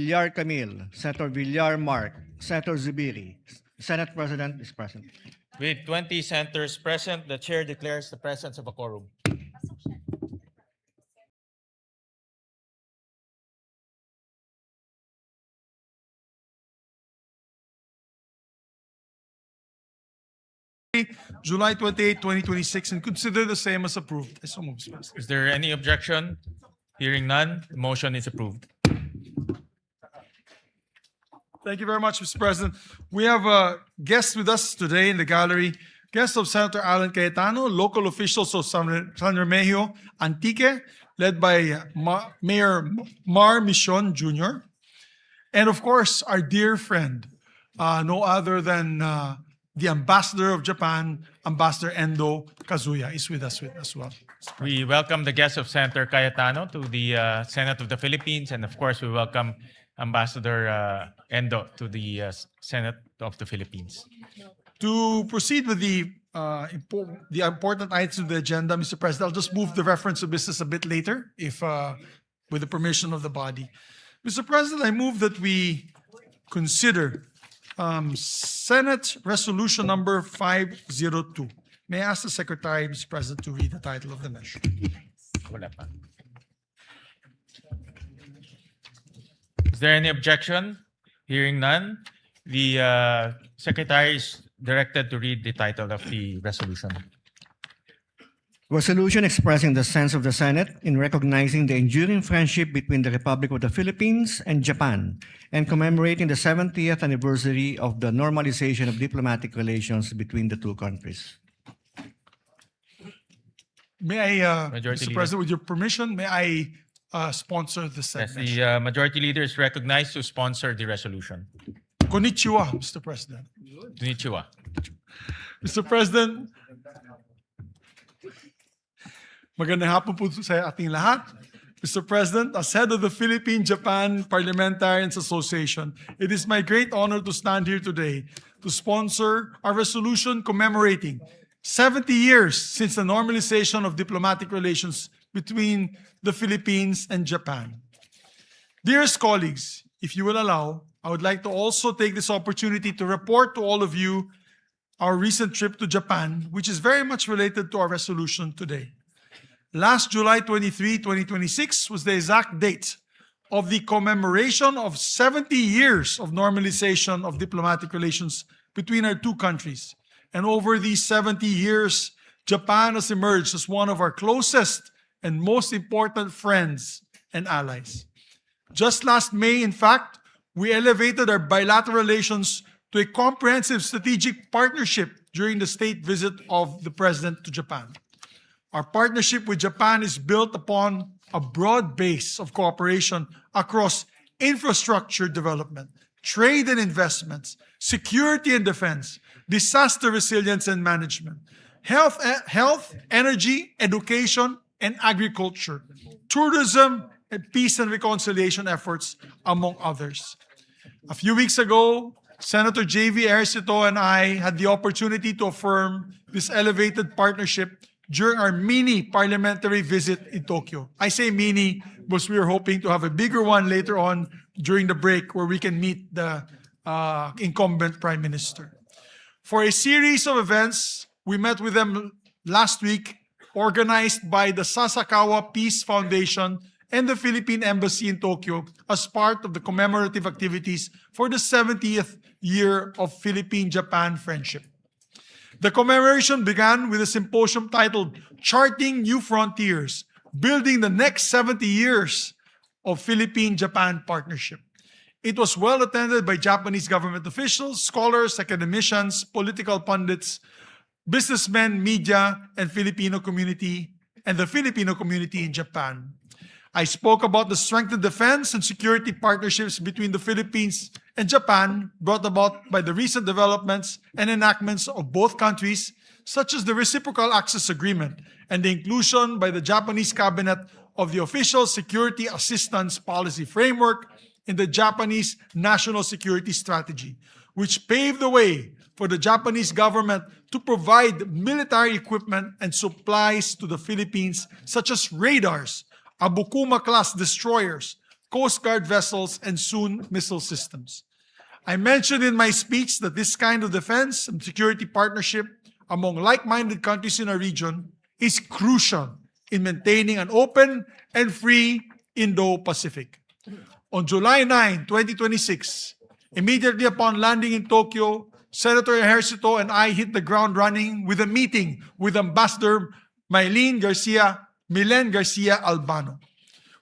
Villar Camille, Senator Villar Mark, Senator Zubiri. Senate President is present. With 20 senators present, the chair declares the presence of a quorum. July 28, 2026, and consider the same as approved. I so move, Mr. President. Is there any objection? Hearing none, the motion is approved. Thank you very much, Mr. President. We have a guest with us today in the gallery. Guest of Senator Alan Cayetano, local officials of San Remigio, Antique, led by Mayor Mar Mission Jr. And of course, our dear friend, no other than the Ambassador of Japan, Ambassador Endo Kazuya, is with us as well. We welcome the guests of Senator Cayetano to the Senate of the Philippines, and of course, we welcome Ambassador Endo to the Senate of the Philippines. To proceed with the important items of the agenda, Mr. President, I'll just move the reference of business a bit later, if with the permission of the body. Mr. President, I move that we consider Senate Resolution number 502. May I ask the Secretary, Mr. President, to read the title of the measure? Wala pa. Is there any objection? Hearing none, the Secretary is directed to read the title of the resolution. Resolution expressing the sense of the Senate in recognizing the enduring friendship between the Republic of the Philippines and Japan and commemorating the 70th anniversary of the normalization of diplomatic relations between the two countries. May I, Majority Mr. Leader. President, with your permission, may I sponsor the Yes, Senate? the Majority Leader is recognized to sponsor the resolution. Konnichiwa, Mr. President. Konnichiwa. Mr. President, magandang hapon po sa ating lahat. Mr. President, as head of the Philippine-Japan Parliamentarians Association, it is my great honor to stand here today to sponsor our resolution commemorating 70 years since the normalization of diplomatic relations between the Philippines and Japan. Dearest colleagues, if you will allow, I would like to also take this opportunity to report to all of you our recent trip to Japan, which is very much related to our resolution today. Last July 23, 2026 was the exact date of the commemoration of 70 years of normalization of diplomatic relations between our two countries. And over these 70 years, Japan has emerged as one of our closest and most important friends and allies. Just last May, in fact, we elevated our bilateral relations to a comprehensive strategic partnership during the state visit of the President to Japan. Our partnership with Japan is built upon a broad base of cooperation across infrastructure development, trade and investments, security and defense, disaster resilience and management, health, energy, education, and agriculture, tourism, and peace and reconciliation efforts, among others. A few weeks ago, Senator J.V. Ejercito and I had the opportunity to affirm this elevated partnership during our mini parliamentary visit in Tokyo. I say mini because we are hoping to have a bigger one later on during the break where we can meet the incumbent Prime Minister. For a series of events, we met with them last week, organized by the Sasakawa Peace Foundation and the Philippine Embassy in Tokyo as part of the commemorative activities for the 70th year of Philippine-Japan friendship. The commemoration began with a symposium titled Charting New Frontiers, Building the Next 70 Years of Philippine-Japan Partnership. It was well attended by Japanese government officials, scholars, academicians, political pundits, businessmen, media, and Filipino community, and the Filipino community in Japan. I spoke about the strengthened defense and security partnerships between the Philippines and Japan brought about by the recent developments and enactments of both countries, such as the Reciprocal Access Agreement and the inclusion by the Japanese cabinet of the Official Security Assistance Policy Framework in the Japanese National Security Strategy, which paved the way for the Japanese government to provide military equipment and supplies to the Philippines, such as radars, Abukuma-class destroyers, Coast Guard vessels, and soon missile systems. I mentioned in my speech that this kind of defense and security partnership among like-minded countries in our region is crucial in maintaining an open and free Indo-Pacific. On July 9, 2026, immediately upon landing in Tokyo, Senator Ejercito and I hit the ground running with a meeting with Ambassador Milen Garcia Albano.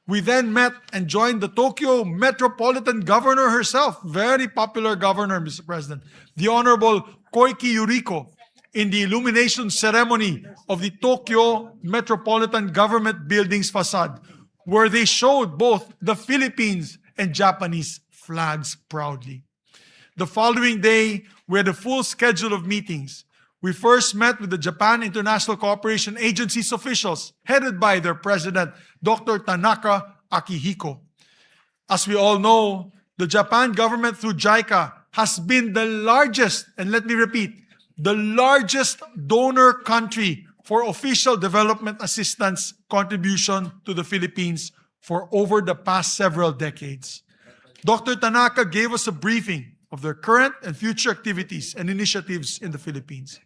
We then met and joined the Tokyo Metropolitan Governor herself, very popular governor, Mr. President, the Honorable Koike Yuriko, in the illumination ceremony of the Tokyo Metropolitan Government Building's facade, where they showed both the Philippines and Japanese flags proudly. The following day, we had a full schedule of meetings. We first met with the Japan International Cooperation Agency's officials, headed by their president, Dr. Tanaka Akihiko. As we all know, the Japan government through JICA has been the largest, and let me repeat, the largest donor country for official development assistance contribution to the Philippines for over the past several decades. Dr. Tanaka gave us a briefing of their current and future activities and initiatives in the Philippines.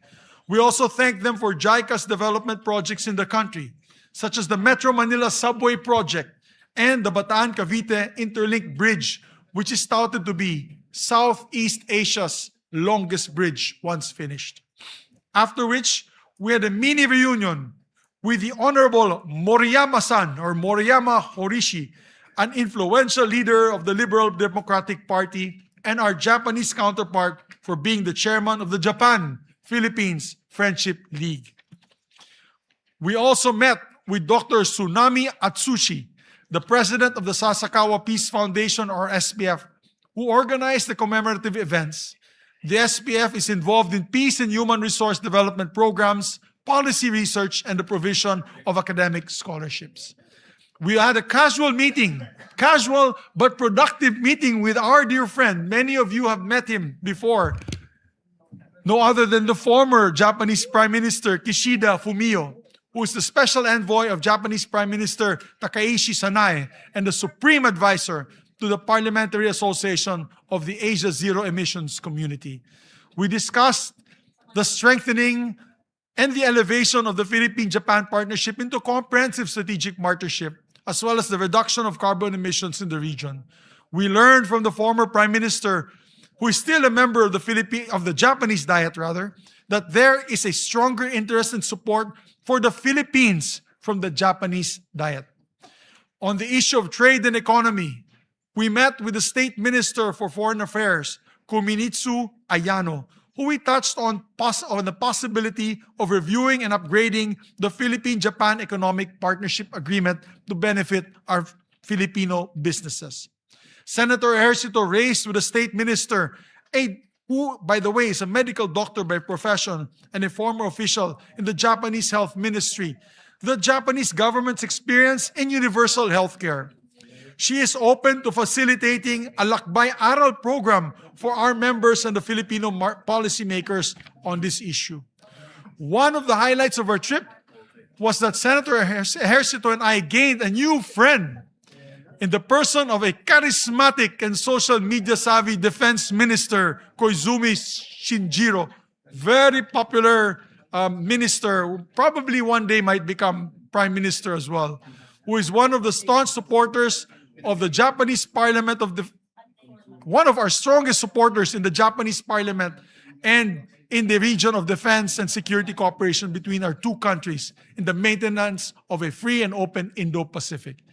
We also thank them for JICA's development projects in the country, such as the Metro Manila Subway Project and the Bataan-Cavite Interlink Bridge, which is touted to be Southeast Asia's longest bridge once finished. After which, we had a mini reunion with the Honorable Moriyama-san, or Moriyama Horishi, an influential leader of the Liberal Democratic Party and our Japanese counterpart for being the chairman of the Japan-Philippines Friendship League. We also met with Dr. Tsunami Atsushi, the president of the Sasakawa Peace Foundation, or SPF, who organized the commemorative events. The SPF is involved in peace and human resource development programs, policy research, and the provision of academic scholarships. We had a casual but productive meeting with our dear friend. Many of you have met him before. No other than the former Japanese Prime Minister Kishida Fumio, who is the special envoy of Japanese Prime Minister Takaishi Sanae and the supreme advisor to the Parliamentary Association of the Asia Zero Emissions Community. We discussed the strengthening and the elevation of the Philippine-Japan partnership into comprehensive strategic partnership, as well as the reduction of carbon emissions in the region. We learned from the former Prime Minister, who is still a member of the Japanese Diet, that there is a stronger interest and support for the Philippines from the Japanese Diet. On the issue of trade and economy, we met with the State Minister for Foreign Affairs, Kuminitsu Ayano, who we touched on the possibility of reviewing and upgrading the Philippine-Japan Economic Partnership Agreement to benefit our Filipino businesses. Senator Ejercito raised with the State Minister, who, by the way, is a medical doctor by profession and a former official in the Japanese Health Ministry, the Japanese government's experience in universal healthcare. She is open to facilitating a Lakbay Aral program for our members and the Filipino policymakers on this issue. One of the highlights of our trip was that Senator Ejercito and I gained a new friend in the person of a charismatic and social media savvy Defense Minister, Koizumi Shinjiro. Very popular minister, who probably one day might become Prime Minister as well, who is one of the staunch supporters of the Japanese Parliament, one of our strongest supporters in the Japanese Parliament and in the region of defense and security cooperation between our two countries in the maintenance of a free and open Indo-Pacific.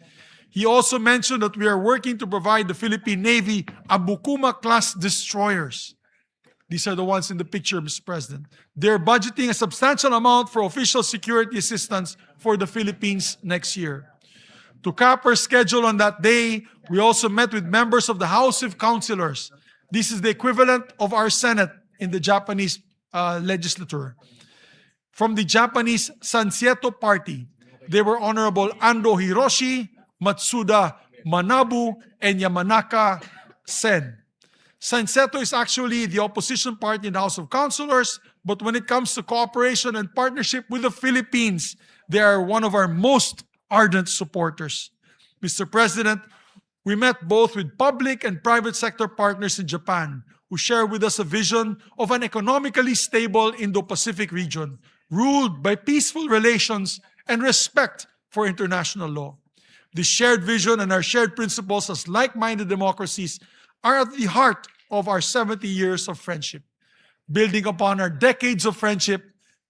He also mentioned that we are working to provide the Philippine Navy Abukuma-class destroyers. These are the ones in the picture, Mr. President. They're budgeting a substantial amount for official security assistance for the Philippines next year. To cap our schedule on that day, we also met with members of the House of Councilors. This is the equivalent of our Senate in the Japanese legislature. From the Japanese Sansieto Party, they were Honorable Ando Hiroshi, Matsuda Manabu, and Yamanaka Sen. Sanseto is actually the opposition party in the House of Councilors, but when it comes to cooperation and partnership with the Philippines, they are one of our most ardent supporters. Mr. President, We met both with public and private sector partners in Japan who share with us a vision of an economically stable Indo-Pacific region ruled by peaceful relations and respect for international law. This shared vision and our shared principles as like-minded democracies are at the heart of our 70 years of friendship. Building upon our decades of friendship,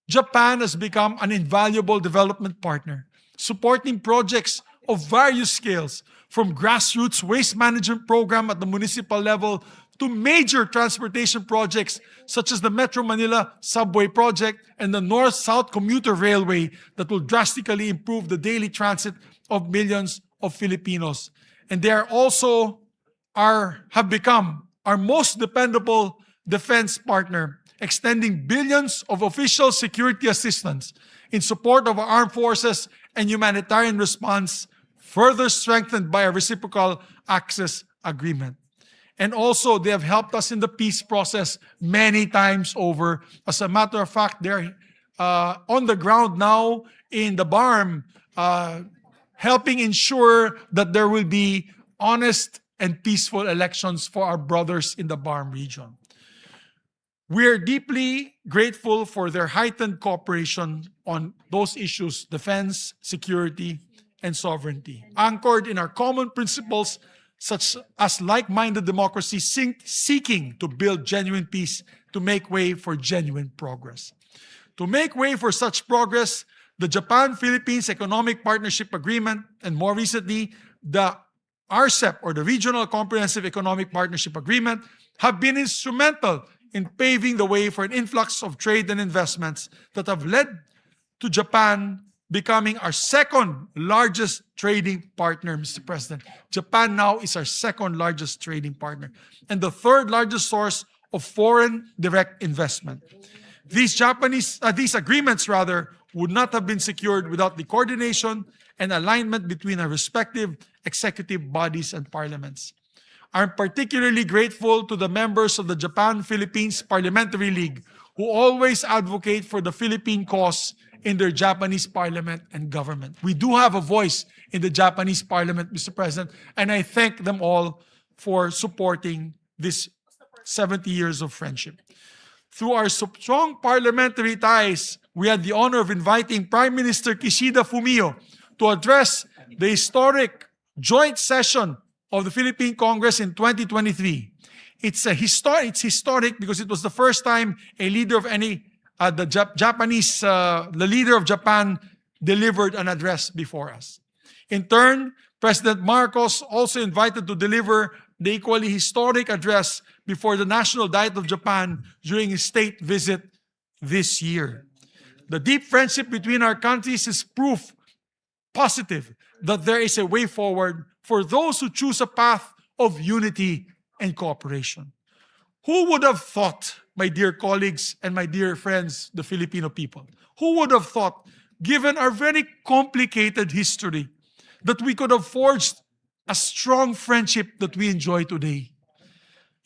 Japan has become an invaluable development partner, supporting projects of various scales, from grassroots waste management program at the municipal level to major transportation projects such as the Metro Manila Subway Project and the North-South Commuter Railway that will drastically improve the daily transit of millions of Filipinos. And they are also have become our most dependable defense partner, extending billions of official security assistance in support of our armed forces and humanitarian response, further strengthened by a reciprocal access agreement. And also, they have helped us in the peace process many times over. As a matter of fact, they're on the ground now in the BARM, helping ensure that there will be honest and peaceful elections for our brothers in the BARM region. We are deeply grateful for their heightened cooperation on those issues, defense, security, and sovereignty, anchored in our common principles such as like-minded democracy seeking to build genuine peace to make way for genuine progress. To make way for such progress, the Japan-Philippines Economic Partnership Agreement, and more recently, the RCEP, or the Regional Comprehensive Economic Partnership Agreement, have been instrumental in paving the way for an influx of trade and investments that have led to Japan becoming our second largest trading partner, Mr. President. Japan now is our second largest trading partner and the third largest source of foreign direct investment. These agreements would not have been secured without the coordination and alignment between our respective executive bodies and parliaments. I'm particularly grateful to the members of the Japan-Philippines Parliamentary League who always advocate for the Philippine cause in their Japanese parliament and government. We do have a voice in the Japanese parliament, Mr. President, and I thank them all for supporting this 70 years of friendship. Through our strong parliamentary ties, we had the honor of inviting Prime Minister Kishida Fumio to address the historic joint session of the Philippine Congress in 2023. It's historic because it was the first time a leader of the leader of Japan delivered an address before us. In turn, President Marcos also invited to deliver the equally historic address before the National Diet of Japan during his state visit this year. The deep friendship between our countries is proof positive that there is a way forward for those who choose a path of unity and cooperation. Who would have thought, my dear colleagues and my dear friends, the Filipino people, who would have thought, given our very complicated history, that we could have forged a strong friendship that we enjoy today?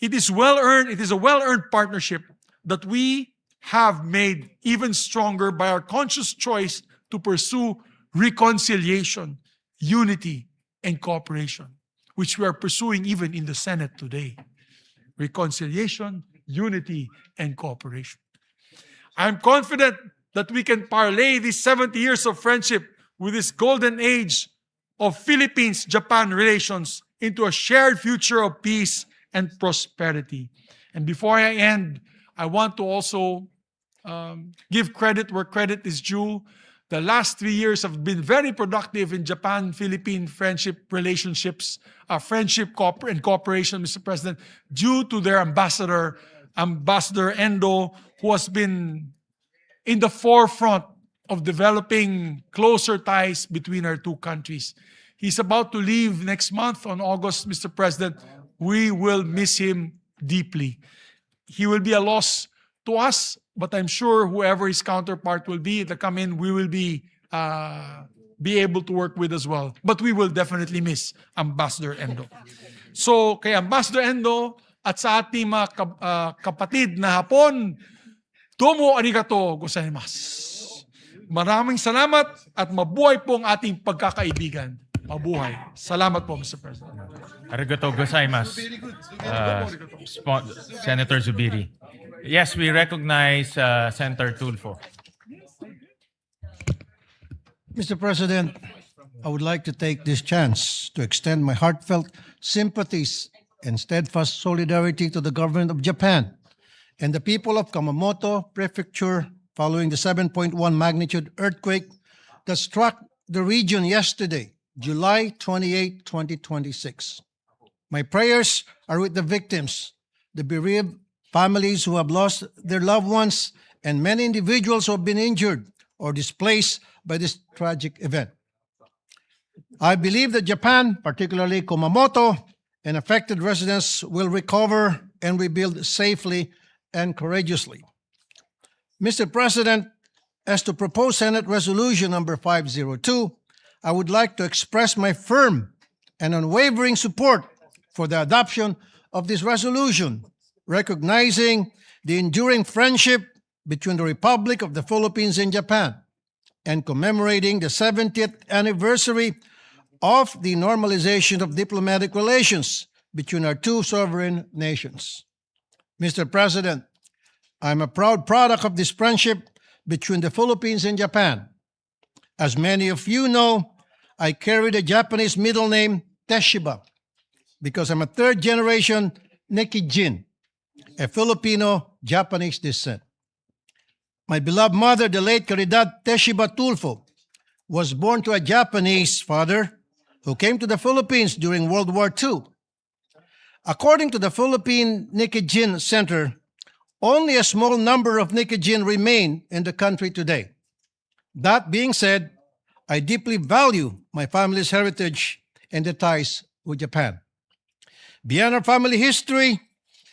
It is well-earned, it is a well-earned partnership that we have made even stronger by our conscious choice to pursue reconciliation, unity, and cooperation, which we are pursuing even in the Senate today. Reconciliation, unity, and cooperation. I'm confident that we can parlay these 70 years of friendship with this golden age of Philippines-Japan relations into a shared future of peace and prosperity. And before I end, I want to also give credit where credit is due. The last 3 years have been very productive in Japan-Philippine friendship relationships, friendship and cooperation, Mr. President, due to their Ambassador Endo, who has been in the forefront of developing closer ties between our two countries. He's about to leave next month on August, Mr. President. We will miss him deeply. He will be a loss to us, but I'm sure whoever his counterpart will be to come in, we will be able to work with as well. But we will definitely miss Ambassador Endo. So, kay Ambassador Endo at sa ating mga kapatid na Hapon, domo arigato gozaimasu. Maraming salamat at mabuhay po ang ating pagkakaibigan. mabuhay. Salamat po, Mr. President. Arigato gozaimasu, Senator Zubiri. Yes, we recognize Senator Tulfo. Mr. President, I would like to take this chance to extend my heartfelt sympathies and steadfast solidarity to the government of Japan and the people of Kumamoto Prefecture following the 7.1 magnitude earthquake that struck the region yesterday, July 28, 2026. My prayers are with the victims, the bereaved families who have lost their loved ones, and many individuals who have been injured or displaced by this tragic event. I believe that Japan, particularly Kumamoto, and affected residents will recover and rebuild safely and courageously. Mr. President, as to propose Senate Resolution number 502, I would like to express my firm and unwavering support for the adoption of this resolution, recognizing the enduring friendship between the Republic of the Philippines and Japan, and commemorating the 70th anniversary of the normalization of diplomatic relations between our two sovereign nations. Mr. President, I'm a proud product of this friendship between the Philippines and Japan. As many of you know, I carry the Japanese middle name Teshiba because I'm a third-generation Nekijin, a Filipino-Japanese descent. My beloved mother, the late Caridad Teshiba Tulfo, was born to a Japanese father who came to the Philippines during World War II. According to the Philippine Nikijin Center, only a small number of Nikijin remain in the country today. That being said, I deeply value my family's heritage and the ties with Japan. Beyond our family history,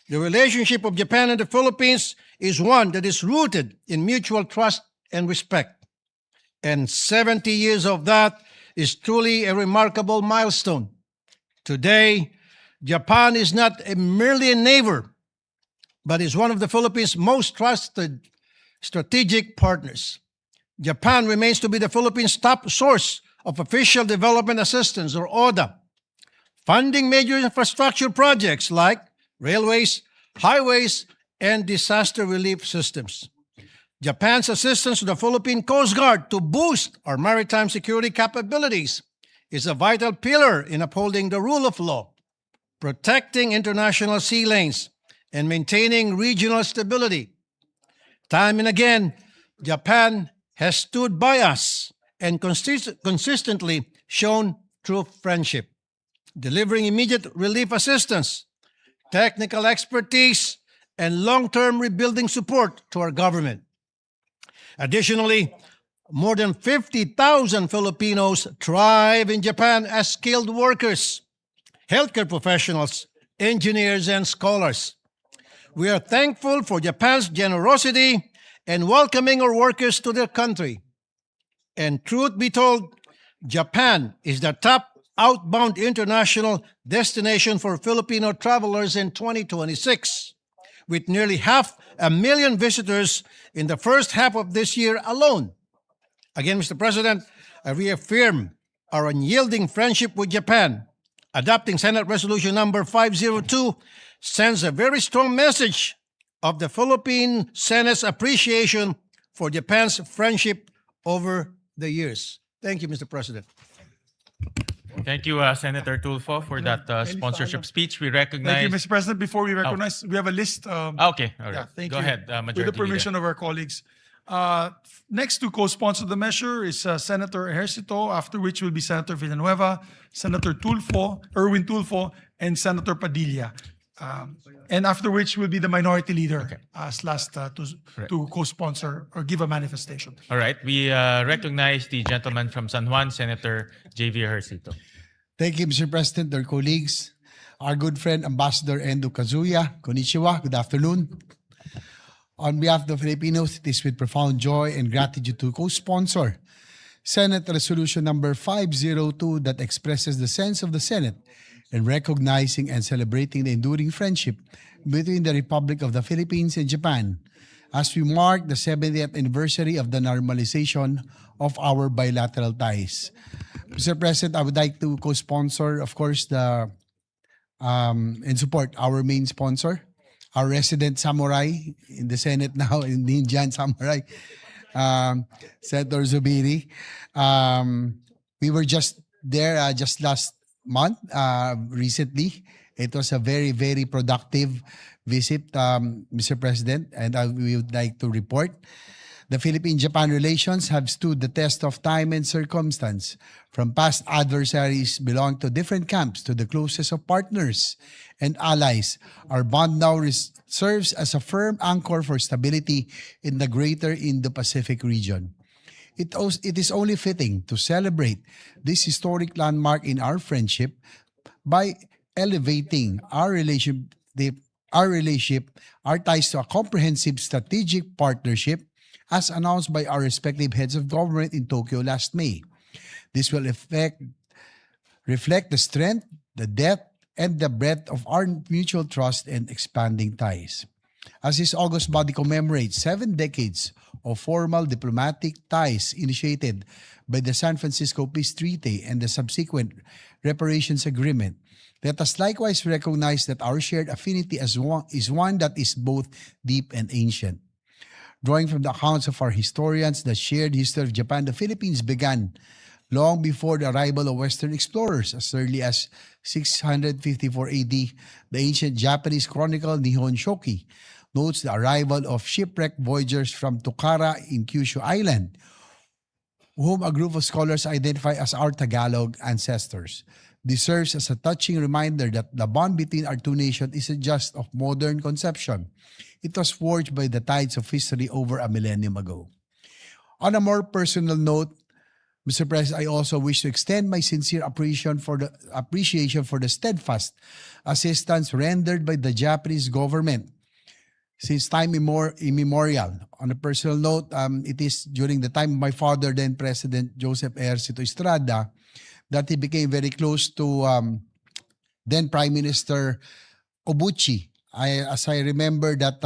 the relationship of Japan and the Philippines is one that is rooted in mutual trust and respect. And 70 years of that is truly a remarkable milestone. Today, Japan is not merely a neighbor, but is one of the Philippines' most trusted strategic partners. Japan remains to be the Philippines' top source of official development assistance, or ODA, funding major infrastructure projects like railways, highways, and disaster relief systems. Japan's assistance to the Philippine Coast Guard to boost our maritime security capabilities is a vital pillar in upholding the rule of law, protecting international sea lanes, and maintaining regional stability. Time and again, Japan has stood by us and consistently shown true friendship, delivering immediate relief assistance, technical expertise, and long-term rebuilding support to our government. Additionally, more than 50,000 Filipinos thrive in Japan as skilled workers, healthcare professionals, engineers, and scholars. We are thankful for Japan's generosity and welcoming our workers to their country. And truth be told, Japan is the top outbound international destination for Filipino travelers in 2026, with nearly 500,000 visitors in the first half of this year alone. Again, Mr. President, I reaffirm our unyielding friendship with Japan. Adopting Senate Resolution number 502 sends a very strong message of the Philippine Senate's appreciation for Japan's friendship over the years. Thank you, Mr. President. Thank you, Senator Tulfo, for that sponsorship speech. We recognize... Thank you, Mr. President. Before we recognize, we have a list. Okay, all right. Yeah, thank Go you. ahead, With Majority the permission of our colleagues. Next to co-sponsor the measure is Senator Ejercito, after which will be Senator Villanueva, Senator Tulfo, Erwin Tulfo, and Senator Padilla. And after which will be the minority leader as last to co-sponsor or give a manifestation. All right. We recognize the gentleman from San Juan, Senator J.V. Ejercito. Thank you, Mr. President, dear colleagues. Our good friend, Ambassador Endo Kazuya. Konnichiwa. Good afternoon. On behalf of the Filipinos, it is with profound joy and gratitude to co-sponsor Senate Resolution number 502 that expresses the sense of the Senate in recognizing and celebrating the enduring friendship between the Republic of the Philippines and Japan as we mark the 70th anniversary of the normalization of our bilateral ties. Mr. President, I would like to co-sponsor, of course, and support our main sponsor, our resident samurai in the Senate now, in the Indian samurai, Senator Zubiri. We were just there just last month, recently. It was a very, very productive visit, Mr. President, and we would like to report. The Philippine-Japan relations have stood the test of time and circumstance. From past adversaries belong to different camps to the closest of partners and allies. Our bond now serves as a firm anchor for stability in the greater Indo-Pacific region. It is only fitting to celebrate this historic landmark in our friendship by elevating our relationship, our ties to a comprehensive strategic partnership as announced by our respective heads of government in Tokyo last May. This will reflect the strength, the depth, and the breadth of our mutual trust and expanding ties. As this August body commemorates 7 decades of formal diplomatic ties initiated by the San Francisco Peace Treaty and the subsequent reparations agreement, let us likewise recognize that our shared affinity is one that is both deep and ancient. Drawing from the accounts of our historians, the shared history of Japan, the Philippines began long before the arrival of Western explorers. As early as 654 AD, the ancient Japanese chronicle Nihon Shoki notes the arrival of shipwrecked voyagers from Tukara in Kyushu Island, whom a group of scholars identify as our Tagalog ancestors. This serves as a touching reminder that the bond between our two nations isn't just of modern conception. It was forged by the tides of history over a millennium ago. On a more personal note, Mr. President, I also wish to extend my sincere appreciation for the steadfast assistance rendered by the Japanese government since time immemorial. On a personal note, it is during the time of my father, then President Joseph Ejercito Estrada, that he became very close to then Prime Minister Obuchi. As I remember that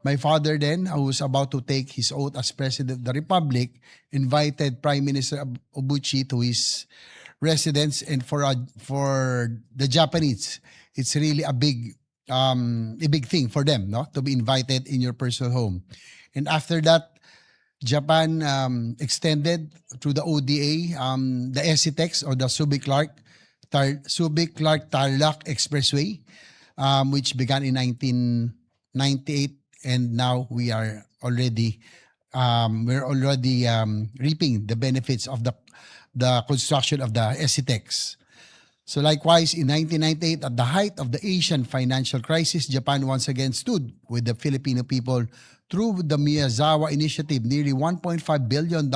my father then, who was about to take his oath as President of the Republic, invited Prime Minister Obuchi to his residence, and for the Japanese, it's really a big thing for them, no, to be invited in your personal home. And after that, Japan extended through the ODA, the SCTEX or the Subic-Clark-Tarlac Expressway, which began in 1998, and now we are already reaping the benefits of the construction of the SCTEX. So likewise, in 1998, at the height of the Asian financial crisis, Japan once again stood with the Filipino people through the Miyazawa Initiative, nearly $1.5 billion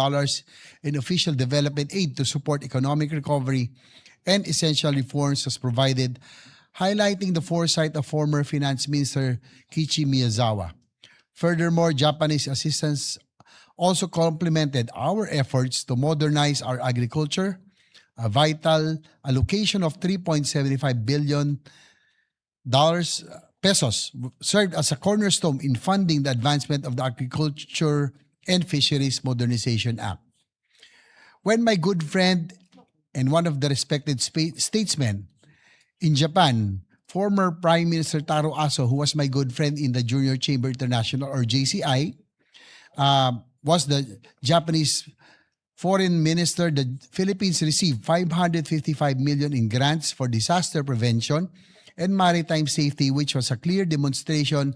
in official development aid to support economic recovery and essential reforms was provided, highlighting the foresight of former Finance Minister Kiichi Miyazawa. Furthermore, Japanese assistance also complemented our efforts to modernize our agriculture. A vital allocation of $3.75 billion pesos served as a cornerstone in funding the advancement of the Agriculture and Fisheries Modernization Act. When my good friend and one of the respected statesmen in Japan, former Prime Minister Taro Aso, who was my good friend in the Junior Chamber International or JCI, was the Japanese Foreign Minister, the Philippines received $555 million in grants for disaster prevention and maritime safety, which was a clear demonstration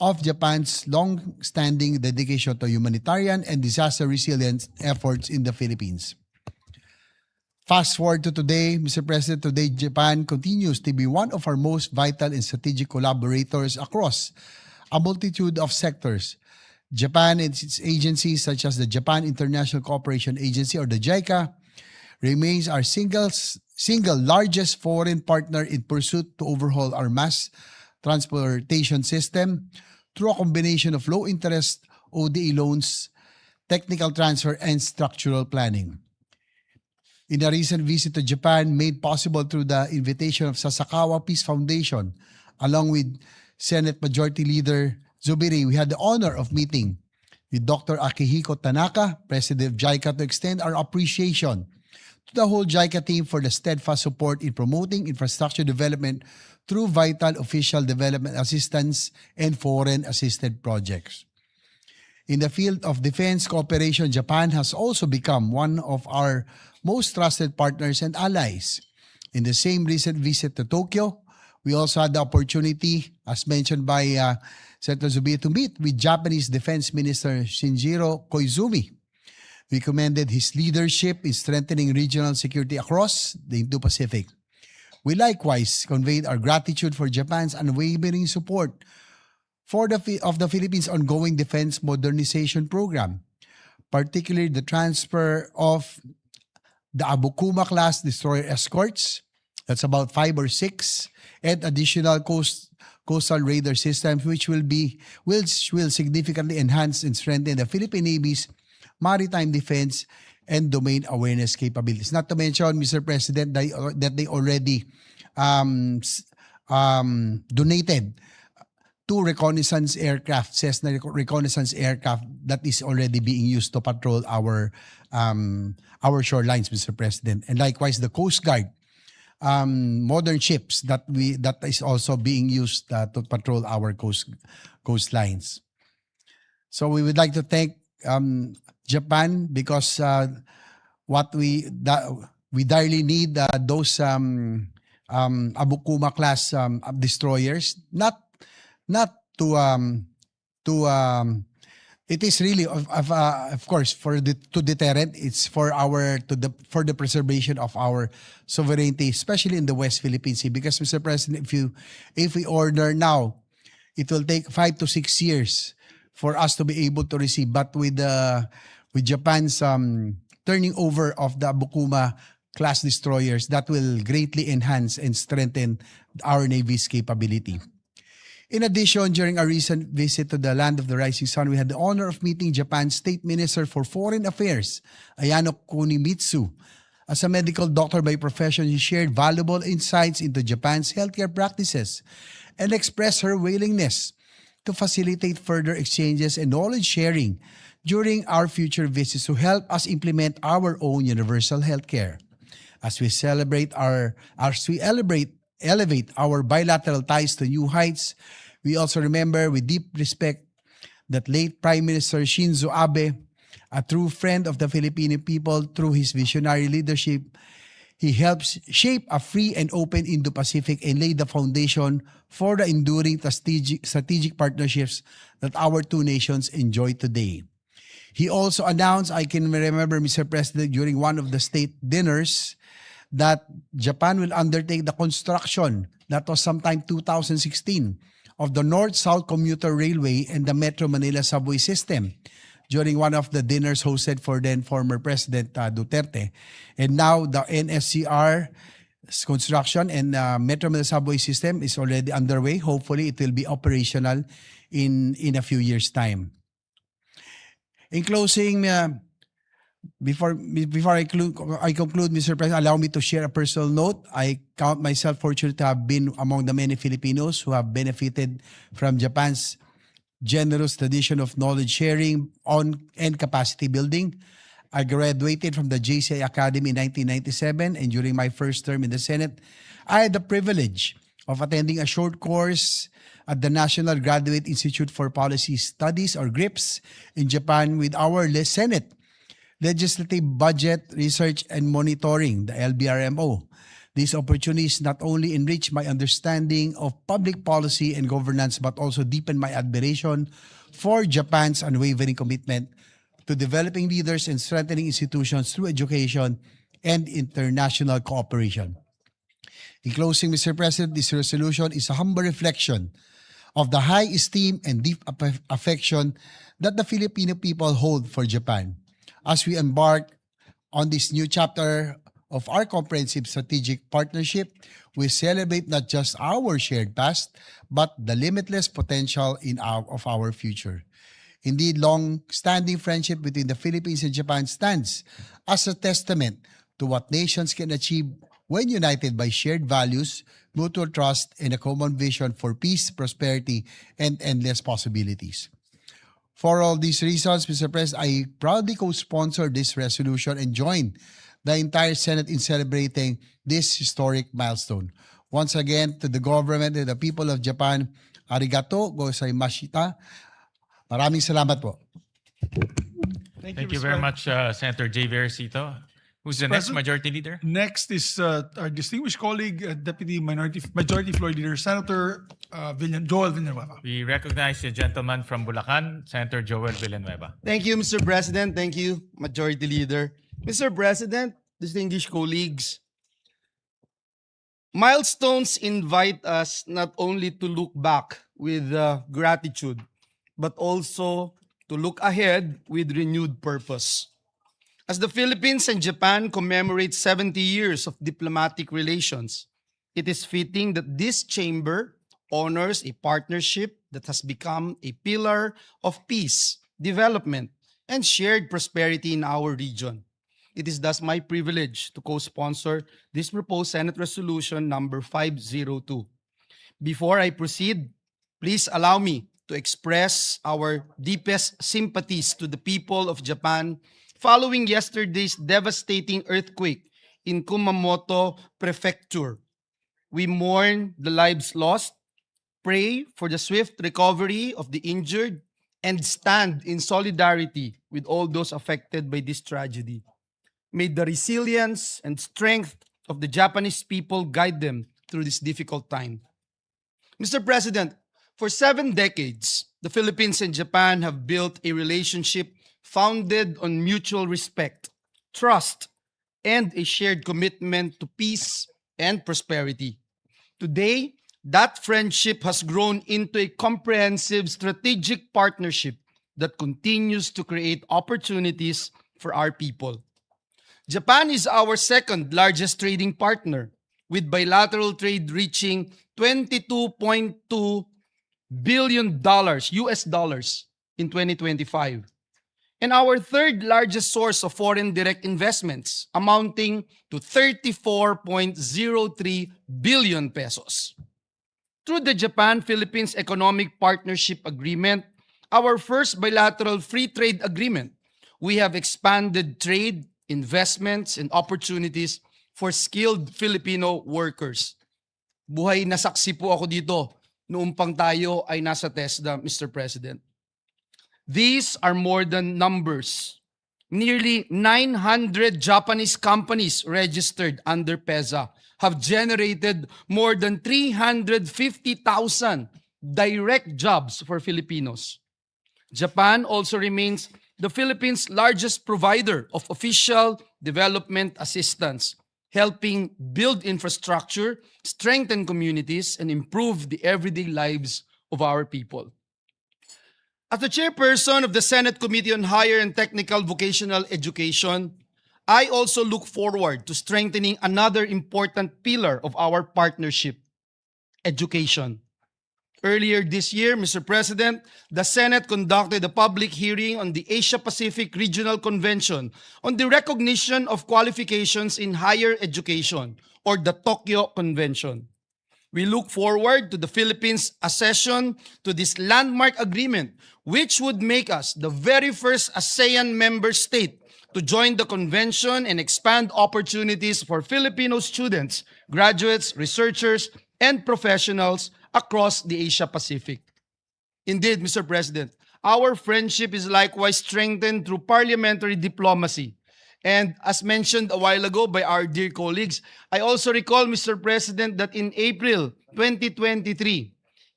of Japan's long-standing dedication to humanitarian and disaster resilience efforts in the Philippines. Fast forward to today, Mr. President, today Japan continues to be one of our most vital and strategic collaborators across a multitude of sectors. Japan and its agencies such as the Japan International Cooperation Agency or the JICA remains our single largest foreign partner in pursuit to overhaul our mass transportation system through a combination of low-interest ODA loans, technical transfer, and structural planning. In a recent visit to Japan made possible through the invitation of Sasakawa Peace Foundation, along with Senate Majority Leader Zubiri, we had the honor of meeting with Dr. Akihiko Tanaka, President of JICA, to extend our appreciation to the whole JICA team for the steadfast support in promoting infrastructure development through vital official development assistance and foreign assisted projects. In the field of defense cooperation, Japan has also become one of our most trusted partners and allies. In the same recent visit to Tokyo, we also had the opportunity, as mentioned by Senator Zubia, to meet with Japanese Defense Minister Shinjiro Koizumi. We commended his leadership in strengthening regional security across the Indo-Pacific. We likewise conveyed our gratitude for Japan's unwavering support of the Philippines' ongoing defense modernization program, particularly the transfer of the Abukuma class destroyer escorts, that's about 5 or 6, and additional coastal radar systems which will significantly enhance and strengthen the Philippine Navy's maritime defense and domain awareness capabilities. Not to mention, Mr. President, that they already donated 2 reconnaissance aircraft, Cessna reconnaissance aircraft that is already being used to patrol our shorelines, Mr. President. And likewise, the Coast Guard modern ships that is also being used to patrol our coastlines. So we would like to thank Japan because we direly need those Abukuma class destroyers, not to it is really of course to deterrent. It's for the preservation of our sovereignty, especially in the West Philippine Sea. Because, Mr. President, if we order now, it will take 5 to 6 years for us to be able to receive. But with Japan's turning over of the Abukuma class destroyers, that will greatly enhance and strengthen our Navy's capability. In addition, during our recent visit to the land of the rising sun, we had the honor of meeting Japan's State Minister for Foreign Affairs, Ayano Kunimitsu. As a medical doctor by profession, he shared valuable insights into Japan's healthcare practices and expressed her willingness to facilitate further exchanges and knowledge sharing during our future visits to help us implement our own universal healthcare. As we elevate our bilateral ties to new heights, we also remember with deep respect that late Prime Minister Shinzo Abe, a true friend of the Filipino people through his visionary leadership, he helps shape a free and open Indo-Pacific and lay the foundation for the enduring strategic partnerships that our two nations enjoy today. He also announced, I can remember, Mr. President, during one of the state dinners, that Japan will undertake the construction, that was sometime 2016, of the North-South Commuter Railway and the Metro Manila subway system during one of the dinners hosted for then former President Duterte. And now the NSCR construction and Metro Manila subway system is already underway. Hopefully, it will be operational in a few years' time. In closing, before I conclude, Mr. President, allow me to share a personal note. I count myself fortunate to have been among the many Filipinos who have benefited from Japan's generous tradition of knowledge sharing and capacity building. I graduated from the JCI Academy in 1997, and during my first term in the Senate, I had the privilege of attending a short course at the National Graduate Institute for Policy Studies, or GRIPS, in Japan with our Senate Legislative Budget Research and Monitoring, the LBRMO. These opportunities not only enrich my understanding of public policy and governance, but also deepen my admiration for Japan's unwavering commitment to developing leaders and strengthening institutions through education and international cooperation. In closing, Mr. President, this resolution is a humble reflection of the high esteem and deep affection that the Filipino people hold for Japan. As we embark on this new chapter of our comprehensive strategic partnership, we celebrate not just our shared past, but the limitless potential of our future. Indeed, long-standing friendship between the Philippines and Japan stands as a testament to what nations can achieve when united by shared values, mutual trust, and a common vision for peace, prosperity, and endless possibilities. For all these reasons, Mr. President, I proudly co-sponsor this resolution and join the entire Senate in celebrating this historic milestone. Once again, to the government and the people of Japan, arigato gozaimashita. Maraming salamat po. Thank you very much, Senator J. Versito. Who's the next President? Majority Leader? Next is our distinguished colleague, Deputy Majority Floor Leader, Senator Joel Villanueva. We recognize the gentleman from Bulacan, Senator Joel Villanueva. Thank you, Mr. President. Thank you, Majority Leader. Mr. President, distinguished colleagues, milestones invite us not only to look back with gratitude, but also to look ahead with renewed purpose. As the Philippines and Japan commemorate 70 years of diplomatic relations, it is fitting that this chamber honors a partnership that has become a pillar of peace, development, and shared prosperity in our region. It is thus my privilege to co-sponsor this proposed Senate Resolution number 502. Before I proceed, please allow me to express our deepest sympathies to the people of Japan following yesterday's devastating earthquake in Kumamoto Prefecture. We mourn the lives lost, pray for the swift recovery of the injured, and stand in solidarity with all those affected by this tragedy. May the resilience and strength of the Japanese people guide them through this difficult time. Mr. President, for 7 decades, the Philippines and Japan have built a relationship founded on mutual respect, trust, and a shared commitment to peace and prosperity. Today, that friendship has grown into a comprehensive strategic partnership that continues to create opportunities for our people. Japan is our second largest trading partner, with bilateral trade reaching $22.2 billion US dollars in 2025. And our third largest source of foreign direct investments, amounting to 34.03 billion pesos. Through the Japan-Philippines Economic Partnership Agreement, our first bilateral free trade agreement, we have expanded trade, investments, and opportunities for skilled Filipino workers. Buhay na saksi po ako dito noong pang tayo ay nasa TESDA, Mr. President. These are more than numbers. Nearly 900 Japanese companies registered under PEZA have generated more than 350,000 direct jobs for Filipinos. Japan also remains the Philippines' largest provider of official development assistance, helping build infrastructure, strengthen communities, and improve the everyday lives of our people. As the chairperson of the Senate Committee on Higher and Technical Vocational Education, I also look forward to strengthening another important pillar of our partnership, education. Earlier this year, Mr. President, the Senate conducted a public hearing on the Asia-Pacific Regional Convention on the Recognition of Qualifications in Higher Education, or the Tokyo Convention. We look forward to the Philippines' accession to this landmark agreement, which would make us the very first ASEAN member state to join the convention and expand opportunities for Filipino students, graduates, researchers, and professionals across the Asia-Pacific. Indeed, Mr. President, our friendship is likewise strengthened through parliamentary diplomacy. And as mentioned a while ago by our dear colleagues, I also recall, Mr. President, that in April 2023,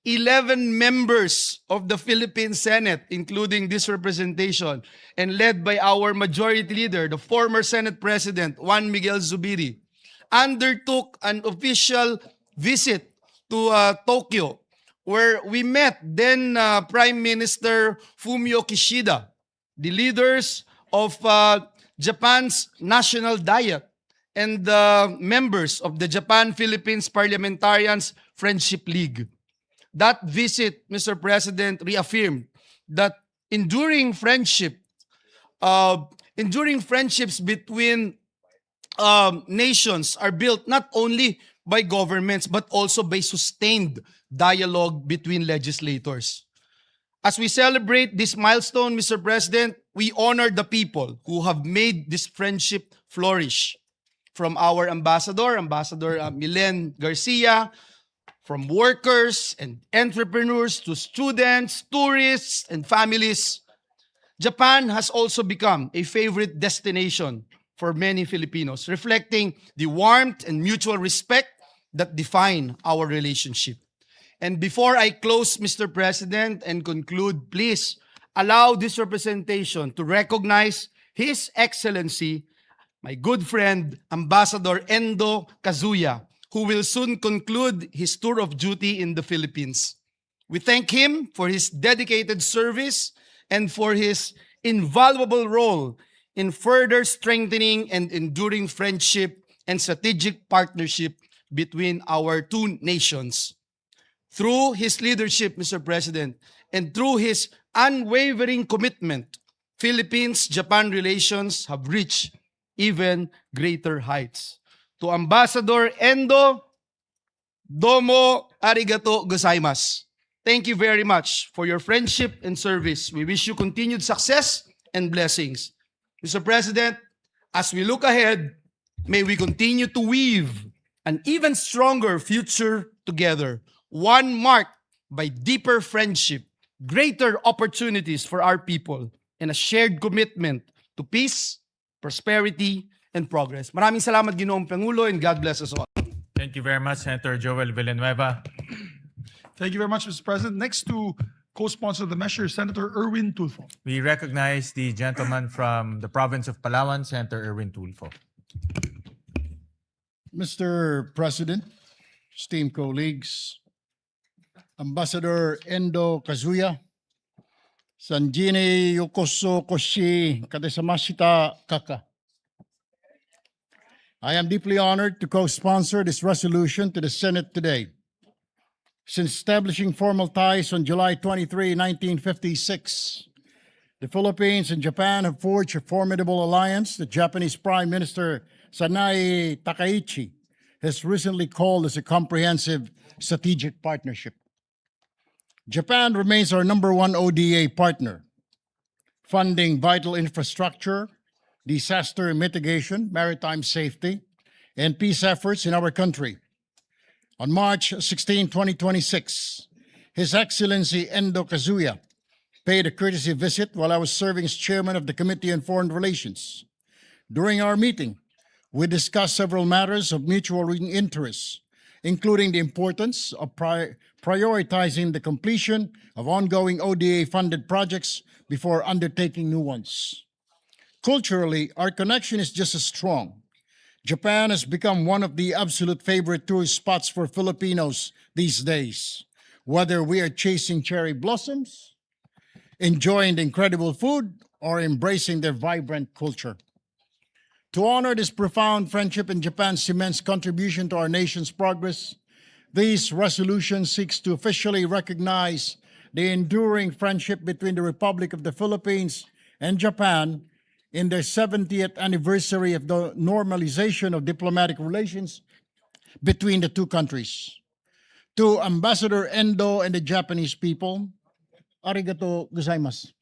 11 members of the Philippine Senate, including this representation, and led by our majority leader, the former Senate President, Juan Miguel Zubiri, undertook an official visit to Tokyo, where we met then Prime Minister Fumio Kishida, the leaders of Japan's National Diet, and the members of the Japan-Philippines Parliamentarians Friendship League. That visit, Mr. President, reaffirmed that enduring friendships between nations are built not only by governments but also by sustained dialogue between legislators. As we celebrate this milestone, Mr. President, we honor the people who have made this friendship flourish. from our ambassador, Ambassador Milen Garcia, from workers and entrepreneurs to students, tourists, and families, Japan has also become a favorite destination for many Filipinos, reflecting the warmth and mutual respect that define our relationship. And before I close, Mr. President, and conclude, please allow this representation to recognize His Excellency, my good friend, Ambassador Endo Kazuya, who will soon conclude his tour of duty in the Philippines. We thank him for his dedicated service and for his invaluable role in further strengthening and enduring friendship and strategic partnership between our two nations. Through his leadership, Mr. President, and through his unwavering commitment, Philippines-Japan relations have reached even greater heights. To Ambassador Endo, domo arigato gozaimasu. Thank you very much for your friendship and service. We wish you continued success and blessings. Mr. President, as we look ahead, may we continue to weave an even stronger future together, one marked by deeper friendship, greater opportunities for our people, and a shared commitment to peace, prosperity, and progress. Maraming salamat, Ginoong Pangulo, and God bless us all. Thank you very much, Senator Joel Villanueva. Thank you very much, Mr. President. Next to co-sponsor the measure, Senator Erwin Tulfo. We recognize the gentleman from the province of Palawan, Senator Erwin Tulfo. Mr. President, esteemed colleagues, Ambassador Endo Kazuya, Sanjini Yokoso Koshi Kadesamashita Kaka. I am deeply honored to co-sponsor this resolution to the Senate today. Since establishing formal ties on July 23, 1956, the Philippines and Japan have forged a formidable alliance that Japanese Prime Minister Sanae Takaichi has recently called as a comprehensive strategic partnership. Japan remains our number one ODA partner, funding vital infrastructure, disaster mitigation, maritime safety, and peace efforts in our country. On March 16, 2026, His Excellency Endo Kazuya paid a courtesy visit while I was serving as chairman of the Committee on Foreign Relations. During our meeting, we discussed several matters of mutual interest, including the importance of prioritizing the completion of ongoing ODA-funded projects before undertaking new ones. Culturally, our connection is just as strong. Japan has become one of the absolute favorite tourist spots for Filipinos these days, whether we are chasing cherry blossoms, enjoying the incredible food, or embracing their vibrant culture. To honor this profound friendship and Japan's immense contribution to our nation's progress, this resolution seeks to officially recognize the enduring friendship between the Republic of the Philippines and Japan in their 70th anniversary of the normalization of diplomatic relations between the two countries. To Ambassador Endo and the Japanese people, arigato gozaimasu.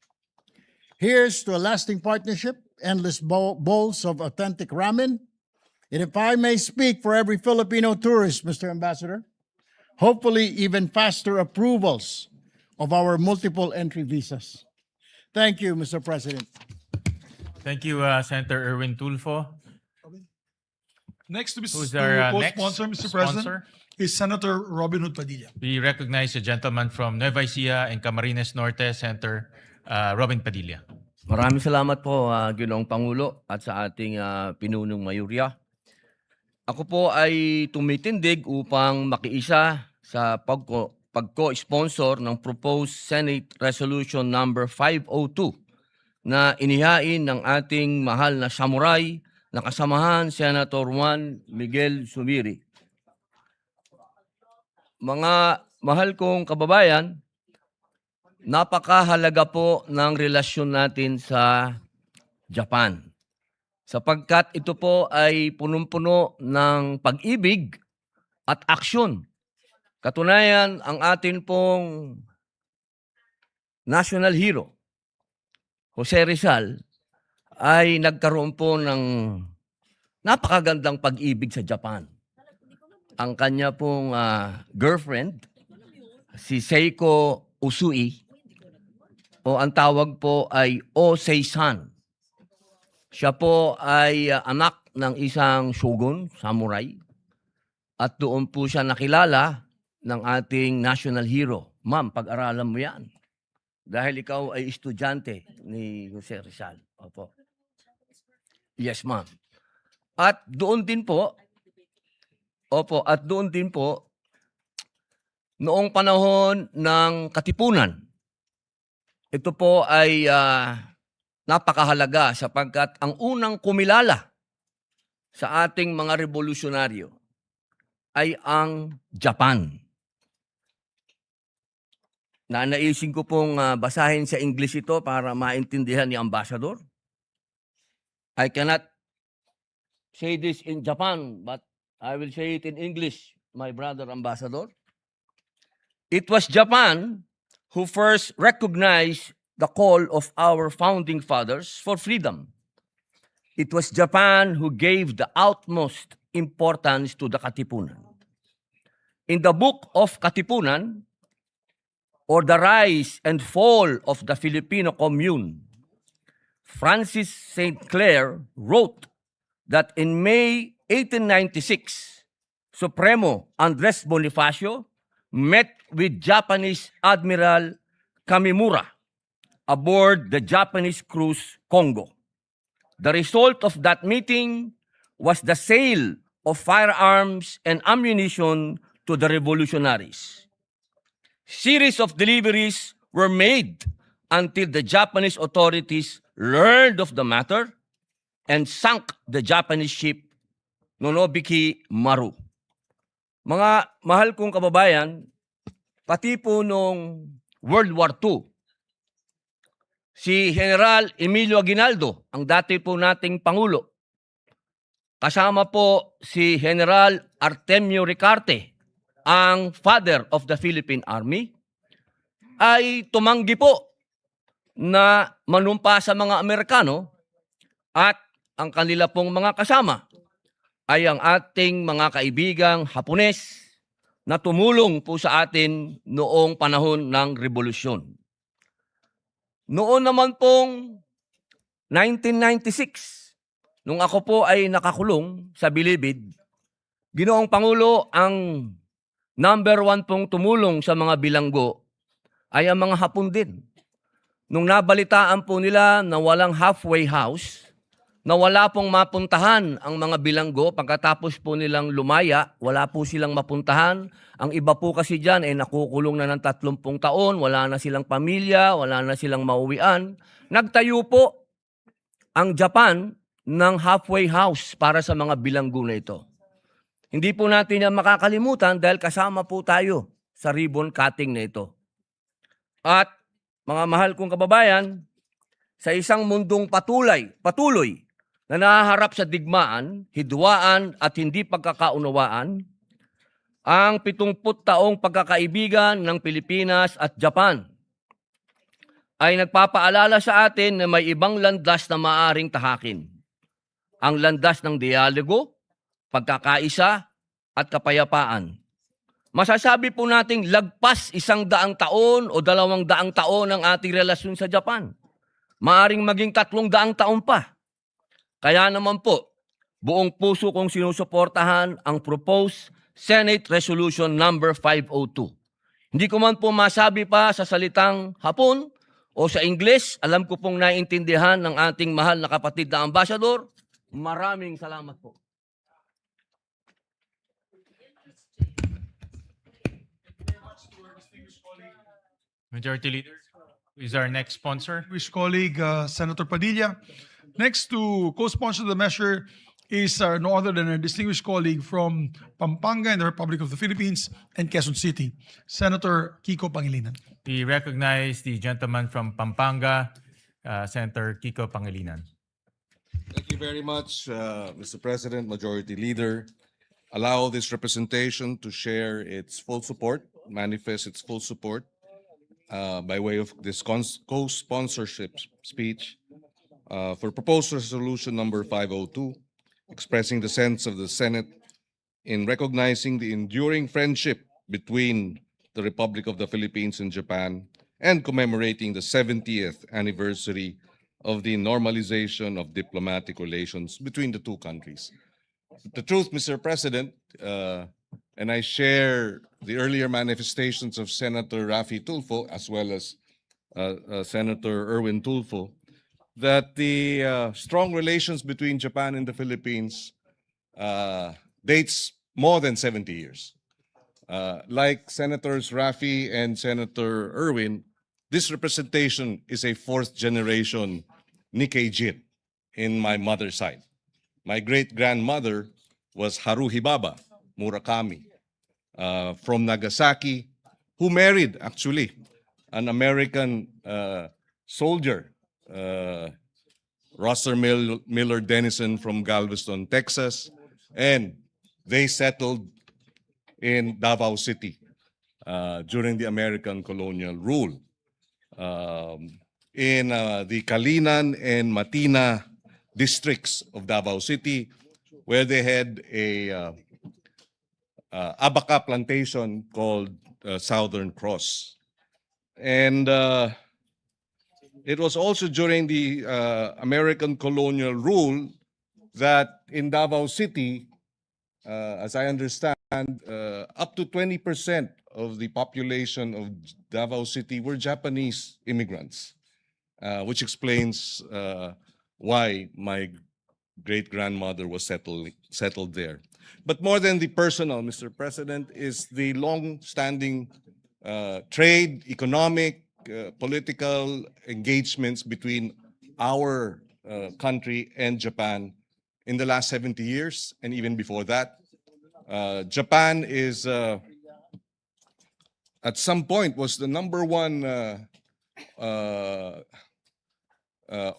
Here's to a lasting partnership, endless bowls of authentic ramen, and if I may speak for every Filipino tourist, Mr. Ambassador, hopefully even faster approvals of our multiple entry visas. Thank you, Mr. President. Thank you, Senator Erwin Tulfo. Next to Who's Mr. our co-sponsor, next Mr. President, sponsor? is Senator Robin Hood Padilla. We recognize a gentleman from Nueva Ecija and Camarines Norte, Senator Robin Padilla. Maraming salamat po, Ginoong Pangulo at sa ating pinunong mayurya. Ako po ay tumitindig upang makiisa sa pagko-sponsor ng proposed Senate Resolution number 502 na inihain ng ating mahal na samurai na kasamahan Senator Juan Miguel Zubiri. Mga mahal kong kababayan, napakahalaga po ng relasyon natin sa Japan. Sapagkat ito po ay punong-puno ng pag-ibig at aksyon. Katunayan, ang atin pong national hero, Jose Rizal, ay nagkaroon po ng napakagandang pag-ibig sa Japan. Ang kanya pong girlfriend, si Seiko Usui, o ang tawag po ay Osei-san. Siya po ay anak ng isang shogun, samurai, at doon po siya nakilala ng ating national hero. Ma'am, pag-aralan mo yan. Dahil ikaw ay estudyante ni Jose Rizal. Opo. Yes, ma'am. At doon din po, noong panahon ng Katipunan, ito po ay napakahalaga sapagkat ang unang kumilala sa ating mga revolusyonaryo ay ang Japan. Nanaisin ko pong basahin sa English ito para maintindihan ni Ambassador. I cannot say this in Japan, but I will say it in English, my brother Ambassador. It was Japan who first recognized the call of our founding fathers for freedom. It was Japan who gave the utmost importance to the Katipunan. In the book of Katipunan, or the rise and fall of the Filipino commune, Francis St. Clair wrote that in May 1896, Supremo Andres Bonifacio met with Japanese Admiral Kamimura aboard the Japanese cruise Congo. The result of that meeting was the sale of firearms and ammunition to the revolutionaries. Series of deliveries were made until the Japanese authorities learned of the matter and sank the Japanese ship Nonobiki Maru. Mga mahal kong kababayan, pati po nung World War II, si General Emilio Aguinaldo, ang dati po nating Pangulo, kasama po si General Artemio Ricarte, ang father of the Philippine Army, ay tumanggi po na manumpa sa mga Amerikano at ang kanila pong mga kasama ay ang ating mga kaibigang Hapones na tumulong po sa atin noong panahon ng Revolusyon. Noon naman pong 1996, nung ako po ay nakakulong sa Bilibid, Ginoong Pangulo, ang number 1 pong tumulong sa mga bilanggo ay ang mga Hapon din. Nung nabalitaan po nila na walang halfway house, na wala pong mapuntahan ang mga bilanggo, pagkatapos po nilang lumaya, wala po silang mapuntahan. Ang iba po kasi dyan ay nakukulong na ng 30 taon, wala na silang pamilya, wala na silang mauwian. Nagtayo po ang Japan ng halfway house para sa mga bilanggo na ito. Hindi po natin yan makakalimutan dahil kasama po tayo sa ribbon cutting na ito. At mga mahal kong kababayan, sa isang mundong patuloy na nahaharap sa digmaan, hidwaan at hindi pagkakaunawaan, ang 70 taong pagkakaibigan ng Pilipinas at Japan ay nagpapaalala sa atin na may ibang landas na maaring tahakin. Ang landas ng dialogo, pagkakaisa at kapayapaan. Masasabi po nating lagpas 100 taon o 200 taon ang ating relasyon sa Japan. Maaring maging 300 taon pa. Kaya naman po, buong puso kong sinusuportahan ang proposed Senate Resolution number 502. Hindi ko man po masabi pa sa salitang Hapon o sa Ingles, alam ko pong naiintindihan ng ating mahal na kapatid na Ambassador. Maraming salamat po. Majority Leader, who is our next sponsor? Distinguished colleague, Senator Padilla. Next to co-sponsor the measure is no other than our distinguished colleague from Pampanga in the Republic of the Philippines and Quezon City, Senator Kiko Pangilinan. We recognize the gentleman from Pampanga, Senator Kiko Pangilinan. Thank you very much, Mr. President, Majority Leader. Allow this representation to share its full support, manifest its full support by way of this co-sponsorship speech for proposed resolution number 502, expressing the sense of the Senate in recognizing the enduring friendship between the Republic of the Philippines and Japan and commemorating the 70th anniversary of the normalization of diplomatic relations between the two countries. The truth, Mr. President, and I share the earlier manifestations of Senator Raffy Tulfo as well as Senator Erwin Tulfo, that the strong relations between Japan and the Philippines dates more than 70 years. Like Senators Raffy and Senator Erwin, this representation is a fourth generation Nikkei Jin in my mother's side. My great-grandmother was Haruhi Baba Murakami from Nagasaki, who married, actually, an American soldier, Rosser Miller Dennison from Galveston, Texas, and they settled in Davao City during the American colonial rule. In the Kalinan and Matina districts of Davao City, where they had a abaca plantation called Southern Cross. And it was also during the American colonial rule that in Davao City, as I understand, up to 20% of the population of Davao City were Japanese immigrants, which explains why my great-grandmother was settled there. But more than the personal, Mr. President, is the long-standing trade, economic, political engagements between our country and Japan in the last 70 years and even before that. Japan is, at some point, was the #1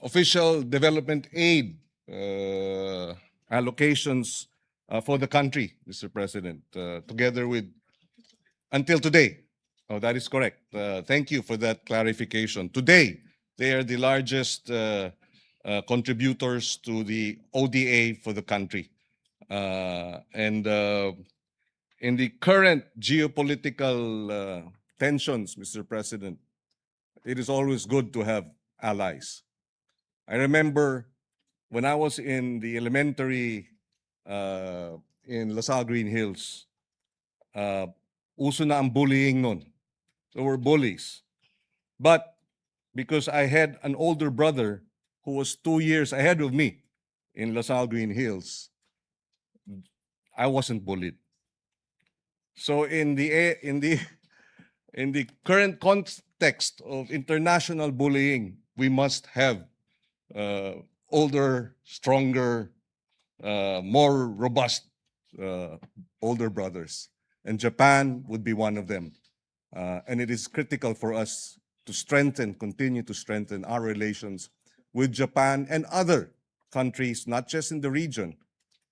official development aid allocations for the country, Mr. President, together with, until today. Oh, that is correct. Thank you for that clarification. Today, they are the largest contributors to the ODA for the country. And in the current geopolitical tensions, Mr. President, it is always good to have allies. I remember when I was in the elementary in LaSalle Green Hills, uso na ang bullying nun. There were bullies. But because I had an older brother who was 2 years ahead of me in LaSalle Green Hills, I wasn't bullied. So in the current context of international bullying, we must have older, stronger, more robust older brothers. And Japan would be one of them. And it is critical for us to continue to strengthen our relations with Japan and other countries, not just in the region,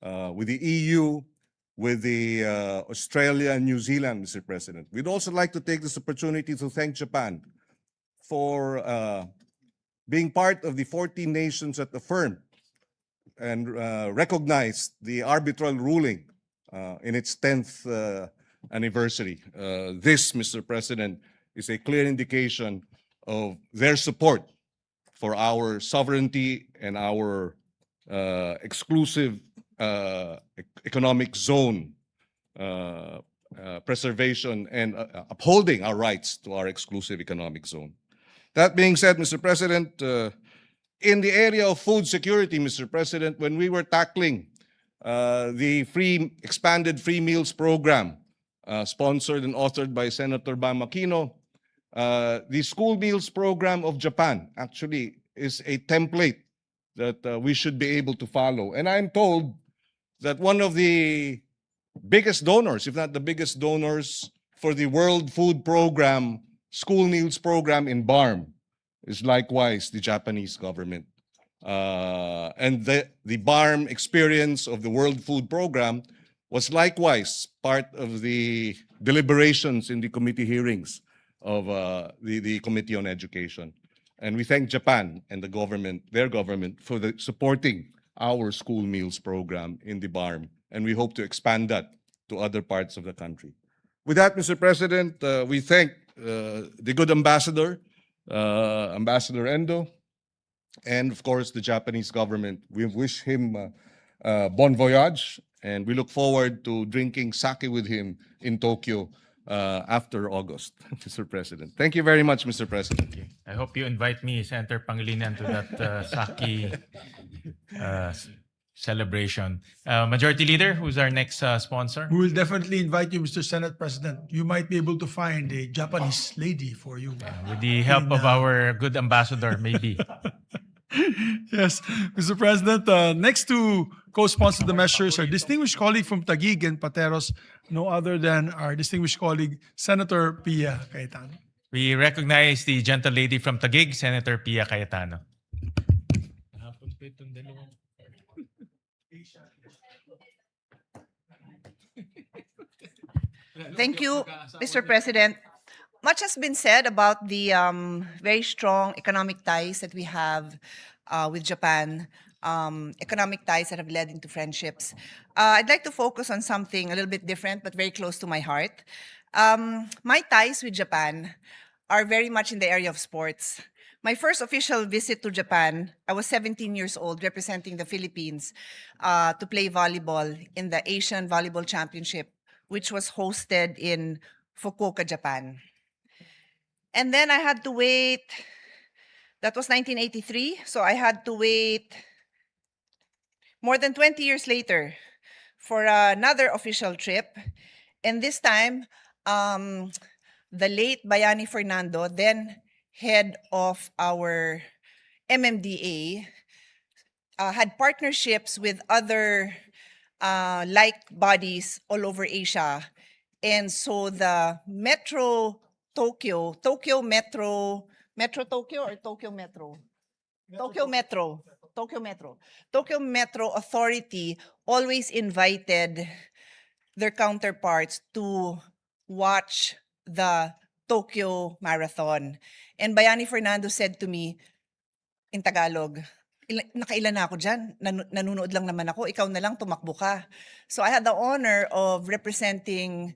with the EU, with the Australia and New Zealand, Mr. President. We'd also like to take this opportunity to thank Japan for being part of the 14 nations that affirmed and recognized the arbitral ruling in its 10th anniversary. This, Mr. President, is a clear indication of their support for our sovereignty and our exclusive economic zone preservation and upholding our rights to our exclusive economic zone. That being said, Mr. President, in the area of food security, Mr. President, when we were tackling the expanded free meals program sponsored and authored by Senator Bam Aquino, the school meals program of Japan actually is a template that we should be able to follow. And I'm told that one of the biggest donors, if not the biggest donors for the World Food Program, school meals program in BARM, is likewise the Japanese government. And the BARM experience of the World Food Program was likewise part of the deliberations in the committee hearings of the Committee on Education. And we thank Japan and the government, their government, for supporting our school meals program in the BARM, and we hope to expand that to other parts of the country. With that, Mr. President, we thank the good ambassador, Ambassador Endo, and of course the Japanese government. We wish him bon voyage, and we look forward to drinking sake with him in Tokyo after August, Mr. President. Thank you very much, Mr. President. I hope you invite me, Senator Pangilinan, to that sake celebration. Majority Leader, who's our next sponsor? We will definitely invite you, Mr. Senate President. You might be able to find a Japanese lady for you. With the help of our good ambassador, maybe. Yes, Mr. President, next to co-sponsor the measures, our distinguished colleague from Taguig and Pateros, no other than our distinguished colleague, Senator Pia Cayetano. We recognize the gentle lady from Taguig, Senator Pia Cayetano. Thank you, Mr. President. Much has been said about the very strong economic ties that we have with Japan, economic ties that have led into friendships. I'd like to focus on something a little bit different, but very close to my heart. My ties with Japan are very much in the area of sports. My first official visit to Japan, I was 17 years old, representing the Philippines to play volleyball in the Asian Volleyball Championship, which was hosted in Fukuoka, Japan. And then I had to wait, that was 1983, so I had to wait more than 20 years later for another official trip. And this time, the late Bayani Fernando, then head of our MMDA, had partnerships with other like bodies all over Asia. And so the Metro Tokyo Metro Authority always invited their counterparts to watch the Tokyo Marathon. And Bayani Fernando said to me in Tagalog, nakailan na ako dyan, nanunood lang naman ako, ikaw na lang tumakbo ka. So I had the honor of representing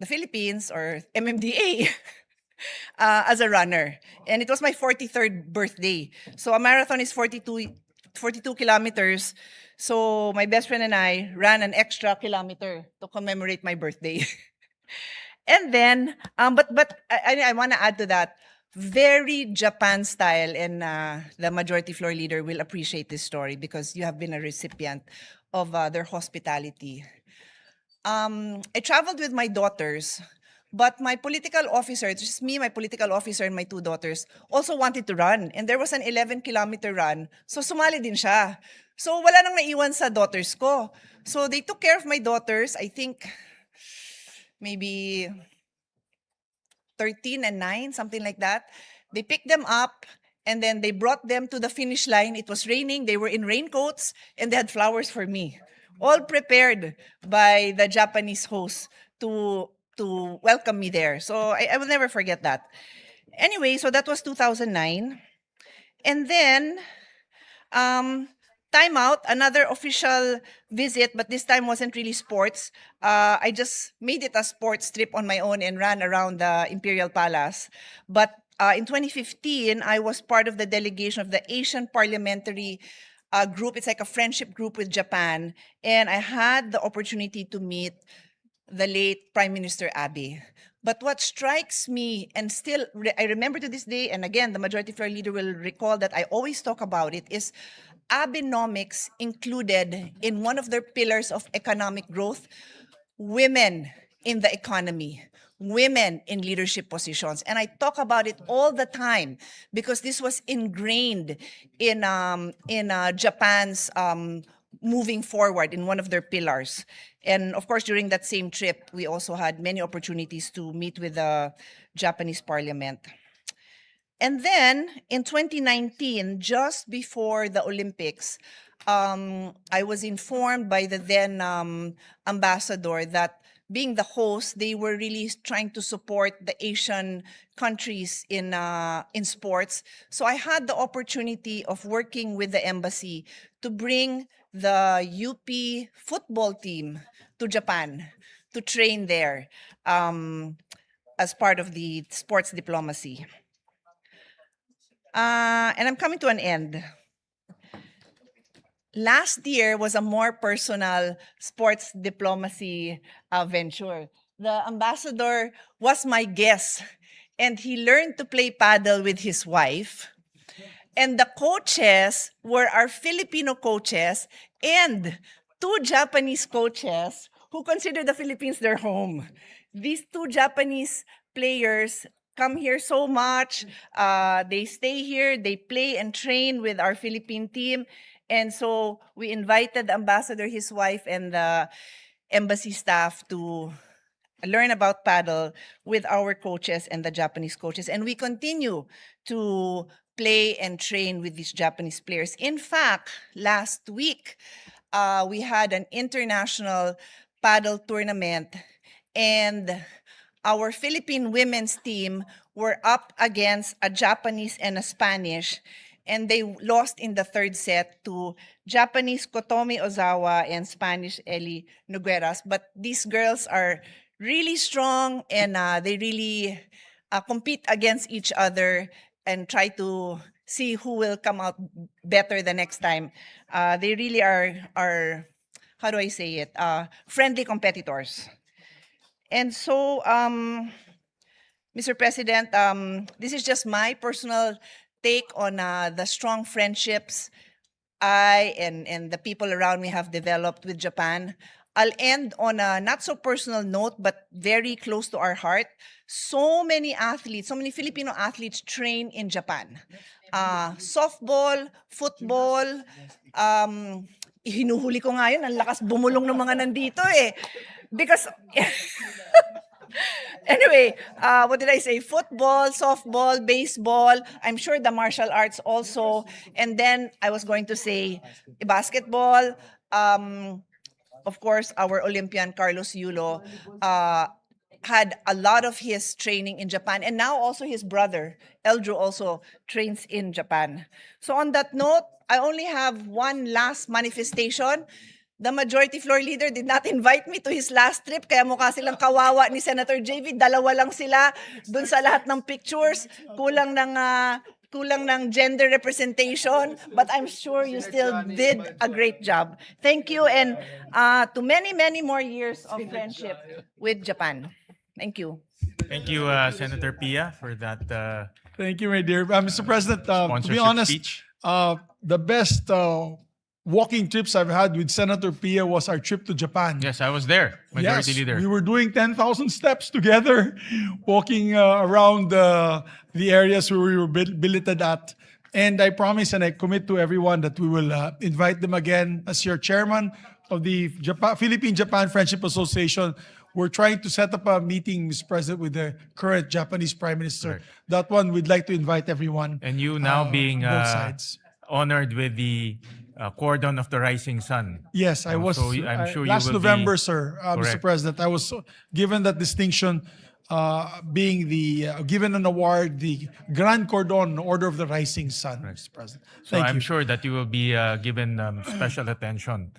the Philippines, or MMDA, as a runner. And it was my 43rd birthday. So a marathon is 42 kilometers. So my best friend and I ran an extra kilometer to commemorate my birthday. And then, but I want to add to that, very Japan style, and the majority floor leader will appreciate this story because you have been a recipient of their hospitality. I traveled with my daughters, but my political officer, just me, my political officer, and my two daughters also wanted to run. And there was an 11-kilometer run, so sumali din siya. So wala nang naiwan sa daughters ko. So they took care of my daughters, I think maybe 13 and 9, something like that. They picked them up, and then they brought them to the finish line. It was raining, they were in raincoats, and they had flowers for me. All prepared by the Japanese host to welcome me there. So I will never forget that. Anyway, so that was 2009. And then, time out, another official visit, but this time wasn't really sports. I just made it a sports trip on my own and ran around the Imperial Palace. But in 2015, I was part of the delegation of the Asian Parliamentary group. It's like a friendship group with Japan. And I had the opportunity to meet the late Prime Minister Abe. But what strikes me, and still I remember to this day, and again, the majority floor leader will recall that I always talk about it, is Abenomics included in one of their pillars of economic growth, women in the economy, women in leadership positions. And I talk about it all the time because this was ingrained in Japan's moving forward in one of their pillars. And of course, during that same trip, we also had many opportunities to meet with the Japanese parliament. And then in 2019, just before the Olympics, I was informed by the then ambassador that being the host, they were really trying to support the Asian countries in sports. So I had the opportunity of working with the embassy to bring the UP football team to Japan to train there as part of the sports diplomacy. And I'm coming to an end. Last year was a more personal sports diplomacy venture. The ambassador was my guest, and he learned to play paddle with his wife. And the coaches were our Filipino coaches and 2 Japanese coaches who consider the Philippines their home. These 2 Japanese players come here so much. They stay here, they play and train with our Philippine team. And so we invited the ambassador, his wife, and the embassy staff to learn about paddle with our coaches and the Japanese coaches. And we continue to play and train with these Japanese players. In fact, last week, we had an international paddle tournament, and our Philippine women's team were up against a Japanese and a Spanish, and they lost in the 3rd set to Japanese Kotomi Ozawa and Spanish Eli Nogueras. But these girls are really strong, and they really compete against each other and try to see who will come out better the next time. They really are how do I say it, friendly competitors. And so, Mr. President, this is just my personal take on the strong friendships I and the people around me have developed with Japan. I'll end on a not so personal note, but very close to our heart. So many athletes, so many Filipino athletes train in Japan. Softball, football, hinuhuli ko nga yun, ang lakas bumulong ng mga nandito eh. Because, anyway, what did I say? Football, softball, baseball, I'm sure the martial arts also. And then I was going to say basketball. Of course, our Olympian Carlos Yulo had a lot of his training in Japan. And now also his brother, Eldrew, also trains in Japan. So on that note, I only have one last manifestation. The Majority Floor Leader did not invite me to his last trip, kaya mukha silang kawawa ni Senator JV. Dalawa lang sila dun sa lahat ng pictures. Kulang ng gender representation, but I'm sure you still did a great job. Thank you, and to many, many more years of friendship with Japan. Thank you. Thank you, Senator Pia, for that Thank you, my dear. Mr. President, to be sponsorship honest, speech. the best walking trips I've had with Senator Pia was our trip to Japan. Yes, I was there, Majority Yes, Leader. we were doing 10,000 steps together, walking around the areas where we were billeted at. And I promise and I commit to everyone that we will invite them again as your chairman of the Philippine-Japan Friendship Association. We're trying to set up a meeting, Mr. President, with the current Japanese Prime Minister. Right. That one, we'd like to invite everyone. And you now being both sides. honored with the Cordon of the Rising Sun. Yes, I was. So I'm sure you last will November, be, sir, Mr. correct. President, I was given that distinction, being given an award, the Grand Cordon Order of the Rising Sun, Mr. President. So Thank I'm you. sure that you will be given special attention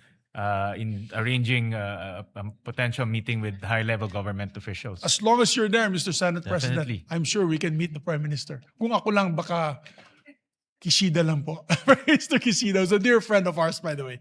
in arranging a potential meeting with high-level government officials. As long as you're there, Mr. Senate Definitely. President, I'm sure we can meet the Prime Minister. Kung ako lang, baka Kishida lang po. Mr. Kishida was a dear friend of ours, by the way.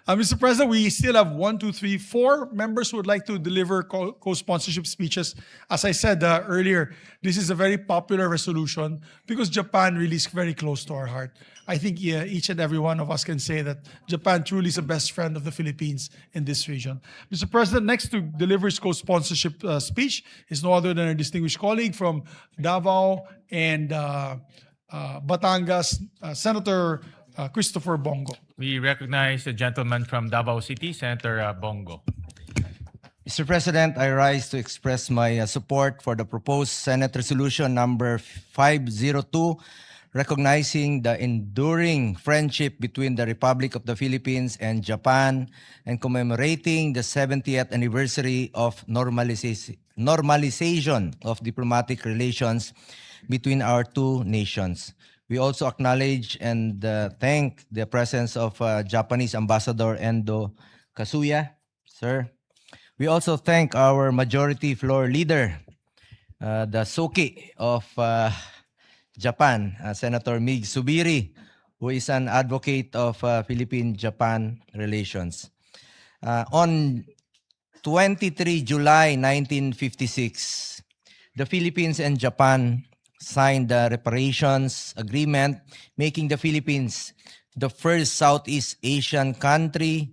Mr. President, we still have 4 members who would like to deliver co-sponsorship speeches. As I said earlier, this is a very popular resolution because Japan really is very close to our heart. I think each and every one of us can say that Japan truly is a best friend of the Philippines in this region. Mr. President, next to deliver his co-sponsorship speech is no other than our distinguished colleague from Davao and Batangas, Senator Christopher Bongo. We recognize the gentleman from Davao City, Senator Bongo. Mr. President, I rise to express my support for the proposed Senate Resolution number 502, recognizing the enduring friendship between the Republic of the Philippines and Japan, and commemorating the 70th anniversary of normalization of diplomatic relations between our two nations. We also acknowledge and thank the presence of Japanese Ambassador Endo Kazuya, sir. We also thank our majority floor leader, the Suki of Japan, Senator Mig Subiri, who is an advocate of Philippine-Japan relations. On 23 July 1956, the Philippines and Japan signed the reparations agreement, making the Philippines the first Southeast Asian country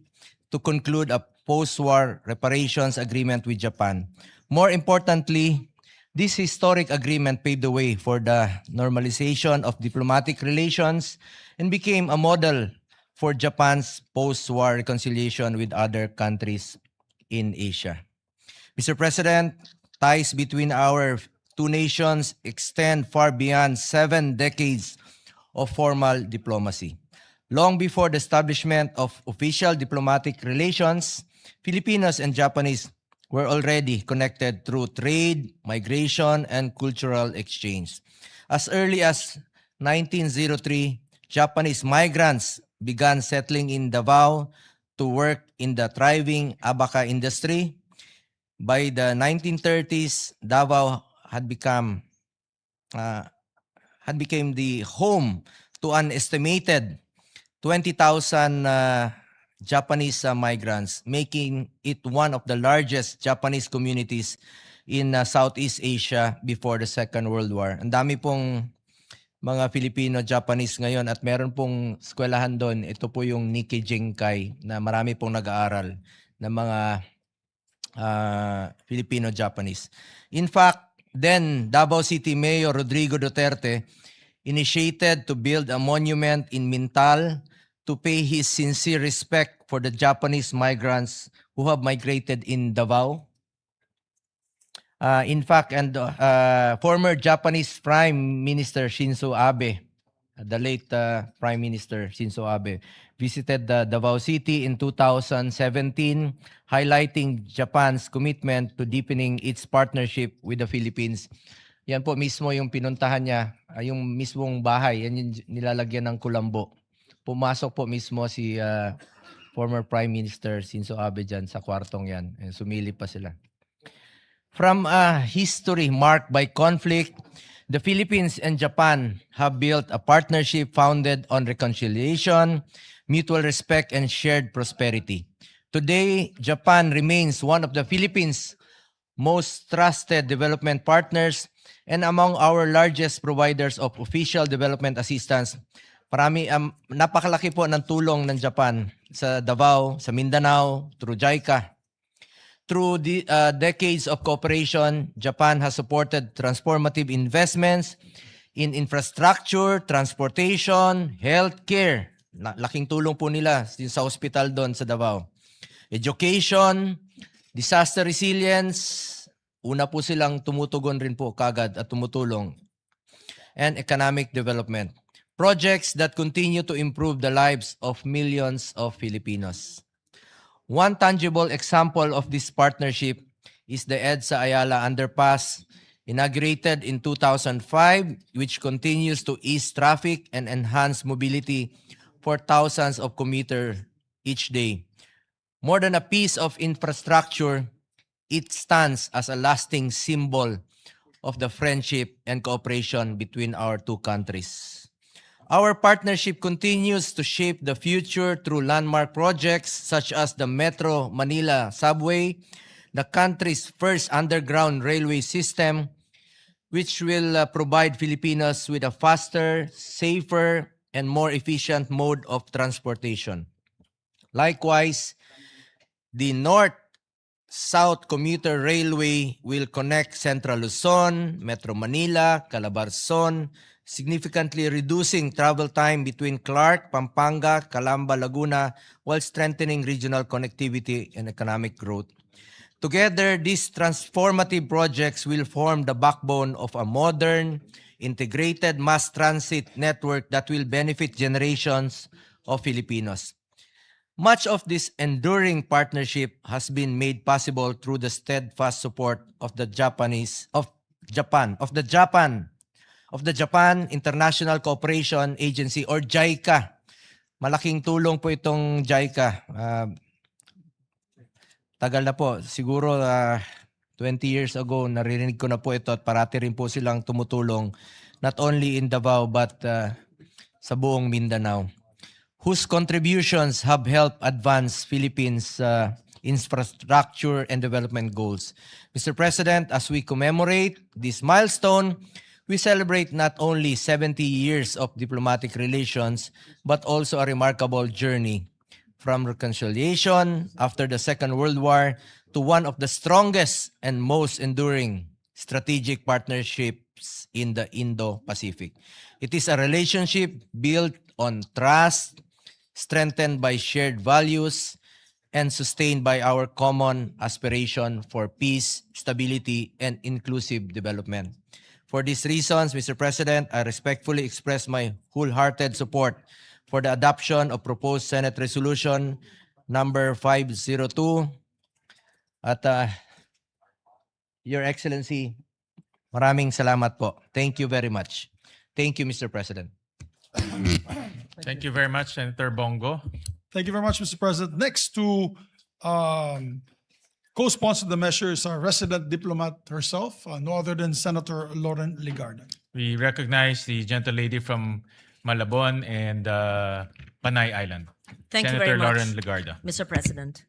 to conclude a post-war reparations agreement with Japan. More importantly, this historic agreement paved the way for the normalization of diplomatic relations and became a model for Japan's post-war reconciliation with other countries in Asia. Mr. President, ties between our two nations extend far beyond 7 decades of formal diplomacy. Long before the establishment of official diplomatic relations, Filipinos and Japanese were already connected through trade, migration, and cultural exchange. As early as 1903, Japanese migrants began settling in Davao to work in the thriving abaca industry. By the 1930s, Davao had become became the home to an estimated 20,000 Japanese migrants, making it one of the largest Japanese communities in Southeast Asia before the Second World War. Ang dami pong mga Filipino-Japanese ngayon at meron pong eskwelahan doon. Ito po yung Nikkei Jinkai na marami pong nag-aaral ng mga Filipino-Japanese. In fact, then Davao City Mayor Rodrigo Duterte initiated to build a monument in Mintal to pay his sincere respect for the Japanese migrants who have migrated in Davao. In fact, former Japanese Prime Minister Shinzo Abe, the late Prime Minister Shinzo Abe, visited Davao City in 2017, highlighting Japan's commitment to deepening its partnership with the Philippines. Yan po mismo yung pinuntahan niya, yung mismong bahay, yan yung nilalagyan ng kulambo. Pumasok po mismo si former Prime Minister Shinzo Abe dyan sa kwartong yan. Sumili pa sila. From a history marked by conflict, the Philippines and Japan have built a partnership founded on reconciliation, mutual respect, and shared prosperity. Today, Japan remains one of the Philippines' most trusted development partners and among our largest providers of official development assistance. Napakalaki po ng tulong ng Japan sa Davao, sa Mindanao, through JICA. Through the decades of cooperation, Japan has supported transformative investments in infrastructure, transportation, healthcare. Laking tulong po nila sa hospital doon sa Davao. Education, disaster resilience, una po silang tumutugon rin po kagad at tumutulong. And economic development. Projects that continue to improve the lives of millions of Filipinos. One tangible example of this partnership is the EDSA Ayala Underpass, inaugurated in 2005, which continues to ease traffic and enhance mobility for thousands of commuters each day. More than a piece of infrastructure, it stands as a lasting symbol of the friendship and cooperation between our two countries. Our partnership continues to shape the future through landmark projects such as the Metro Manila Subway, the country's first underground railway system, which will provide Filipinos with a faster, safer, and more efficient mode of transportation. Likewise, the North-South Commuter Railway will connect Central Luzon, Metro Manila, Calabarzon, significantly reducing travel time between Clark, Pampanga, Calamba, Laguna, while strengthening regional connectivity and economic growth. Together, these transformative projects will form the backbone of a modern, integrated mass transit network that will benefit generations of Filipinos. Much of this enduring partnership has been made possible through the steadfast support of the Japan International Cooperation Agency or JICA. Malaking tulong po itong JICA. Tagal na po, siguro 20 years ago, naririnig ko na po ito at parati rin po silang tumutulong not only in Davao but sa buong Mindanao, whose contributions have helped advance Philippines' infrastructure and development goals. Mr. President, as we commemorate this milestone, we celebrate not only 70 years of diplomatic relations, but also a remarkable journey from reconciliation after the Second World War to one of the strongest and most enduring strategic partnerships in the Indo-Pacific. It is a relationship built on trust, strengthened by shared values, and sustained by our common aspiration for peace, stability, and inclusive development. For these reasons, Mr. President, I respectfully express my wholehearted support for the adoption of proposed Senate Resolution number 502. At Your Excellency, maraming salamat po. Thank you very much. Thank you, Mr. President. Thank you very much, Senator Bongo. Thank you very much, Mr. President. Next to co-sponsor the measure is our resident diplomat herself, no other than Senator Lauren Ligarda. We recognize the gentle lady from Malabon and Panay Island. Thank you Senator very much, Lauren Ligarda. Mr. President.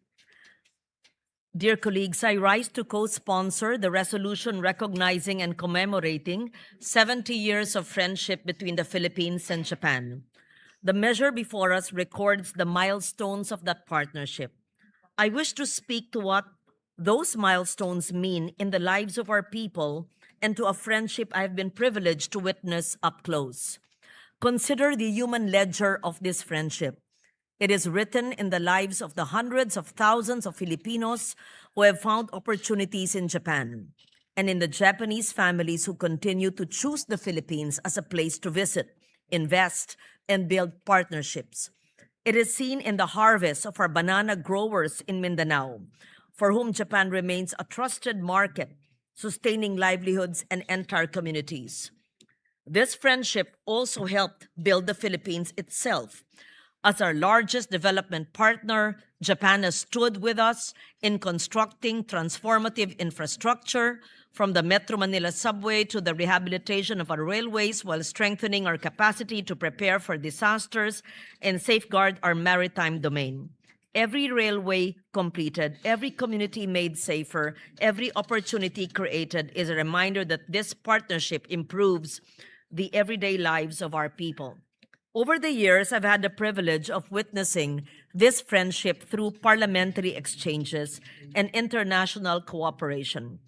Dear colleagues, I rise to co-sponsor the resolution recognizing and commemorating 70 years of friendship between the Philippines and Japan. The measure before us records the milestones of that partnership. I wish to speak to what those milestones mean in the lives of our people and to a friendship I've been privileged to witness up close. Consider the human ledger of this friendship. It is written in the lives of the hundreds of thousands of Filipinos who have found opportunities in Japan, and in the Japanese families who continue to choose the Philippines as a place to visit, invest, and build partnerships. It is seen in the harvest of our banana growers in Mindanao, for whom Japan remains a trusted market, sustaining livelihoods and entire communities. This friendship also helped build the Philippines itself. As our largest development partner, Japan has stood with us in constructing transformative infrastructure, from the Metro Manila subway to the rehabilitation of our railways, while strengthening our capacity to prepare for disasters and safeguard our maritime domain. Every railway completed, every community made safer, every opportunity created is a reminder that this partnership improves the everyday lives of our people. Over the years, I've had the privilege of witnessing this friendship through parliamentary exchanges and international cooperation.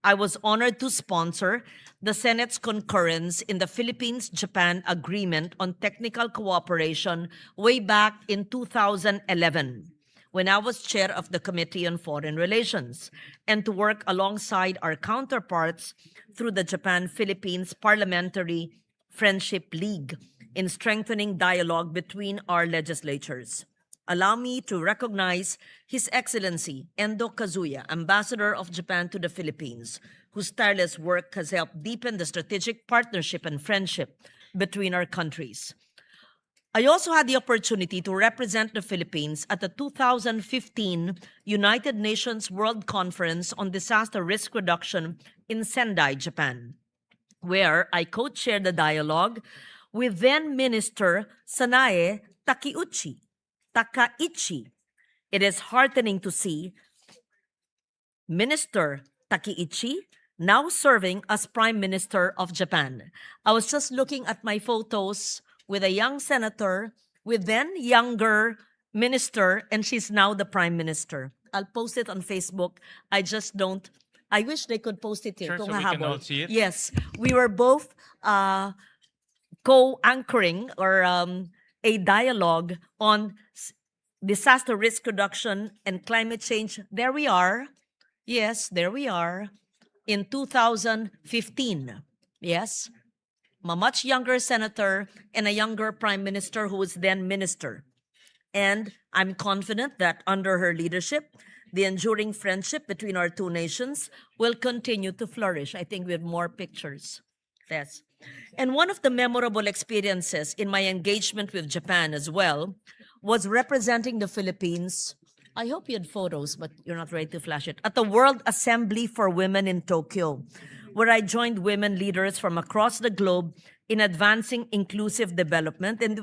I was honored to sponsor the Senate's concurrence in the Philippines-Japan Agreement on Technical Cooperation way back in 2011, when I was chair of the Committee on Foreign Relations, and to work alongside our counterparts through the Japan-Philippines Parliamentary Friendship League in strengthening dialogue between our legislatures. Allow me to recognize His Excellency Endo Kazuya, Ambassador of Japan to the Philippines, whose tireless work has helped deepen the strategic partnership and friendship between our countries. I also had the opportunity to represent the Philippines at the 2015 United Nations World Conference on Disaster Risk Reduction in Sendai, Japan, where I co-chaired the dialogue with then Minister Sanae Takaichi. It is heartening to see Minister Takaichi now serving as Prime Minister of Japan. I was just looking at my photos with a young senator, with then younger minister, and she's now the Prime Minister. I'll post it on Facebook. I wish they could post it here. Sure, so Kung we can hahabol. all see it? Yes, we were both co-anchoring or a dialogue on disaster risk reduction and climate change. There we are. Yes, there we are. In 2015. Yes. a much younger senator and a younger prime minister who was then minister. And I'm confident that under her leadership, the enduring friendship between our two nations will continue to flourish. I think with more pictures. Yes. And one of the memorable experiences in my engagement with Japan as well was representing the Philippines. I hope you had photos, but you're not ready to flash it. At the World Assembly for Women in Tokyo, where I joined women leaders from across the globe in advancing inclusive development. And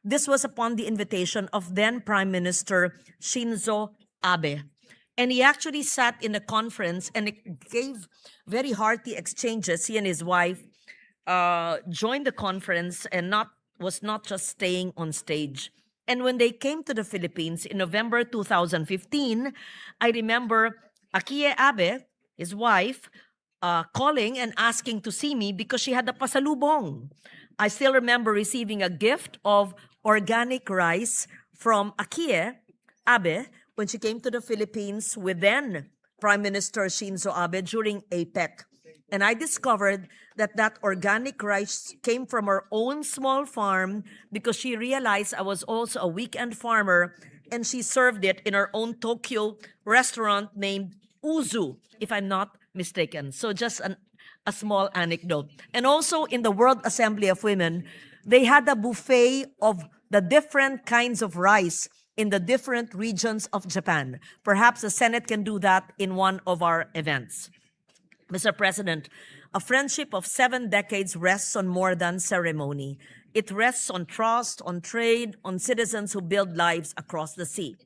this was upon the invitation of then Prime Minister Shinzo Abe. And he actually sat in a conference and it gave very hearty exchanges. He and his wife joined the conference and was not just staying on stage. And when they came to the Philippines in November 2015, I remember Akie Abe, his wife, calling and asking to see me because she had a pasalubong. I still remember receiving a gift of organic rice from Akie Abe when she came to the Philippines with then Prime Minister Shinzo Abe during APEC. And I discovered that organic rice came from her own small farm because she realized I was also a weekend farmer, and she served it in her own Tokyo restaurant named Uzu, if I'm not mistaken. So just a small anecdote. And also in the World Assembly of Women, they had a buffet of the different kinds of rice in the different regions of Japan. Perhaps the Senate can do that in one of our events. Mr. President, a friendship of 7 decades rests on more than ceremony. It rests on trust, on trade, on citizens who build lives across the sea.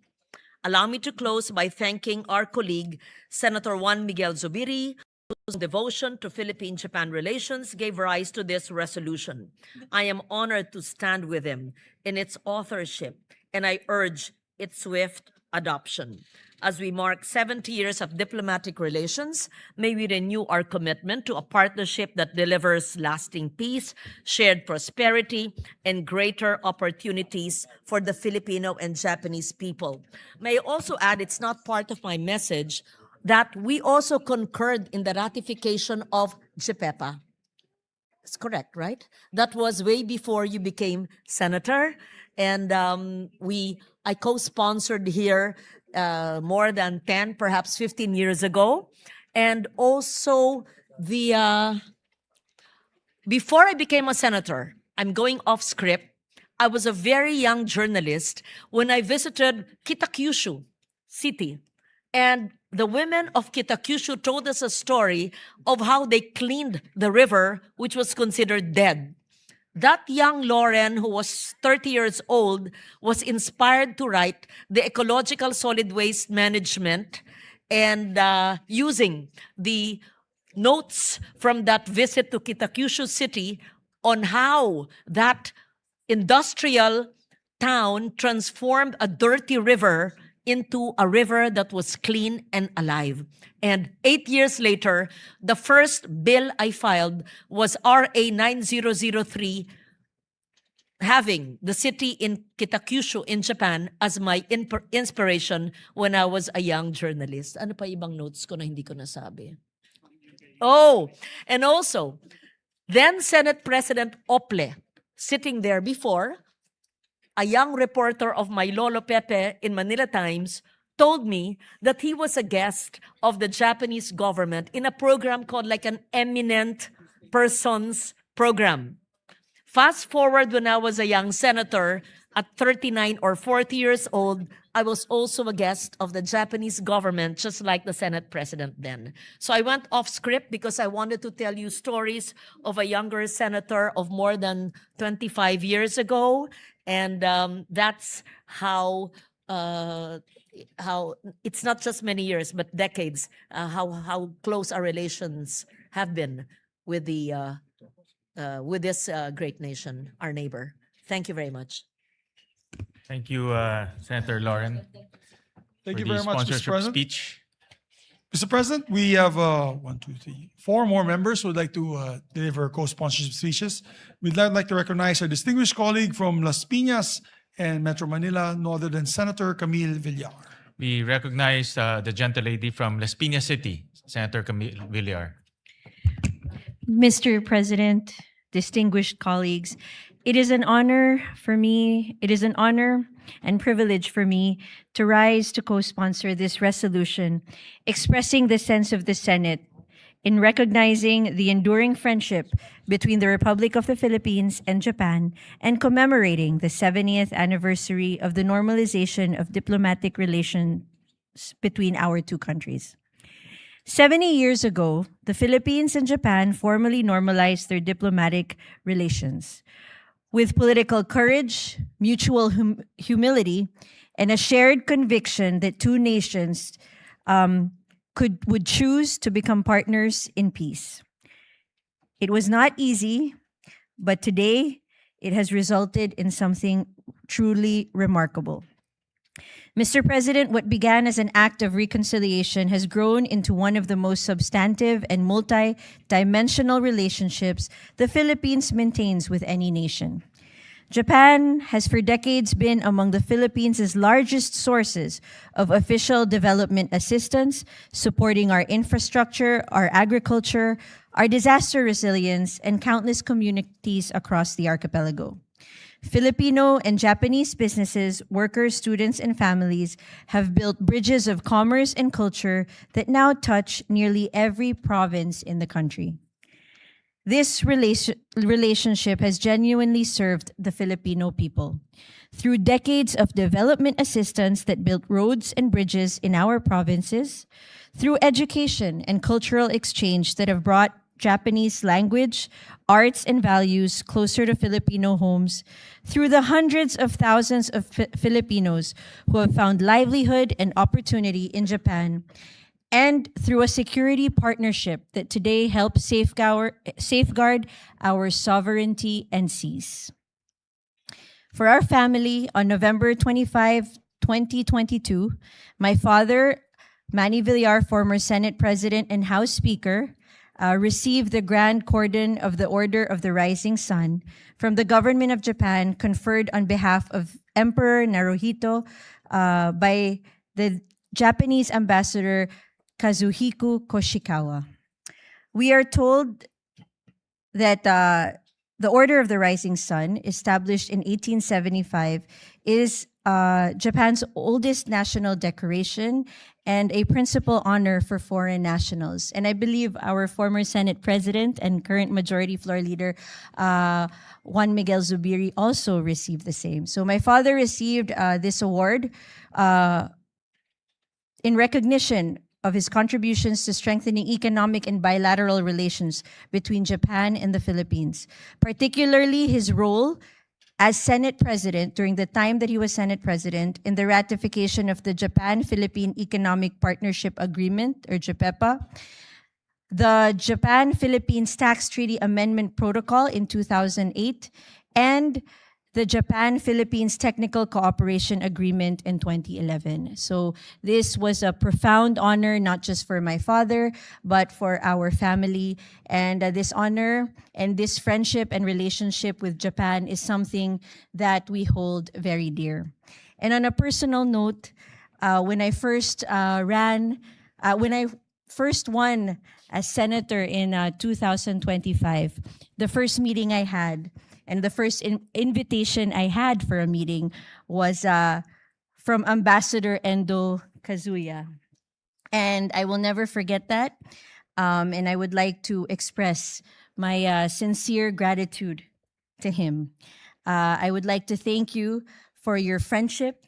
Allow me to close by thanking our colleague, Senator Juan Miguel Zubiri, whose devotion to Philippine-Japan relations gave rise to this resolution. I am honored to stand with him in its authorship, and I urge its swift adoption. As we mark 70 years of diplomatic relations, may we renew our commitment to a partnership that delivers lasting peace, shared prosperity, and greater opportunities for the Filipino and Japanese people. May I also add, it's not part of my message, that we also concurred in the ratification of JPEPA. It's correct, right? That was way before you became senator. And I co-sponsored here more than 10, perhaps 15 years ago. And also before I became a senator, I'm going off script, I was a very young journalist when I visited Kitakyushu City. And the women of Kitakyushu told us a story of how they cleaned the river, which was considered dead. That young Lauren, who was 30 years old, was inspired to write the ecological solid waste management and using the notes from that visit to Kitakyushu City on how that industrial town transformed a dirty river into a river that was clean and alive. And 8 years later, the first bill I filed was RA 9003, having the city in Kitakyushu in Japan as my inspiration when I was a young journalist. Ano pa ibang notes ko na hindi ko nasabi? Oh, and also, then Senate President Ople, sitting there before, a young reporter of my Lolo Pepe in Manila Times, told me that he was a guest of the Japanese government in a program called like an eminent persons program. Fast forward when I was a young senator, at 39 or 40 years old, I was also a guest of the Japanese government, just like the Senate President then. So I went off script because I wanted to tell you stories of a younger senator of more than 25 years ago. And that's how it's not just many years, but decades, how close our relations have been with this great nation, our neighbor. Thank you very much. Thank you, Senator Lauren. Thank for you the very much, Mr. sponsorship President. speech. Mr. President, we have 4 more members who would like to deliver co-sponsorship speeches. We'd like to recognize our distinguished colleague from Las Piñas and Metro Manila, no other than Senator Camille Villar. We recognize the gentlelady from Las Piñas City, Senator Camille Villar. Mr. President, distinguished colleagues, it is an honor and privilege for me to rise to co-sponsor this resolution, expressing the sense of the Senate in recognizing the enduring friendship between the Republic of the Philippines and Japan and commemorating the 70th anniversary of the normalization of diplomatic relations between our two countries. 70 years ago, the Philippines and Japan formally normalized their diplomatic relations. With political courage, mutual humility, and a shared conviction that two nations would choose to become partners in peace. It was not easy, but today it has resulted in something truly remarkable. Mr. President, what began as an act of reconciliation has grown into one of the most substantive and multi-dimensional relationships the Philippines maintains with any nation. Japan has for decades been among the Philippines' largest sources of official development assistance, supporting our infrastructure, our agriculture, our disaster resilience, and countless communities across the archipelago. Filipino and Japanese businesses, workers, students, and families have built bridges of commerce and culture that now touch nearly every province in the country. This relationship has genuinely served the Filipino people. Through decades of development assistance that built roads and bridges in our provinces, through education and cultural exchange that have brought Japanese language, arts, and values closer to Filipino homes, through the hundreds of thousands of Filipinos who have found livelihood and opportunity in Japan, and through a security partnership that today helps safeguard our sovereignty and seas. For our family, on November 25, 2022, my father, Manny Villar, former Senate President and House Speaker, received the Grand Cordon of the Order of the Rising Sun from the government of Japan, conferred on behalf of Emperor Naruhito by the Japanese Ambassador Kazuhiko Koshikawa. We are told that the Order of the Rising Sun, established in 1875, is Japan's oldest national decoration and a principal honor for foreign nationals. And I believe our former Senate President and current Majority Floor Leader, Juan Miguel Zubiri, also received the same. So my father received this award in recognition of his contributions to strengthening economic and bilateral relations between Japan and the Philippines, particularly his role as Senate President during the time that he was Senate President in the ratification of the Japan-Philippine Economic Partnership Agreement, or JAPEPA, the Japan-Philippines Tax Treaty Amendment Protocol in 2008, and the Japan-Philippines Technical Cooperation Agreement in 2011. So this was a profound honor, not just for my father, but for our family. And this honor and this friendship and relationship with Japan is something that we hold very dear. And on a personal note, when I first won as senator in 2025, the first meeting I had, and the first invitation I had for a meeting was from Ambassador Endo Kazuya. And I will never forget that. And I would like to express my sincere gratitude to him. I would like to thank you for your friendship,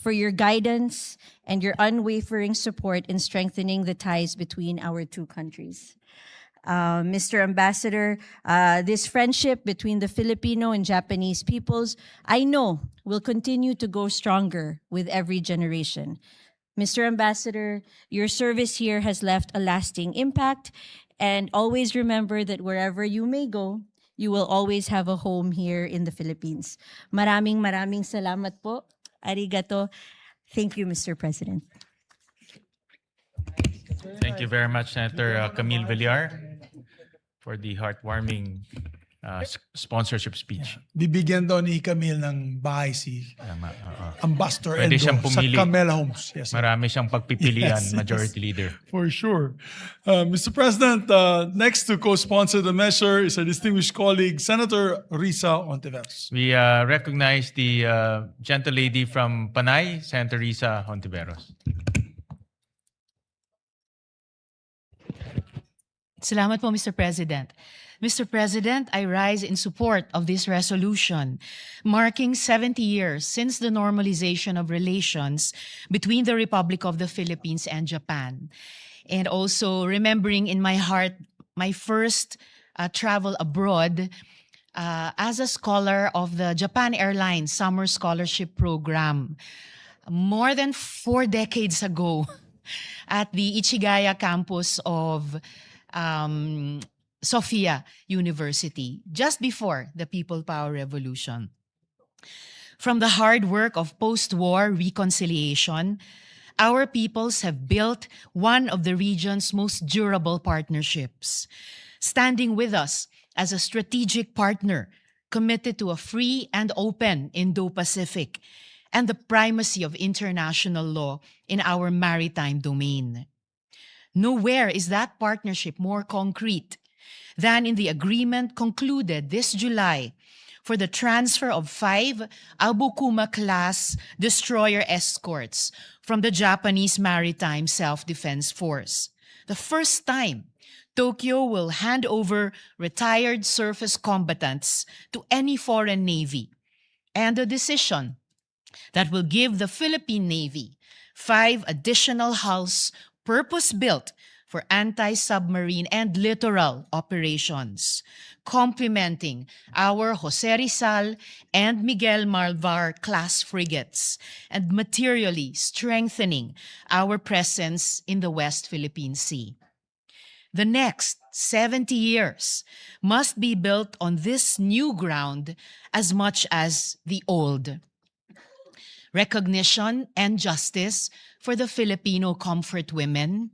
for your guidance, and your unwavering support in strengthening the ties between our two countries. Mr. Ambassador, this friendship between the Filipino and Japanese peoples, I know, will continue to go stronger with every generation. Mr. Ambassador, your service here has left a lasting impact, and always remember that wherever you may go, you will always have a home here in the Philippines. Maraming salamat po. Arigato. Thank you, Mr. President. Thank you very much, Senator Camille Villar, for the heartwarming sponsorship speech. Bibigyan daw ni Camille ng bahay si Tama, oo. Ambassador Pwede Endo siyang sa pumili. Camela Homes. Yes, sir. Marami siyang pagpipilian, Yes, yes. Majority Leader. For sure. Mr. President, next to co-sponsor the measure is our distinguished colleague, Senator Risa Ontiveros. We recognize the gentle lady from Panay, Senator Risa Hontiveros. Salamat po, Mr. President. Mr. President, I rise in support of this resolution, marking 70 years since the normalization of relations between the Republic of the Philippines and Japan. And also remembering in my heart my first travel abroad as a scholar of the Japan Airlines Summer Scholarship Program. More than 4 decades ago at the Ichigaya campus of Sophia University, just before the People Power Revolution. From the hard work of post-war reconciliation, our peoples have built one of the region's most durable partnerships, standing with us as a strategic partner committed to a free and open Indo-Pacific and the primacy of international law in our maritime domain. Nowhere is that partnership more concrete than in the agreement concluded this July for the transfer of 5 Abukuma-class destroyer escorts from the Japanese Maritime Self-Defense Force. The first time Tokyo will hand over retired surface combatants to any foreign navy, and a decision that will give the Philippine Navy 5 additional hulls purpose-built for anti-submarine and littoral operations, complementing our Jose Rizal and Miguel Malvar class frigates, and materially strengthening our presence in the West Philippine Sea. The next 70 years must be built on this new ground as much as the old. Recognition and justice for the Filipino comfort women,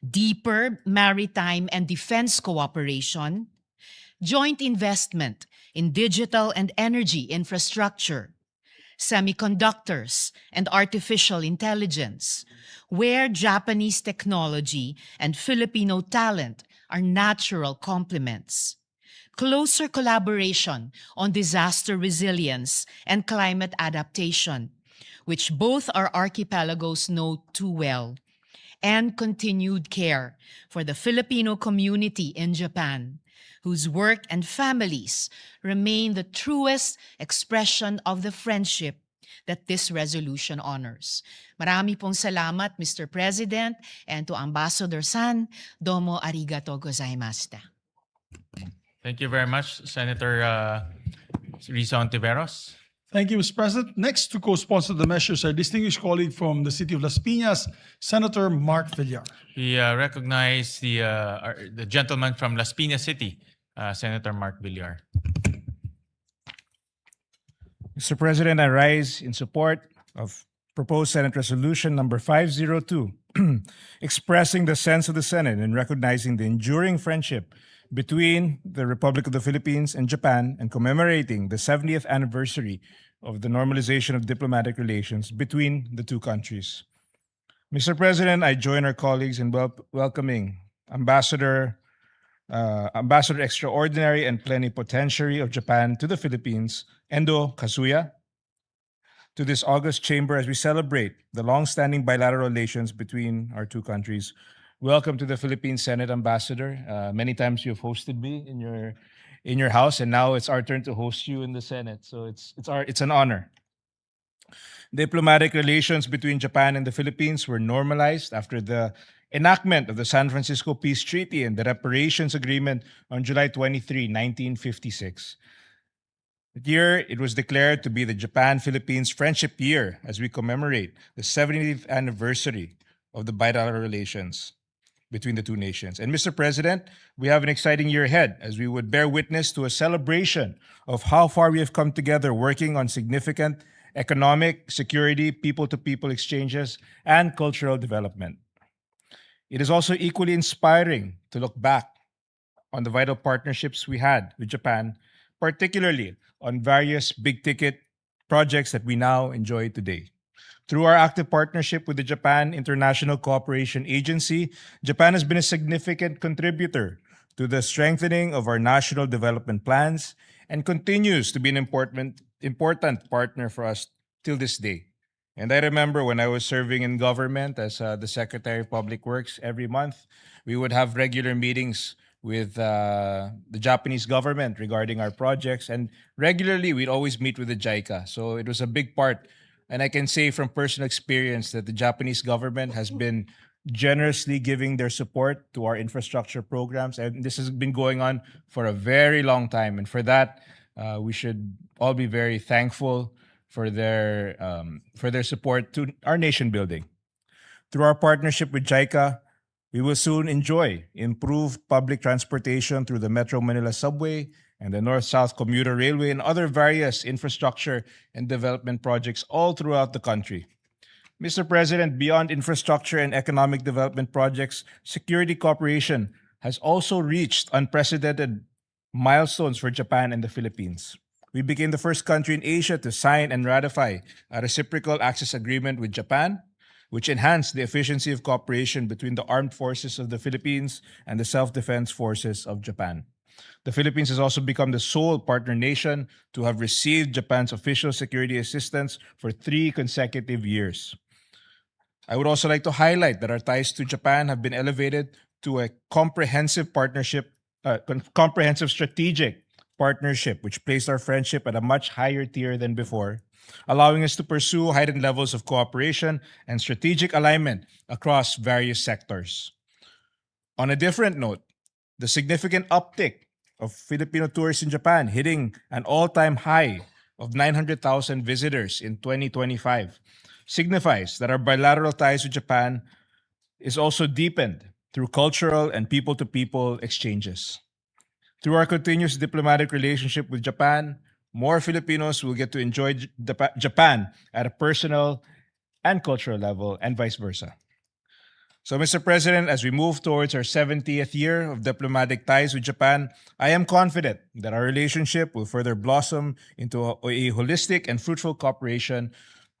deeper maritime and defense cooperation, joint investment in digital and energy infrastructure, semiconductors and artificial intelligence, where Japanese technology and Filipino talent are natural complements. Closer collaboration on disaster resilience and climate adaptation, which both our archipelagos know too well, and continued care for the Filipino community in Japan, whose work and families remain the truest expression of the friendship that this resolution honors. Marami pong salamat, Mr. President, and to Ambassador San, domo arigato gozaimashita. Thank you very much, Senator Risa Ontiveros. Thank you, Mr. President. Next to co-sponsor the measures, our distinguished colleague from the city of Las Piñas, Senator Mark Villar. We recognize the gentleman from Las Piñas City, Senator Mark Villar. Mr. President, I rise in support of proposed Senate Resolution number 502, expressing the sense of the Senate and recognizing the enduring friendship between the Republic of the Philippines and Japan and commemorating the 70th anniversary of the normalization of diplomatic relations between the two countries. Mr. President, I join our colleagues in welcoming Ambassador Extraordinary and Plenipotentiary of Japan to the Philippines, Endo Kazuya, to this august chamber as we celebrate the long-standing bilateral relations between our two countries. Welcome to the Philippine Senate, Ambassador. Many times you have hosted me in your house, and now it's our turn to host you in the Senate. So it's an honor. Diplomatic relations between Japan and the Philippines were normalized after the enactment of the San Francisco Peace Treaty and the Reparations Agreement on July 23, 1956. That year, it was declared to be the Japan-Philippines Friendship Year as we commemorate the 70th anniversary of the bilateral relations between the two nations. And Mr. President, we have an exciting year ahead as we would bear witness to a celebration of how far we have come together working on significant economic, security, people-to-people exchanges, and cultural development. It is also equally inspiring to look back on the vital partnerships we had with Japan, particularly on various big-ticket projects that we now enjoy today. Through our active partnership with the Japan International Cooperation Agency, Japan has been a significant contributor to the strengthening of our national development plans and continues to be an important partner for us till this day. And I remember when I was serving in government as the Secretary of Public Works, every month we would have regular meetings with the Japanese government regarding our projects, and regularly we'd always meet with the JICA. So it was a big part. And I can say from personal experience that the Japanese government has been generously giving their support to our infrastructure programs. And this has been going on for a very long time. And for that, we should all be very thankful for their support to our nation building. Through our partnership with JICA, we will soon enjoy improved public transportation through the Metro Manila Subway and the North-South Commuter Railway and other various infrastructure and development projects all throughout the country. Mr. President, beyond infrastructure and economic development projects, security cooperation has also reached unprecedented milestones for Japan and the Philippines. We became the first country in Asia to sign and ratify a reciprocal access agreement with Japan, which enhanced the efficiency of cooperation between the armed forces of the Philippines and the self-defense forces of Japan. The Philippines has also become the sole partner nation to have received Japan's official security assistance for 3 consecutive years. I would also like to highlight that our ties to Japan have been elevated to a comprehensive strategic partnership, which placed our friendship at a much higher tier than before, allowing us to pursue heightened levels of cooperation and strategic alignment across various sectors. On a different note, the significant uptick of Filipino tourists in Japan, hitting an all-time high of 900,000 visitors in 2025, signifies that our bilateral ties with Japan is also deepened through cultural and people-to-people exchanges. Through our continuous diplomatic relationship with Japan, more Filipinos will get to enjoy Japan at a personal and cultural level, and vice versa. So, Mr. President, as we move towards our 70th year of diplomatic ties with Japan, I am confident that our relationship will further blossom into a holistic and fruitful cooperation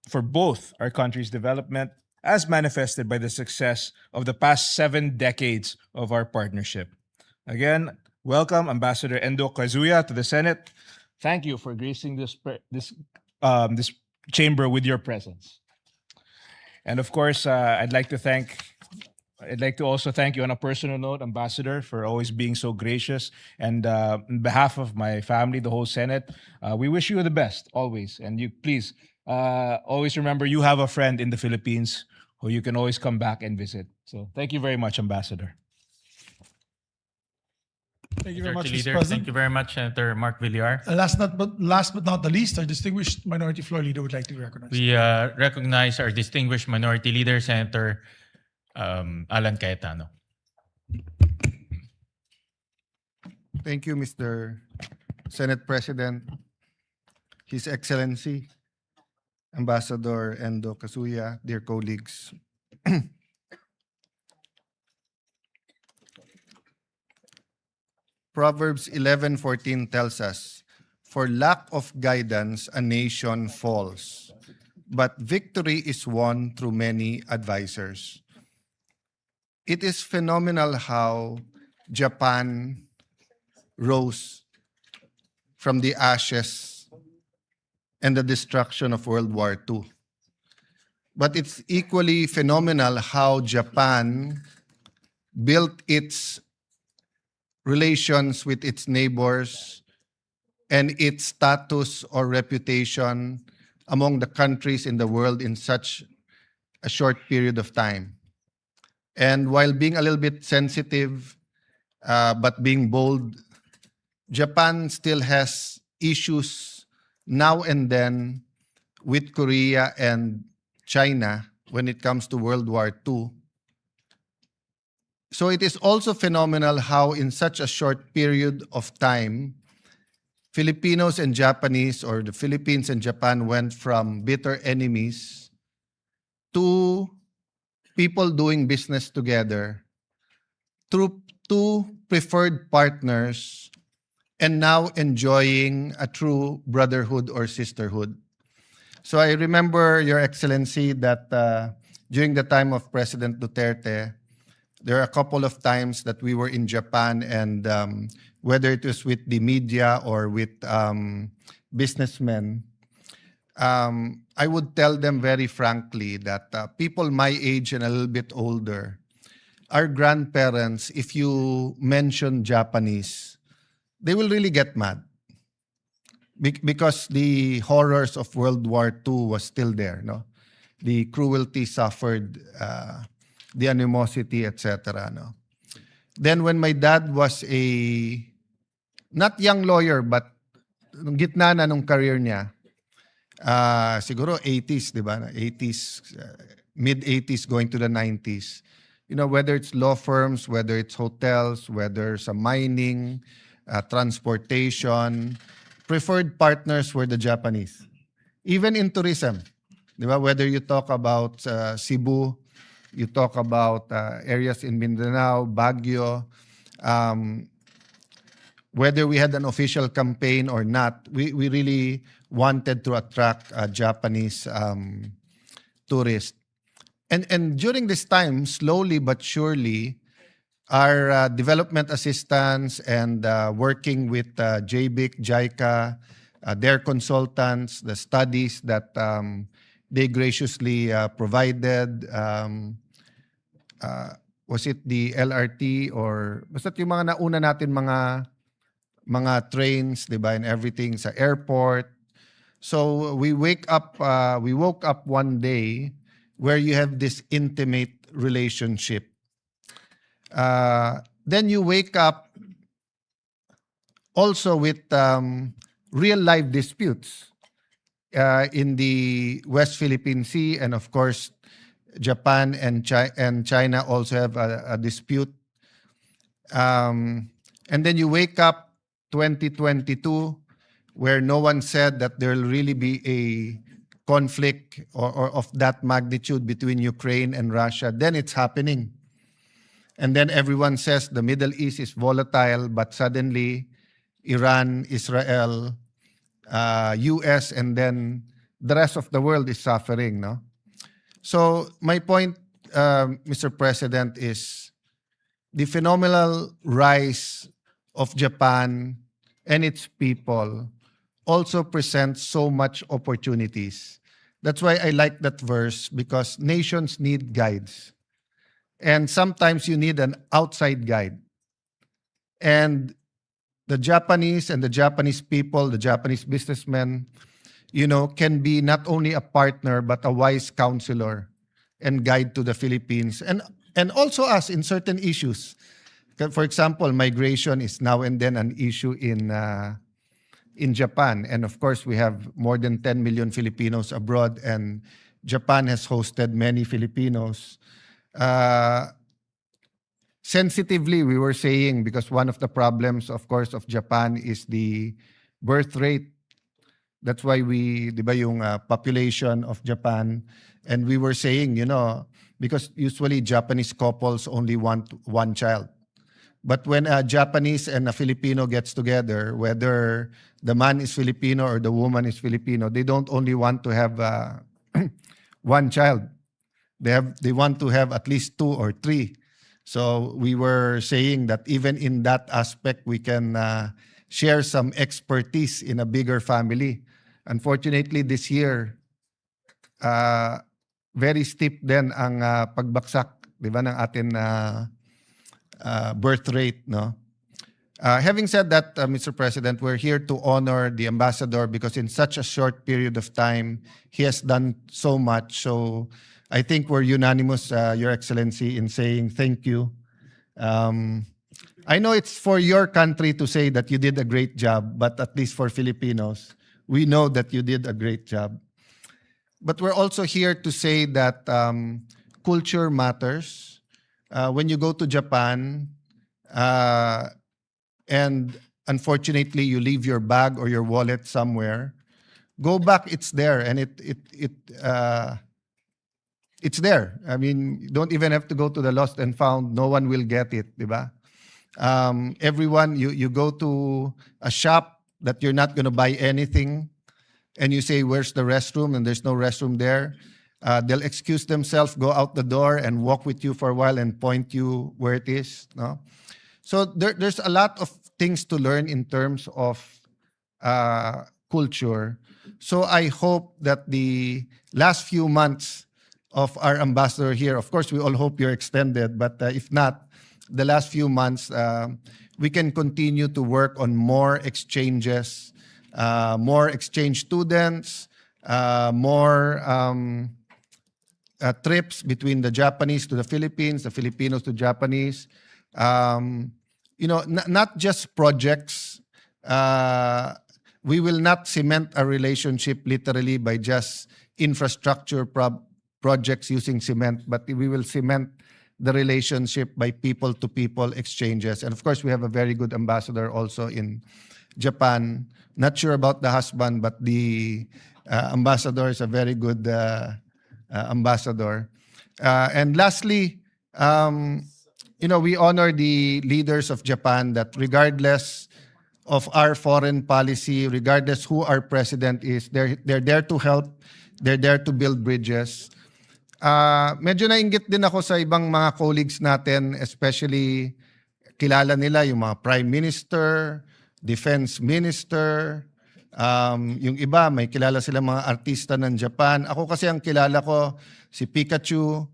for both our countries' development, as manifested by the success of the past 7 decades of our partnership. Again, welcome Ambassador Endo Kazuya to the Senate. Thank you for gracing this chamber with your presence. And of course, I'd like to also thank you on a personal note, Ambassador, for always being so gracious. And on behalf of my family, the whole Senate, we wish you the best always. And you please always remember you have a friend in the Philippines who you can always come back and visit. So thank you very much, Ambassador. Thank you very much, Mr. Leader. President. Thank you very much, Senator Mark Villar. Last but not the least, our distinguished Minority Floor Leader would like to be recognized. We recognize our distinguished Minority Leader, Senator Alan Cayetano. Thank you, Mr. Senate President, His Excellency, Ambassador Endo Kazuya, dear colleagues. Proverbs 11:14 tells us, "For lack of guidance, a nation falls, but victory is won through many advisors." It is phenomenal how Japan rose from the ashes and the destruction of World War II. But it's equally phenomenal how Japan built its relations with its neighbors and its status or reputation among the countries in the world in such a short period of time. And while being a little bit sensitive, but being bold, Japan still has issues now and then with Korea and China when it comes to World War II. So it is also phenomenal how in such a short period of time, Filipinos and Japanese, or the Philippines and Japan, went from bitter enemies to people doing business together through 2 preferred partners and now enjoying a true brotherhood or sisterhood. So I remember, Your Excellency, that during the time of President Duterte, there are a couple of times that we were in Japan, and whether it was with the media or with businessmen, I would tell them very frankly that people my age and a little bit older, our grandparents, if you mention Japanese, they will really get mad. Because the horrors of World War II was still there, no? The cruelty suffered, the animosity, etc. No? Then when my dad was a, not young lawyer, but nung gitna na nung career niya, siguro 80s, di ba? 80s, mid-80s going to the 90s. You know, whether it's law firms, whether it's hotels, whether sa mining, transportation, preferred partners were the Japanese. Even in tourism, di ba? Whether you talk about Cebu, you talk about areas in Mindanao, Baguio, whether we had an official campaign or not, we really wanted to attract Japanese tourists. And during this time, slowly but surely, our development assistants and working with JBIC, JICA, their consultants, the studies that they graciously provided, was it the LRT or basta yung mga nauna natin mga trains, di ba, and everything sa airport. So we woke up one day where you have this intimate relationship. Then you wake up also with real life disputes in the West Philippine Sea, and of course Japan and China also have a dispute. And then you wake up 2022 where no one said that there will really be a conflict or of that magnitude between Ukraine and Russia. Then it's happening. And then everyone says the Middle East is volatile, but suddenly Iran, Israel, US, and then the rest of the world is suffering, no? So my point, Mr. President, is the phenomenal rise of Japan and its people also presents so much opportunities. That's why I like that verse, because nations need guides. And sometimes you need an outside guide. And the Japanese and the Japanese people, the Japanese businessmen, you know, can be not only a partner, but a wise counselor and guide to the Philippines. And also us in certain issues. For example, migration is now and then an issue in Japan. And of course, we have more than 10 million Filipinos abroad, and Japan has hosted many Filipinos. Sensitively, we were saying, because one of the problems, of course, of Japan is the birth rate. That's why we, di ba, yung population of Japan, and we were saying, you know, because usually Japanese couples only want one child. But when a Japanese and a Filipino gets together, whether the man is Filipino or the woman is Filipino, they don't only want to have one child. They want to have at least 2 or 3. So we were saying that even in that aspect, we can share some expertise in a bigger family. Unfortunately, this year, very steep din ang pagbaksak, di ba, ng atin birth rate, no? Having said that, Mr. President, we're here to honor the ambassador because in such a short period of time, he has done so much. So I think we're unanimous, Your Excellency, in saying thank you. I know it's for your country to say that you did a great job, but at least for Filipinos, we know that you did a great job. But we're also here to say that culture matters. When you go to Japan, and unfortunately you leave your bag or your wallet somewhere, go back, it's there, and it's there. I mean, you don't even have to go to the lost and found. No one will get it, di ba? Everyone, you go to a shop that you're not going to buy anything, and you say, "Where's the restroom?" and there's no restroom there. They'll excuse themselves, go out the door, and walk with you for a while and point you where it is. No? So there's a lot of things to learn in terms of culture. So I hope that the last few months of our ambassador here, of course, we all hope you're extended, but if not, the last few months, we can continue to work on more exchanges, more exchange students, more trips between the Japanese to the Philippines, the Filipinos to Japanese. Not just projects. We will not cement a relationship literally by just infrastructure projects using cement, but we will cement the relationship by people-to-people exchanges. And of course, we have a very good ambassador also in Japan. Not sure about the husband, but the ambassador is a very good ambassador. And lastly, we honor the leaders of Japan that regardless of our foreign policy, regardless who our president is, they're there to help, they're there to build bridges. Medyo nainggit din ako sa ibang mga colleagues natin, especially kilala nila yung mga prime minister, defense minister, yung iba may kilala sila mga artista ng Japan. Ako kasi ang kilala ko si Pikachu,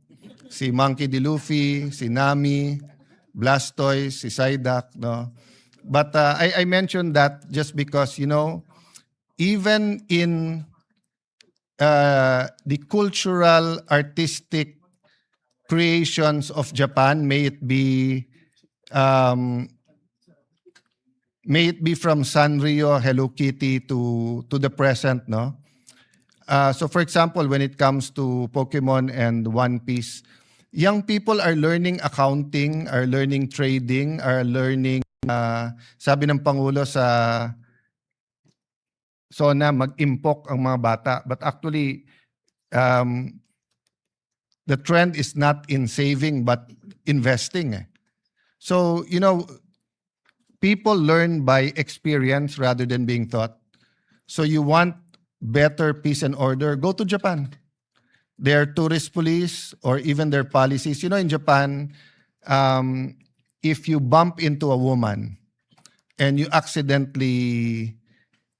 si Monkey D. Luffy, si Nami, Blastoise, si Psyduck, no? But I mentioned that just because, even in the cultural, artistic creations of Japan, may it be from Sanrio, Hello Kitty to the present, no? So for example, when it comes to Pokemon and One Piece, young people are learning accounting, are learning trading, are learning, sabi ng Pangulo sa SONA, mag-impok ang mga bata. But actually, the trend is not in saving, but investing. So, people learn by experience rather than being taught. So you want better peace and order, go to Japan. Their tourist police or even their policies. In Japan, if you bump into a woman and you accidentally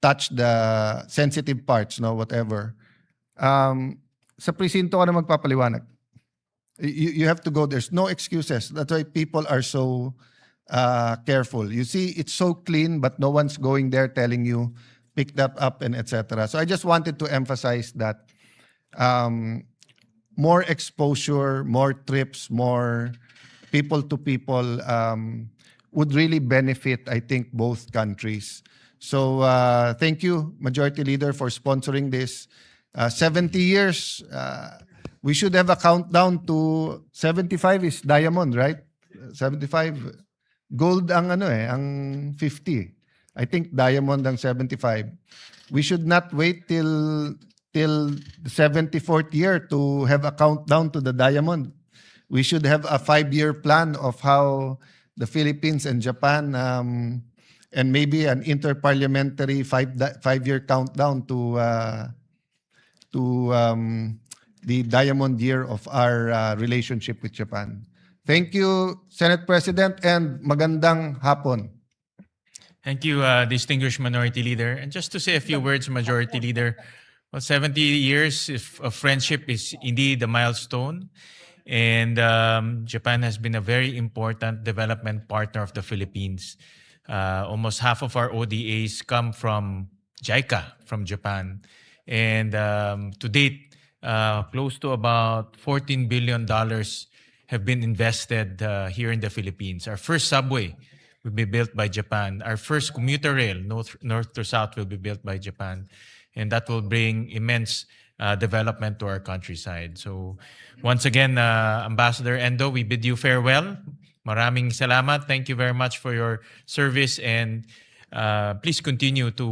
touch the sensitive parts, whatever, sa presinto ka na magpapaliwanag. You have to go. There's no excuses. That's why people are so careful. You see, it's so clean, but no one's going there telling you, pick that up and etc. So I just wanted to emphasize that more exposure, more trips, more people to people would really benefit, I think, both countries. So thank you, Majority Leader, for sponsoring this. 70 years, we should have a countdown to 75 is diamond, right? 75 gold ang 50. I think diamond ang 75. We should not wait till the 74th year to have a countdown to the diamond. We should have a 5-year plan of how the Philippines and Japan and maybe an interparliamentary 5-year countdown to the diamond year of our relationship with Japan. Thank you, Senate President, and magandang hapon. Thank you, distinguished Minority Leader. And just to say a few words, Majority Leader, 70 years of friendship is indeed a milestone. And Japan has been a very important development partner of the Philippines. Almost half of our ODAs come from JICA, from Japan. And to date, close to about $14 billion have been invested here in the Philippines. Our first subway will be built by Japan. Our first commuter rail, north to south, will be built by Japan. And that will bring immense development to our countryside. So once again, Ambassador Endo, we bid you farewell. Maraming salamat. Thank you very much for your service. And please continue to,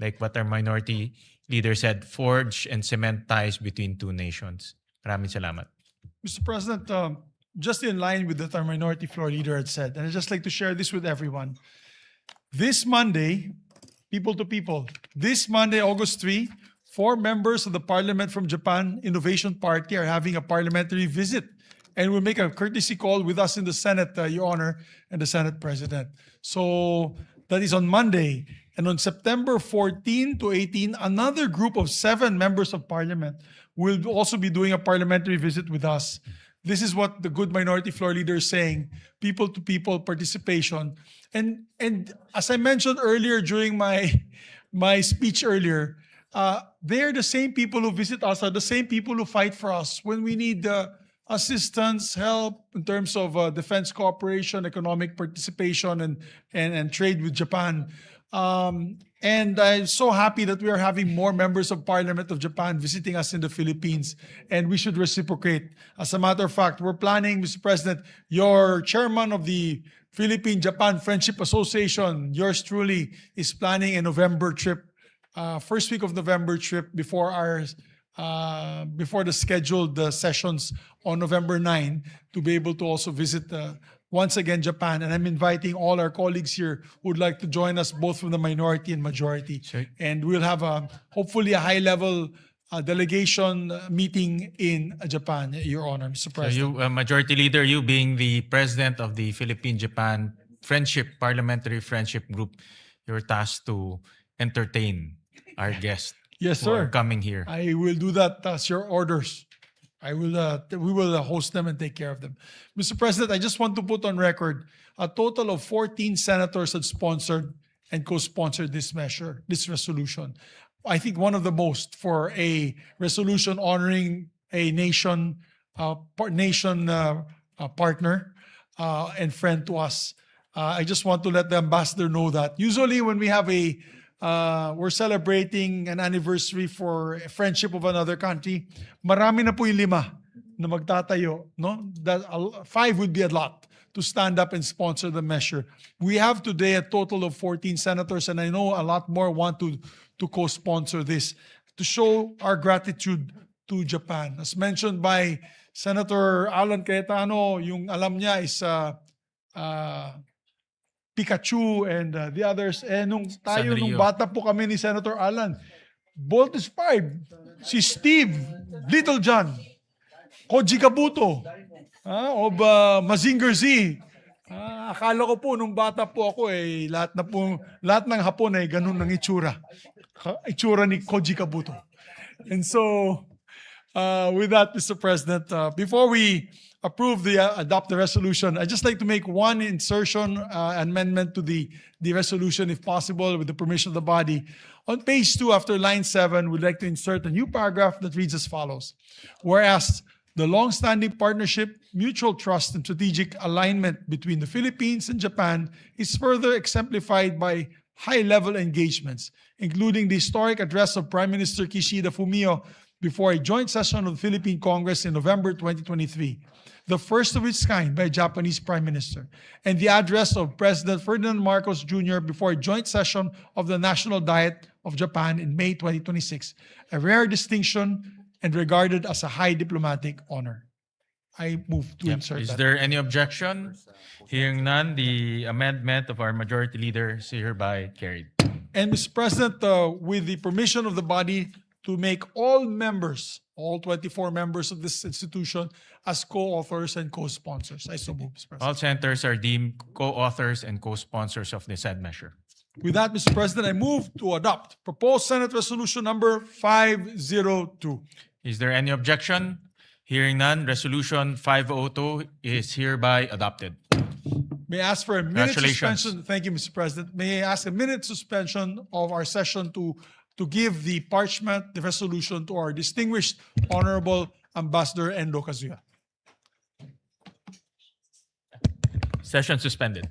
like what our Minority Leader said, forge and cement ties between two nations. Maraming salamat. Mr. President, just in line with what our minority floor leader had said, and I'd just like to share this with everyone. This Monday, people to people, this Monday, August 3, 4 members of the Parliament from Japan Innovation Party are having a parliamentary visit and will make a courtesy call with us in the Senate, Your Honor, and the Senate President. So that is on Monday. And on September 14 to 18, another group of 7 members of Parliament will also be doing a parliamentary visit with us. This is what the good minority floor leader is saying, people to people participation. And as I mentioned earlier during my speech earlier, they're the same people who visit us, are the same people who fight for us when we need assistance, help in terms of defense cooperation, economic participation, and trade with Japan. And I'm so happy that we are having more members of Parliament of Japan visiting us in the Philippines, and we should reciprocate. As a matter of fact, we're planning, Mr. President, your chairman of the Philippine-Japan Friendship Association, yours truly, is planning a November trip, first week of November trip before the scheduled sessions on November 9 to be able to also visit once again Japan. And I'm inviting all our colleagues here who would like to join us both from the minority and majority. Sure. And we'll have hopefully a high-level delegation meeting in Japan, Your Honor, Mr. So President. you, Majority Leader, you being the president of the Philippine-Japan Parliamentary Friendship Group, you're tasked to entertain our guests Yes, who are sir. coming here. I will do that as your orders. We will host them and take care of them. Mr. President, I just want to put on record, a total of 14 senators had sponsored and co-sponsored this resolution. I think one of the most for a resolution honoring a partner and friend to us. I just want to let the ambassador know that. Usually when we have we're celebrating an anniversary for a friendship of another country, marami na po yung 5 na magtatayo. No? 5 would be a lot to stand up and sponsor the measure. We have today a total of 14 senators, and I know a lot more want to co-sponsor this to show our gratitude to Japan. As mentioned by Senator Alan Cayetano, yung alam niya is Pikachu and the others. Nung Sanrio. bata po kami ni Senator Alan, Voltes 5, si Steve, Little John, Koji Kabuto, of Mazinger Z. Akala ko po nung bata po ako lahat ng Hapon ay ganun ng itsura. Itsura ni Koji Kabuto. And so, with that, Mr. President, before we adopt the resolution, I'd just like to make one insertion, amendment to the resolution, if possible, with the permission of the body. On page 2, after line 7, we'd like to insert a new paragraph that reads as follows. Whereas the long-standing partnership, mutual trust, and strategic alignment between the Philippines and Japan is further exemplified by high-level engagements, including the historic address of Prime Minister Kishida Fumio before a joint session of the Philippine Congress in November 2023, the first of its kind by a Japanese Prime Minister, and the address of President Ferdinand Marcos Jr. before a joint session of the National Diet of Japan in May 2026, a rare distinction and regarded as a high diplomatic honor. I move to insert Is that. there any objection? Hearing none, the amendment of our Majority Leader is hereby carried. And Mr. President, with the permission of the body, to make all members, all 24 members of this institution, as co-authors and co-sponsors. I so move, Mr. President. All senators are deemed co-authors and co-sponsors of the said measure. With that, Mr. President, I move to adopt proposed Senate Resolution number 502. Is there any objection? Hearing none, Resolution 502 is hereby adopted. May I ask for a minute Congratulations. suspension? Thank you, Mr. President. May I ask a minute suspension of our session to give the parchment, the resolution, to our distinguished Honorable Ambassador Endo Kazuya. Session suspended.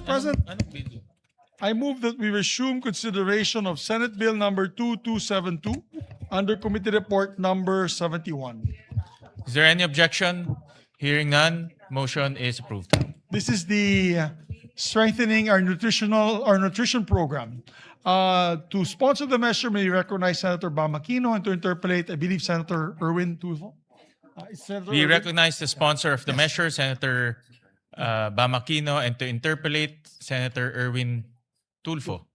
President, I move that we resume consideration of Senate Bill number 2272 under Committee Report number 71. Is there any objection? Hearing none, motion is approved. This is the strengthening our nutrition program. To sponsor the measure, may we recognize Senator Bamakino, and to interpolate, I believe, Senator Erwin Tulfo. We recognize the sponsor of the measure, Senator Bamakino, and to interpolate, Senator Erwin Tulfo.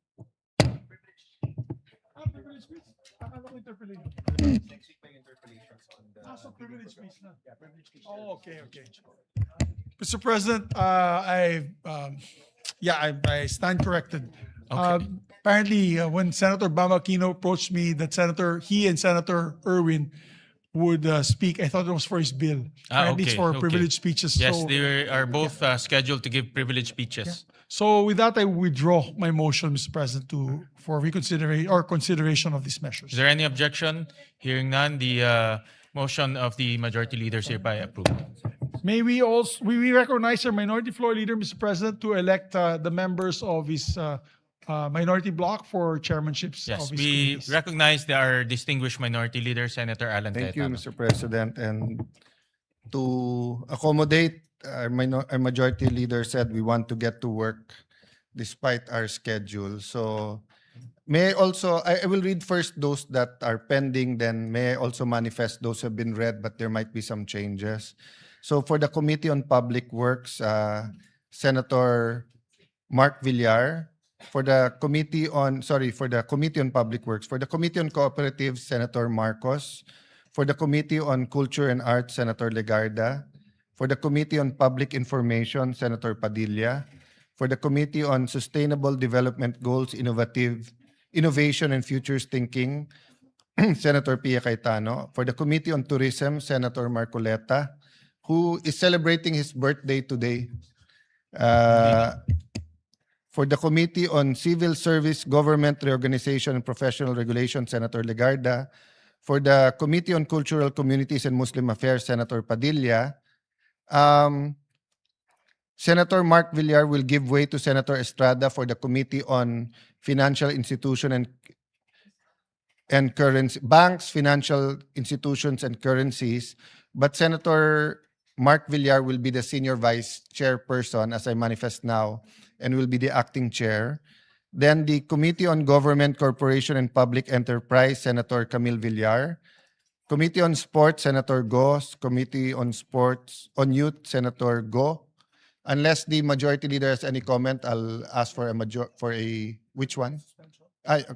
Oh, okay. Mr. President, I stand corrected. Apparently, when Senator Bamakino approached me, that he and Senator Erwin would speak, I thought it was for his bill. Apparently, it's for privileged speeches. Yes, so, they are both scheduled to give privileged speeches. So with that, I withdraw my motion, Mr. President, for reconsideration or consideration of these measures. Is there any objection? Hearing none, the motion of the majority leader is hereby approved. May we recognize our minority floor leader, Mr. President, to elect the members of his minority bloc for chairmanships Yes, of his we committees. recognize our distinguished minority leader, Senator Alan Thank you, Cayetano. Mr. President. And to accommodate our majority leader said we want to get to work despite our schedule. So may I also, I will read first those that are pending, then may I also manifest those who have been read, but there might be some changes. So for the Committee on Public Works, Senator Mark Villar. For the Committee on Public Works. For the Committee on Cooperatives, Senator Marcos. For the Committee on Culture and Arts, Senator Legarda. For the Committee on Public Information, Senator Padilla. For the Committee on Sustainable Development Goals, Innovation and Futures Thinking, Senator Pia Cayetano. For the Committee on Tourism, Senator Marcoleta, who is celebrating his birthday today. For the Committee on Civil Service, Government Reorganization and Professional Regulation, Senator Legarda. For the Committee on Cultural Communities and Muslim Affairs, Senator Padilla. Senator Mark Villar will give way to Senator Estrada for the Committee on Financial Institution and Currency, Banks, Financial Institutions and Currencies. But Senator Mark Villar will be the senior vice chairperson, as I manifest now, and will be the acting chair. Then the Committee on Government, Corporation, and Public Enterprise, Senator Camille Villar. Committee on Sports, Senator Go. Committee on Youth, Senator Go. Unless the majority leader has any comment, I'll ask for which one?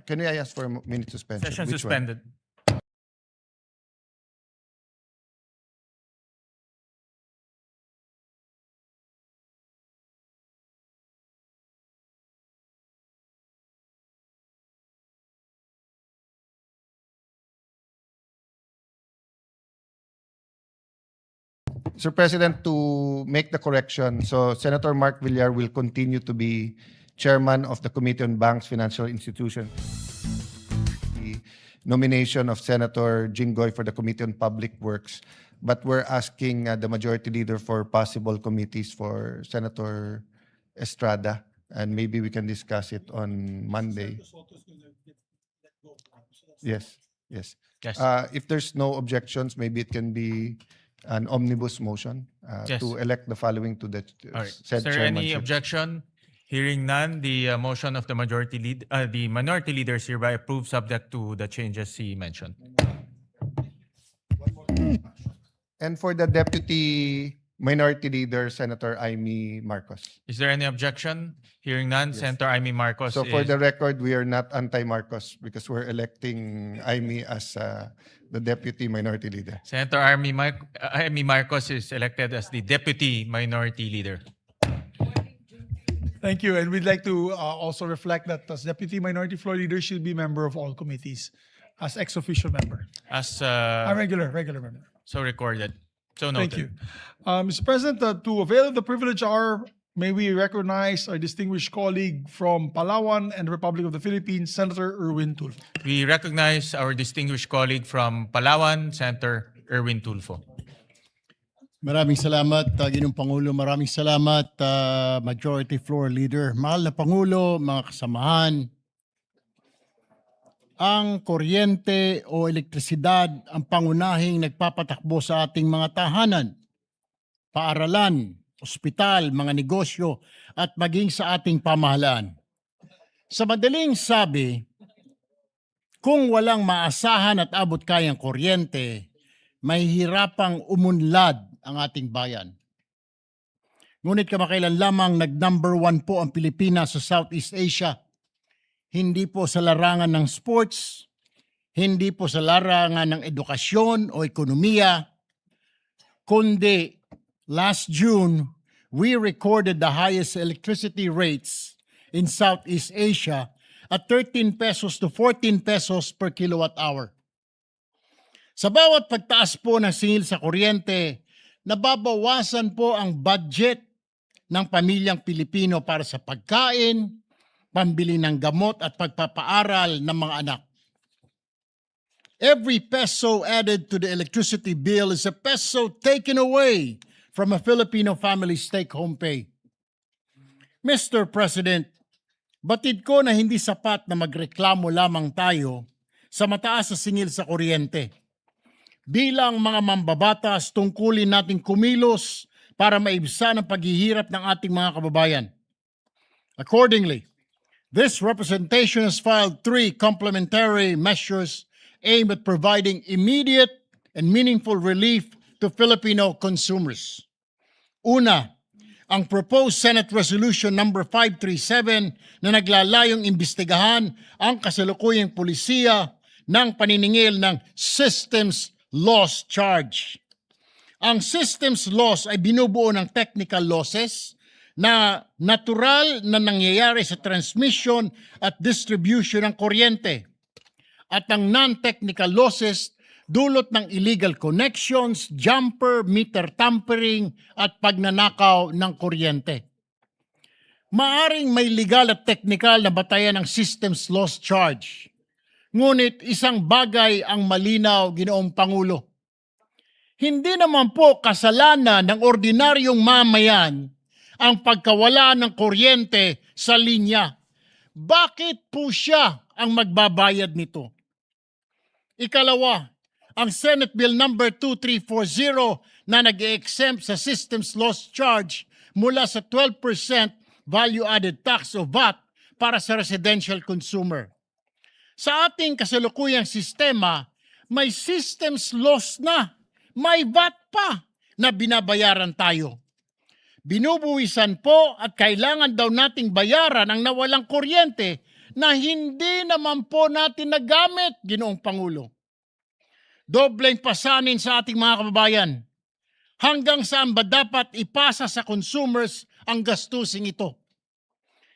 Can I ask for a minute suspension? Session Which one? suspended. Sir President, to make the correction, so Senator Mark Villar will continue to be chairman of the Committee on Banks, Financial Institutions. The nomination of Senator Jinggoy for the Committee on Public Works, but we're asking the majority leader for possible committees for Senator Estrada, and maybe we can discuss it on Monday. Yes. Yes. If there's no objections, maybe it can be an omnibus motion Yes. to elect the following to the All right. said Is there any chairmanship. objection? Hearing none, the motion of the the minority leader is hereby approved, subject to the changes he mentioned. And for the deputy minority leader, Senator Amy Marcos. Is there any objection? Hearing none, Senator Amy Marcos. So for is- the record, we are not anti-Marcos because we're electing Amy as the deputy minority leader. Senator Amy Marcos is elected as the deputy minority leader. Thank you. And we'd like to also reflect that as deputy minority floor leader, she'll be member of all committees as ex-official member. As A regular member. so recorded. So noted. Thank you. Mr. President, to avail of the privilege hour, may we recognize our distinguished colleague from Palawan and the Republic of the Philippines, Senator Erwin Tulfo. We recognize our distinguished colleague from Palawan, Senator Erwin Tulfo. Maraming salamat, Ginoong Pangulo. Maraming salamat, Majority Floor Leader. Mahal na Pangulo, mga kasamahan, ang kuryente o elektrisidad ang pangunahing nagpapatakbo sa ating mga tahanan, paaralan, ospital, mga negosyo, at maging sa ating pamahalaan. Sa madaling sabi, kung walang maasahan at abot kayang kuryente, mahihirapang umunlad ang ating bayan. Ngunit kamakailan lamang nag-number 1 po ang Pilipinas sa Southeast Asia. Hindi po sa larangan ng sports, hindi po sa larangan ng edukasyon o ekonomiya, kundi last June, we recorded the highest electricity rates in Southeast Asia at 13 pesos to 14 pesos per kilowatt hour. Sa bawat pagtaas po ng singil sa kuryente, nababawasan po ang budget ng pamilyang Pilipino para sa pagkain, pambili ng gamot at pagpapaaral ng mga anak. Every peso added to the electricity bill is a peso taken away from a Filipino family's take-home pay. Mr. President, batid ko na hindi sapat na magreklamo lamang tayo sa mataas na singil sa kuryente. Bilang mga mambabatas, tungkulin nating kumilos para maibsan ang paghihirap ng ating mga kababayan. Accordingly, this representation has filed 3 complementary measures aimed at providing immediate and meaningful relief to Filipino consumers. Una, ang proposed Senate Resolution number 537 na naglalayong imbestigahan ang kasalukuyang pulisiya ng paniningil ng systems loss charge. Ang systems loss ay binubuo ng technical losses na natural na nangyayari sa transmission at distribution ng kuryente. At ang non-technical losses dulot ng illegal connections, jumper, meter tampering at pagnanakaw ng kuryente. Maaring may legal at technical na batayan ng systems loss charge. Ngunit isang bagay ang malinaw, Ginoong Pangulo. Hindi naman po kasalanan ng ordinaryong mamayan ang pagkawala ng kuryente sa linya. Bakit po siya ang magbabayad nito? Ikalawa, ang Senate Bill number 2340 na nag-exempt sa systems loss charge mula sa 12% value-added tax o VAT para sa residential consumer. Sa ating kasalukuyang sistema, may systems loss na, may VAT pa na binabayaran tayo. Binubuwisan po at kailangan daw nating bayaran ang nawalang kuryente na hindi naman po natin nagamit, Ginoong Pangulo. Dobleng pasanin sa ating mga kababayan. Hanggang saan ba dapat ipasa sa consumers ang gastusing ito?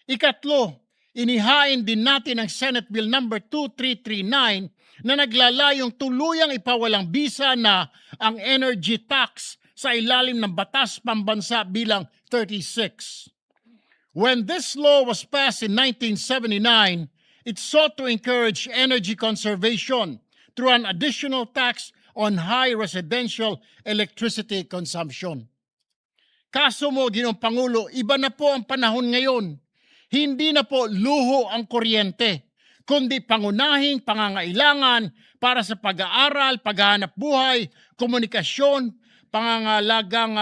Ikatlo, inihain din natin ang Senate Bill number 2339 na naglalayong tuluyang ipawalang bisa na ang energy tax sa ilalim ng Batas Pambansa bilang 36. When this law was passed in 1979, it sought to encourage energy conservation through an additional tax on high residential electricity consumption. Kaso mo, Ginoong Pangulo, iba na po ang panahon ngayon. Hindi na po luho ang kuryente, kundi pangunahing pangangailangan para sa pag-aaral, paghahanap buhay, komunikasyon, pangangalagang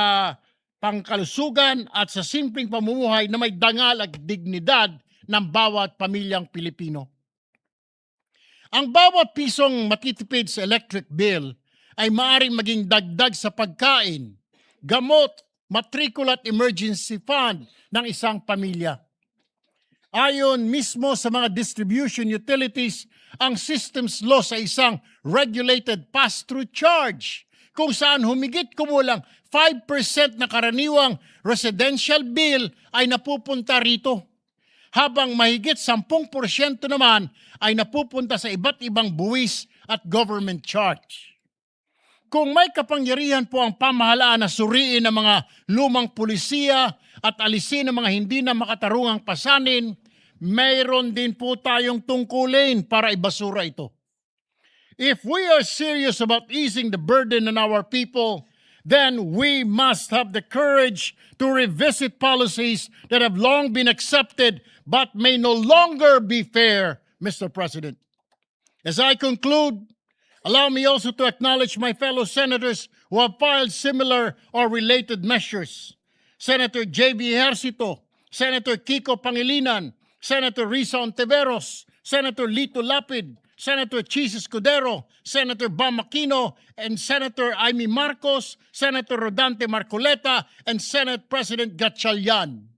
pangkalusugan at sa simpleng pamumuhay na may dangal at dignidad ng bawat pamilyang Pilipino. Ang bawat pisong matitipid sa electric bill ay maaaring maging dagdag sa pagkain, gamot, matrikula at emergency fund ng isang pamilya. Ayon mismo sa mga distribution utilities, ang systems loss ay isang regulated pass-through charge kung saan humigit kumulang 5% na karaniwang residential bill ay napupunta rito, habang mahigit 10% naman ay napupunta sa iba't ibang buwis at government charge. Kung may kapangyarihan po ang pamahalaan na suriin ang mga lumang pulisiya at alisin ang mga hindi na makatarungang pasanin, mayroon din po tayong tungkulin para ibasura ito. If we are serious about easing the burden on our people, then we must have the courage to revisit policies that have long been accepted but may no longer be fair, Mr. President. As I conclude, allow me also to acknowledge my fellow senators who have filed similar or related measures. Senator J.B. Ejercito, Senator Kiko Pangilinan, Senator Risa Ontiveros, Senator Lito Lapid, Senator Chis Escudero, Senator Bam Aquino, and Senator Amy Marcos, Senator Rodante Marcoleta, and Senate President Gatchalian.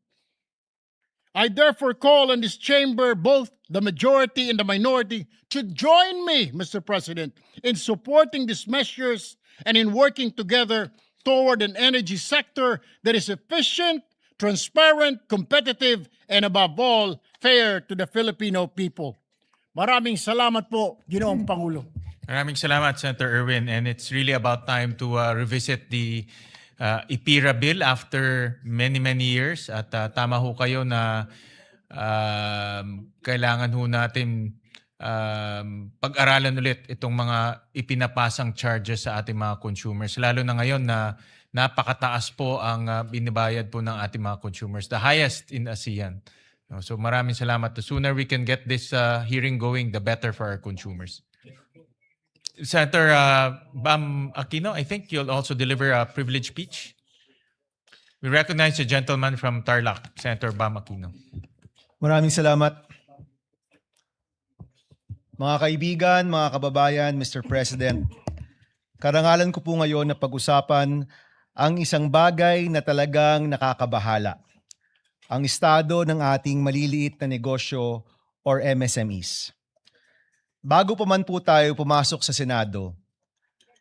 I therefore call on this chamber, both the majority and the minority, to join me, Mr. President, in supporting these measures and in working together toward an energy sector that is efficient, transparent, competitive, and above all, fair to the Filipino people. Maraming salamat po, Ginoong Pangulo. Maraming salamat, Senator Erwin. And it's really about time to revisit the IPIRA bill after many, many years. At tama ho kayo na kailangan ho natin pag-aralan ulit itong mga ipinapasang charges sa ating mga consumers. Lalo na ngayon na napakataas po ang binibayad po ng ating mga consumers. The highest in ASEAN. So maraming salamat. The sooner we can get this hearing going, the better for our consumers. Senator Bam Aquino, I think you'll also deliver a privilege speech. We recognize the gentleman from Tarlac, Senator Bam Aquino. Maraming salamat. Mga kaibigan, mga kababayan, Mr. President, karangalan ko po ngayon na pag-usapan ang isang bagay na talagang nakakabahala. Ang estado ng ating maliliit na negosyo or MSMEs. Bago pa man po tayo pumasok sa Senado,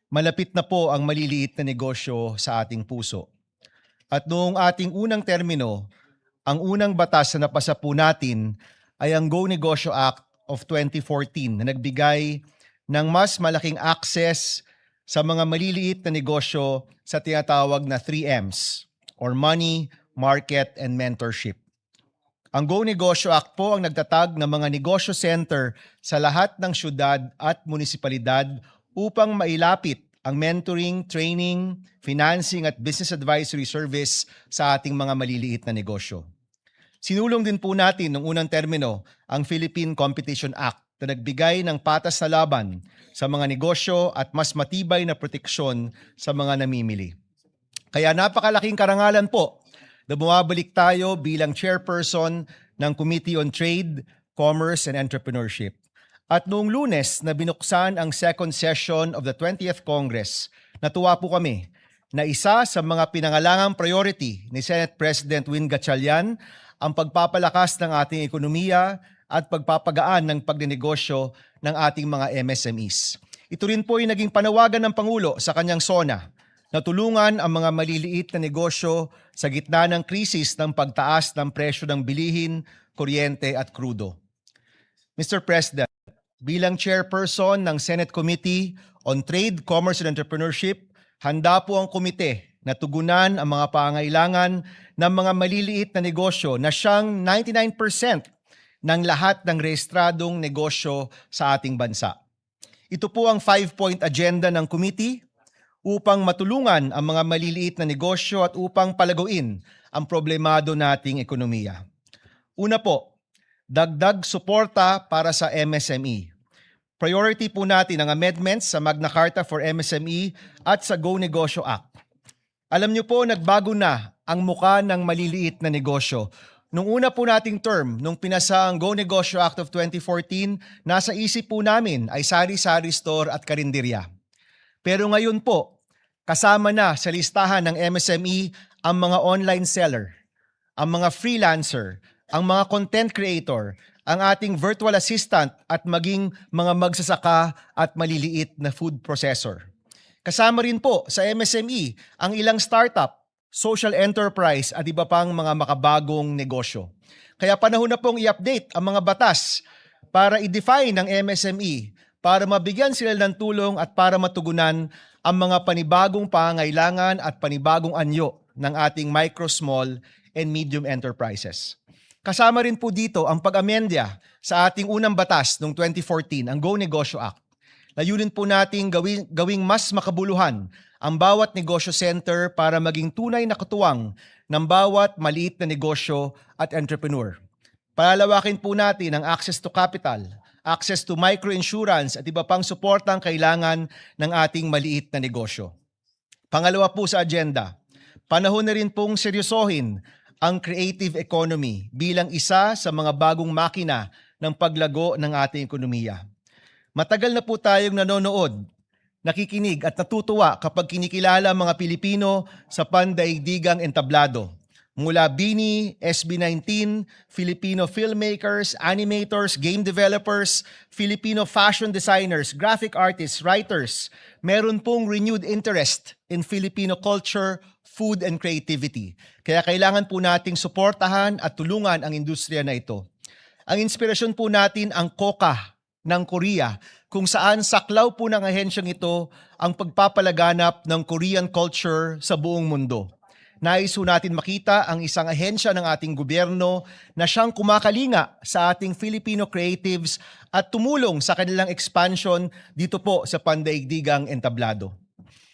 malapit na po ang maliliit na negosyo sa ating puso. At noong ating unang termino, ang unang batas na napasa po natin ay ang Go Negosyo Act of 2014 na nagbigay ng mas malaking access sa mga maliliit na negosyo sa tinatawag na 3Ms or money, market, and mentorship. Ang Go Negosyo Act po ang nagtatag ng mga negosyo center sa lahat ng syudad at munisipalidad upang mailapit ang mentoring, training, financing at business advisory service sa ating mga maliliit na negosyo. Sinulong din po natin noong unang termino ang Philippine Competition Act na nagbigay ng patas na laban sa mga negosyo at mas matibay na proteksyon sa mga namimili. Kaya napakalaking karangalan po na bumabalik tayo bilang chairperson ng Committee on Trade, Commerce and Entrepreneurship. At noong Lunes na binuksan ang second session of the 20th Congress, natuwa po kami na isa sa mga pinangalangang priority ni Senate President Win Gatchalian ang pagpapalakas ng ating ekonomiya at pagpapagaan ng pagnenegosyo ng ating mga MSMEs. Ito rin po ay naging panawagan ng Pangulo sa kanyang SONA na tulungan ang mga maliliit na negosyo sa gitna ng krisis ng pagtaas ng presyo ng bilihin, kuryente at krudo. Mr. President, bilang chairperson ng Senate Committee on Trade, Commerce and Entrepreneurship, handa po ang komite na tugunan ang mga pangailangan ng mga maliliit na negosyo na siyang 99% ng lahat ng rehistradong negosyo sa ating bansa. Ito po ang 5-point agenda ng committee upang matulungan ang mga maliliit na negosyo at upang palaguin ang problemado nating ekonomiya. Una po, dagdag suporta para sa MSME. Priority po natin ang amendments sa Magna Carta for MSME at sa Go Negosyo Act. Alam niyo po, nagbago na ang muka ng maliliit na negosyo. Nung una po nating term, nung pinasa ang Go Negosyo Act of 2014, nasa isip po namin ay sari-sari store at karinderya. Pero ngayon po, kasama na sa listahan ng MSME ang mga online seller, ang mga freelancer, ang mga content creator, ang ating virtual assistant at maging mga magsasaka at maliliit na food processor. Kasama rin po sa MSME ang ilang startup, social enterprise at iba pang mga makabagong negosyo. Kaya panahon na pong i-update ang mga batas para i-define ang MSME, para mabigyan sila ng tulong at para matugunan ang mga panibagong pangailangan at panibagong anyo ng ating micro, small, and medium enterprises. Kasama rin po dito ang pag-amendya sa ating unang batas noong 2014, ang Go Negosyo Act. Layunin po natin gawing mas makabuluhan ang bawat negosyo center para maging tunay na katuwang ng bawat maliit na negosyo at entrepreneur. Palalawakin po natin ang access to capital, access to microinsurance at iba pang suportang kailangan ng ating maliit na negosyo. Pangalawa po sa agenda, panahon na rin pong seryosohin ang creative economy bilang isa sa mga bagong makina ng paglago ng ating ekonomiya. Matagal na po tayong nanonood, nakikinig at natutuwa kapag kinikilala ang mga Pilipino sa pandaigdigang entablado. Mula BINI, SB19, Filipino filmmakers, animators, game developers, Filipino fashion designers, graphic artists, writers, meron pong renewed interest in Filipino culture, food, and creativity. Kaya kailangan po nating suportahan at tulungan ang industriya na ito. Ang inspirasyon po natin ang Coca ng Korea, kung saan saklaw po ng ahensyang ito ang pagpapalaganap ng Korean culture sa buong mundo. Nais po natin makita ang isang ahensya ng ating gobyerno na siyang kumakalinga sa ating Filipino creatives at tumulong sa kanilang expansion dito po sa pandaigdigang entablado.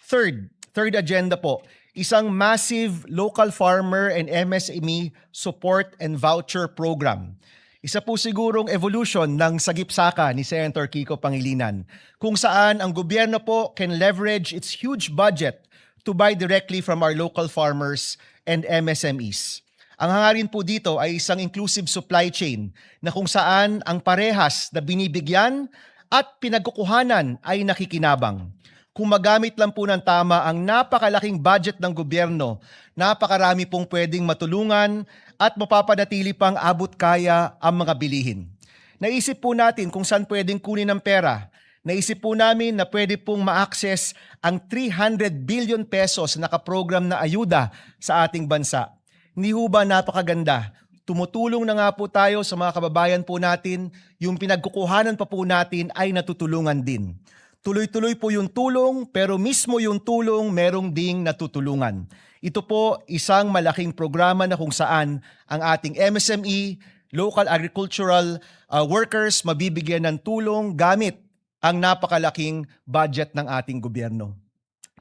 Third agenda po, isang massive local farmer and MSME support and voucher program. Isa po sigurong evolution ng sagip-saka ni Senator Kiko Pangilinan, kung saan ang gobyerno po can leverage its huge budget to buy directly from our local farmers and MSMEs. Ang hangarin po dito ay isang inclusive supply chain na kung saan ang parehas na binibigyan at pinagkukuhanan ay nakikinabang. Kung magamit lang po ng tama ang napakalaking budget ng gobyerno, napakarami pong pwedeng matulungan at mapapanatili pang abot kaya ang mga bilihin. Naisip po natin kung saan pwedeng kunin ang pera. Naisip po namin na pwede pong ma-access ang 300 billion pesos na nakaprogram na ayuda sa ating bansa. Hindi ho ba napakaganda? Tumutulong na nga po tayo sa mga kababayan po natin, yung pinagkukuhanan pa po natin ay natutulungan din. Tuloy-tuloy po yung tulong, pero mismo yung tulong merong ding natutulungan. Ito po isang malaking programa na kung saan ang ating MSME, local agricultural workers mabibigyan ng tulong gamit ang napakalaking budget ng ating gobyerno.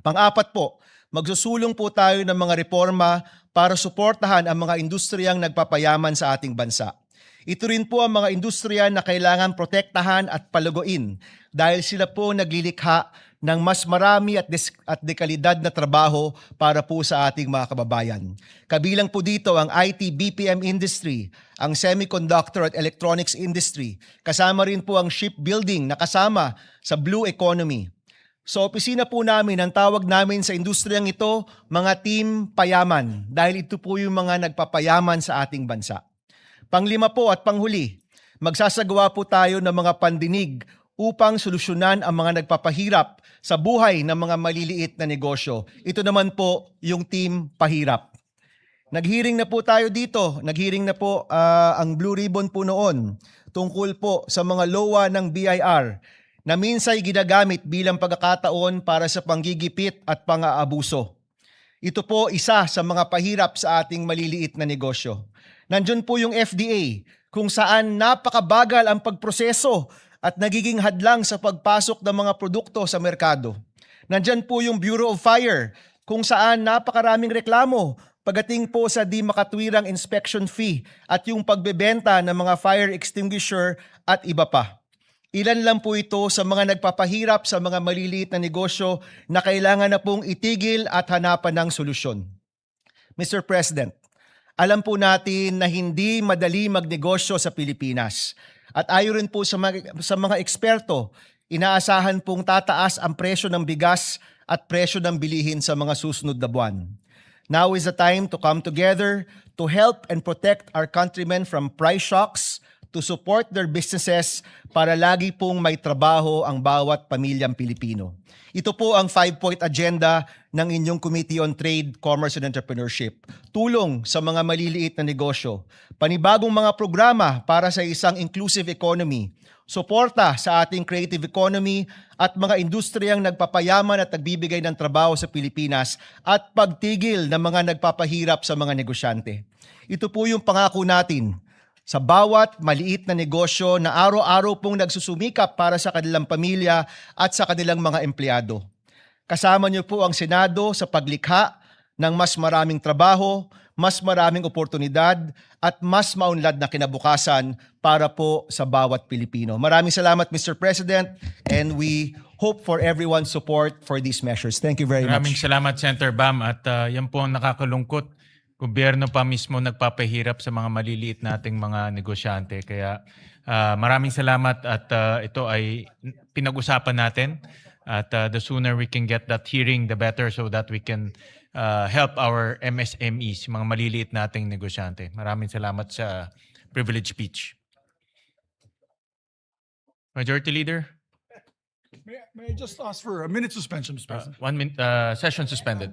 Pang-apat po, magsusulong po tayo ng mga reforma para suportahan ang mga industriyang nagpapayaman sa ating bansa. Ito rin po ang mga industriya na kailangan protektahan at paluguin dahil sila po naglilikha ng mas marami at dekalidad na trabaho para po sa ating mga kababayan. Kabilang po dito ang IT BPM industry, ang semiconductor at electronics industry. Kasama rin po ang shipbuilding na kasama sa blue economy. Sa opisina po namin, ang tawag namin sa industriyang ito, mga team payaman, dahil ito po yung mga nagpapayaman sa ating bansa. Panglima po at panghuli, magsasagawa po tayo ng mga pandinig upang solusyonan ang mga nagpapahirap sa buhay ng mga maliliit na negosyo. Ito naman po yung team pahirap. Nag-hearing na po tayo dito. Nag-hearing na po ang Blue Ribbon po noon tungkol po sa mga LOA ng BIR na minsay ginagamit bilang pagkakataon para sa panggigipit at pang-aabuso. Ito po isa sa mga pahirap sa ating maliliit na negosyo. Nandiyan po yung FDA kung saan napakabagal ang pagproseso at nagiging hadlang sa pagpasok ng mga produkto sa merkado. Nandiyan po yung Bureau of Fire kung saan napakaraming reklamo pagdating po sa di makatwirang inspection fee at yung pagbebenta ng mga fire extinguisher at iba pa. Ilan lang po ito sa mga nagpapahirap sa mga maliliit na negosyo na kailangan na pong itigil at hanapan ng solusyon. Mr. President, alam po natin na hindi madali magnegosyo sa Pilipinas. At ayon rin po sa mga eksperto, inaasahan pong tataas ang presyo ng bigas at presyo ng bilihin sa mga susunod na buwan. Now is the time to come together to help and protect our countrymen from price shocks, to support their businesses para lagi pong may trabaho ang bawat pamilyang Pilipino. Ito po ang 5-point agenda ng inyong Committee on Trade, Commerce and Entrepreneurship. Tulong sa mga maliliit na negosyo, panibagong mga programa para sa isang inclusive economy, suporta sa ating creative economy at mga industriyang nagpapayaman at nagbibigay ng trabaho sa Pilipinas at pagtigil ng mga nagpapahirap sa mga negosyante. Ito po yung pangako natin sa bawat maliit na negosyo na araw-araw pong nagsusumikap para sa kanilang pamilya at sa kanilang mga empleyado. Kasama niyo po ang Senado sa paglikha ng mas maraming trabaho, mas maraming oportunidad at mas maunlad na kinabukasan para po sa bawat Pilipino. Maraming salamat, Mr. President, and we hope for everyone's support for these measures. Thank you very Maraming much. salamat, Senator Bam. At yan po ang nakakalungkot. Gobyerno pa mismo nagpapahirap sa mga maliliit nating mga negosyante. Kaya maraming salamat at ito ay pinag-usapan natin. At the sooner we can get that hearing, the better, so that we can help our MSMEs, mga maliliit nating negosyante. Maraming salamat sa privilege speech. Majority Leader? May I just ask for a minute suspension, Mr. President? 1 minute, session suspended.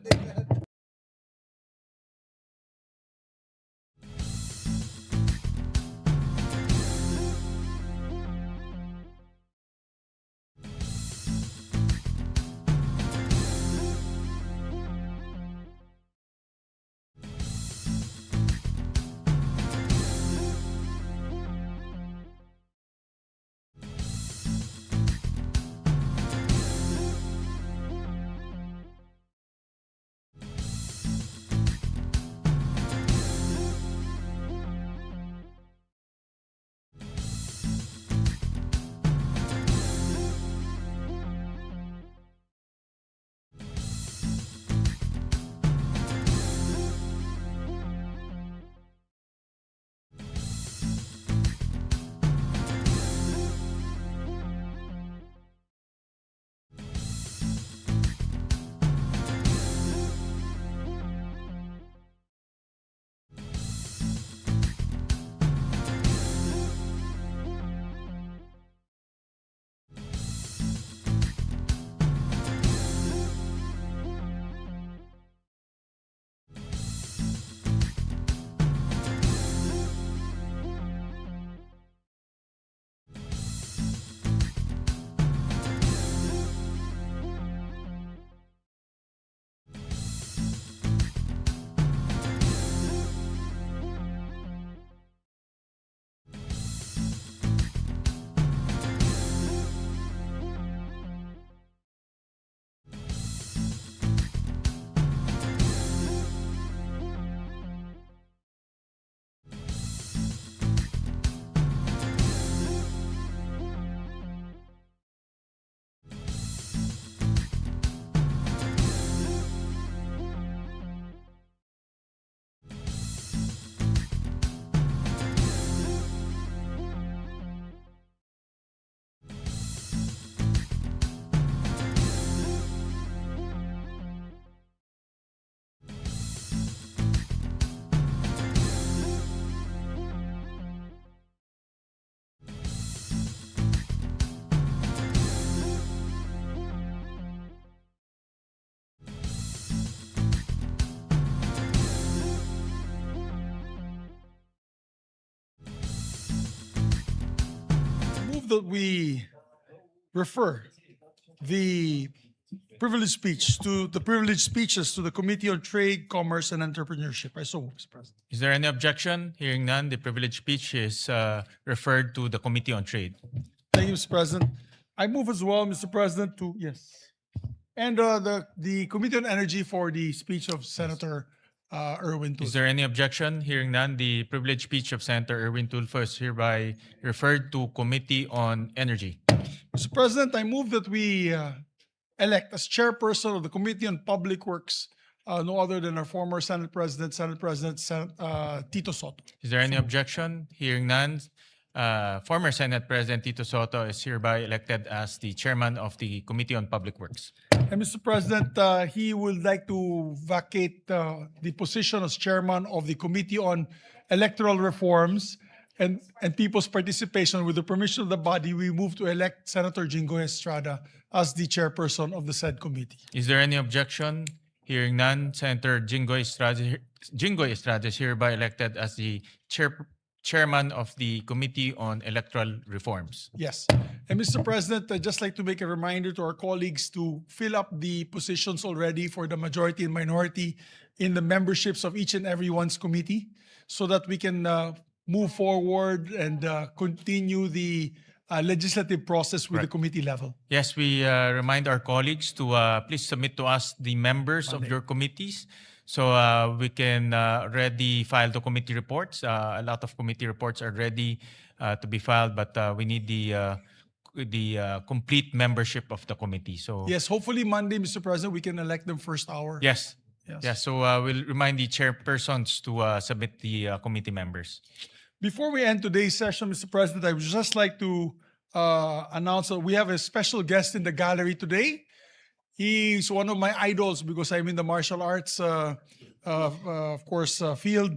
That we refer the privilege speeches to the Committee on Trade, Commerce, and Entrepreneurship. I so move, Mr. President. Is there any objection? Hearing none, the privilege speech is referred to the Committee on Trade. Thank you, Mr. President. I move as well, Mr. President, to yes. And the Committee on Energy for the speech of Senator Erwin Tulfo. Is there any objection? Hearing none, the privilege speech of Senator Erwin Tulfo is hereby referred to Committee on Energy. Mr. President, I move that we elect as chairperson of the Committee on Public Works no other than our former Senate President, Tito Soto. Is there any objection? Hearing none, former Senate President Tito Soto is hereby elected as the chairman of the Committee on Public Works. And Mr. President, he would like to vacate the position as chairman of the Committee on Electoral Reforms and People's Participation. With the permission of the body, we move to elect Senator Jinggoy Estrada as the chairperson of the said committee. Is there any objection? Hearing none, Senator Jinggoy Estrada is hereby elected as the chairman of the Committee on Electoral Reforms. Yes. And Mr. President, I'd just like to make a reminder to our colleagues to fill up the positions already for the majority and minority in the memberships of each and every one's committee so that we can move forward and continue the legislative process with the Right. committee level. Yes, we remind our colleagues to please submit to us the members of your committees so we can ready file the committee reports. A lot of committee reports are ready to be filed, but we need the complete membership of the committee. So Yes, hopefully Monday, Mr. President, we can elect them first hour. yes, Yes. yes. So we'll remind the chairpersons to submit the committee members. Before we end today's session, Mr. President, I would just like to announce that we have a special guest in the gallery today. He's one of my idols because I'm in the martial arts, field.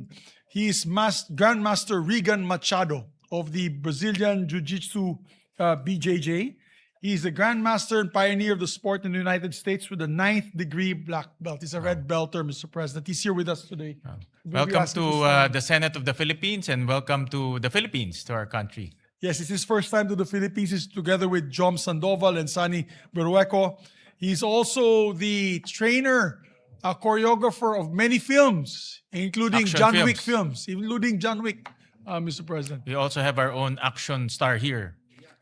He's Grandmaster Regan Machado of the Brazilian Jiu-Jitsu BJJ. He's the Grandmaster and pioneer of the sport in the United States with a 9th degree black belt. He's a red belter, Mr. President. He's here with us today. We'll be Welcome asking to stand. the Senate of the Philippines and welcome to the Philippines, to our country. Yes, it's his first time to the Philippines. He's together with Jom Sandoval and Sani Berueco. He's also the trainer, choreographer of many films, including Action John Wick films. films, including John Wick, Mr. President. We also have our own action star here,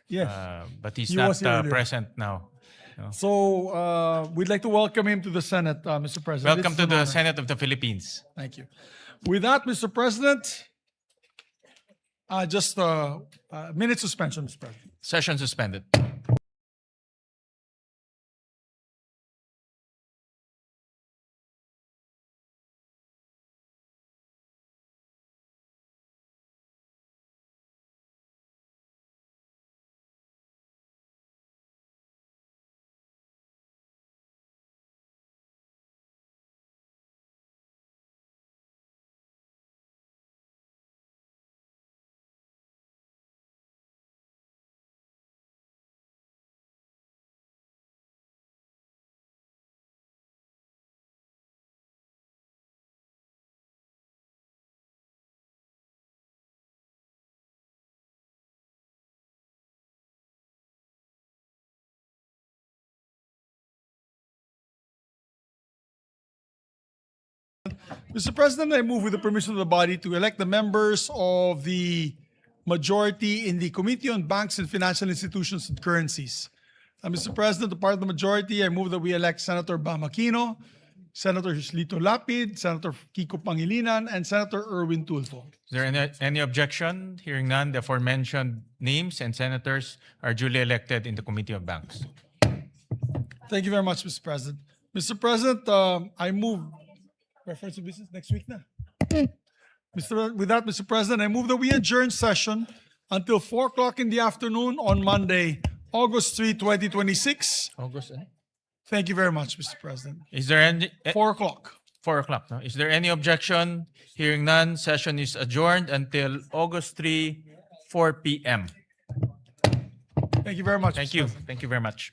Yes. but he's He not was here earlier. present now. So we'd like to welcome him to the Senate, Mr. President. Welcome It's to an the honor. Senate of the Philippines. Thank you. With that, Mr. President, just a minute suspension, Mr. President. Session suspended. Mr. President, I move with the permission of the body to elect the members of the majority in the Committee on Banks and Financial Institutions and Currencies. Mr. President, the part of the majority, I move that we elect Senator Bam Aquino, Senator Lito Lapid, Senator Kiko Pangilinan, and Senator Erwin Tulfo. Is there any objection? Hearing none, the aforementioned names and senators are duly elected in the Committee of Banks. Thank you very much, Mr. President. Mr. President, I move reference to business next week na. With that, Mr. President, I move that we adjourn session until 4 o'clock in the afternoon on Monday, August 3, 2026. August, Thank you very much, Mr. President. Is there any 4 o'clock. 4 o'clock? No? Is there any objection? Hearing none, session is adjourned until August 3, 4 p.m. Thank you very much. Thank Mr. you. President. Thank you very much.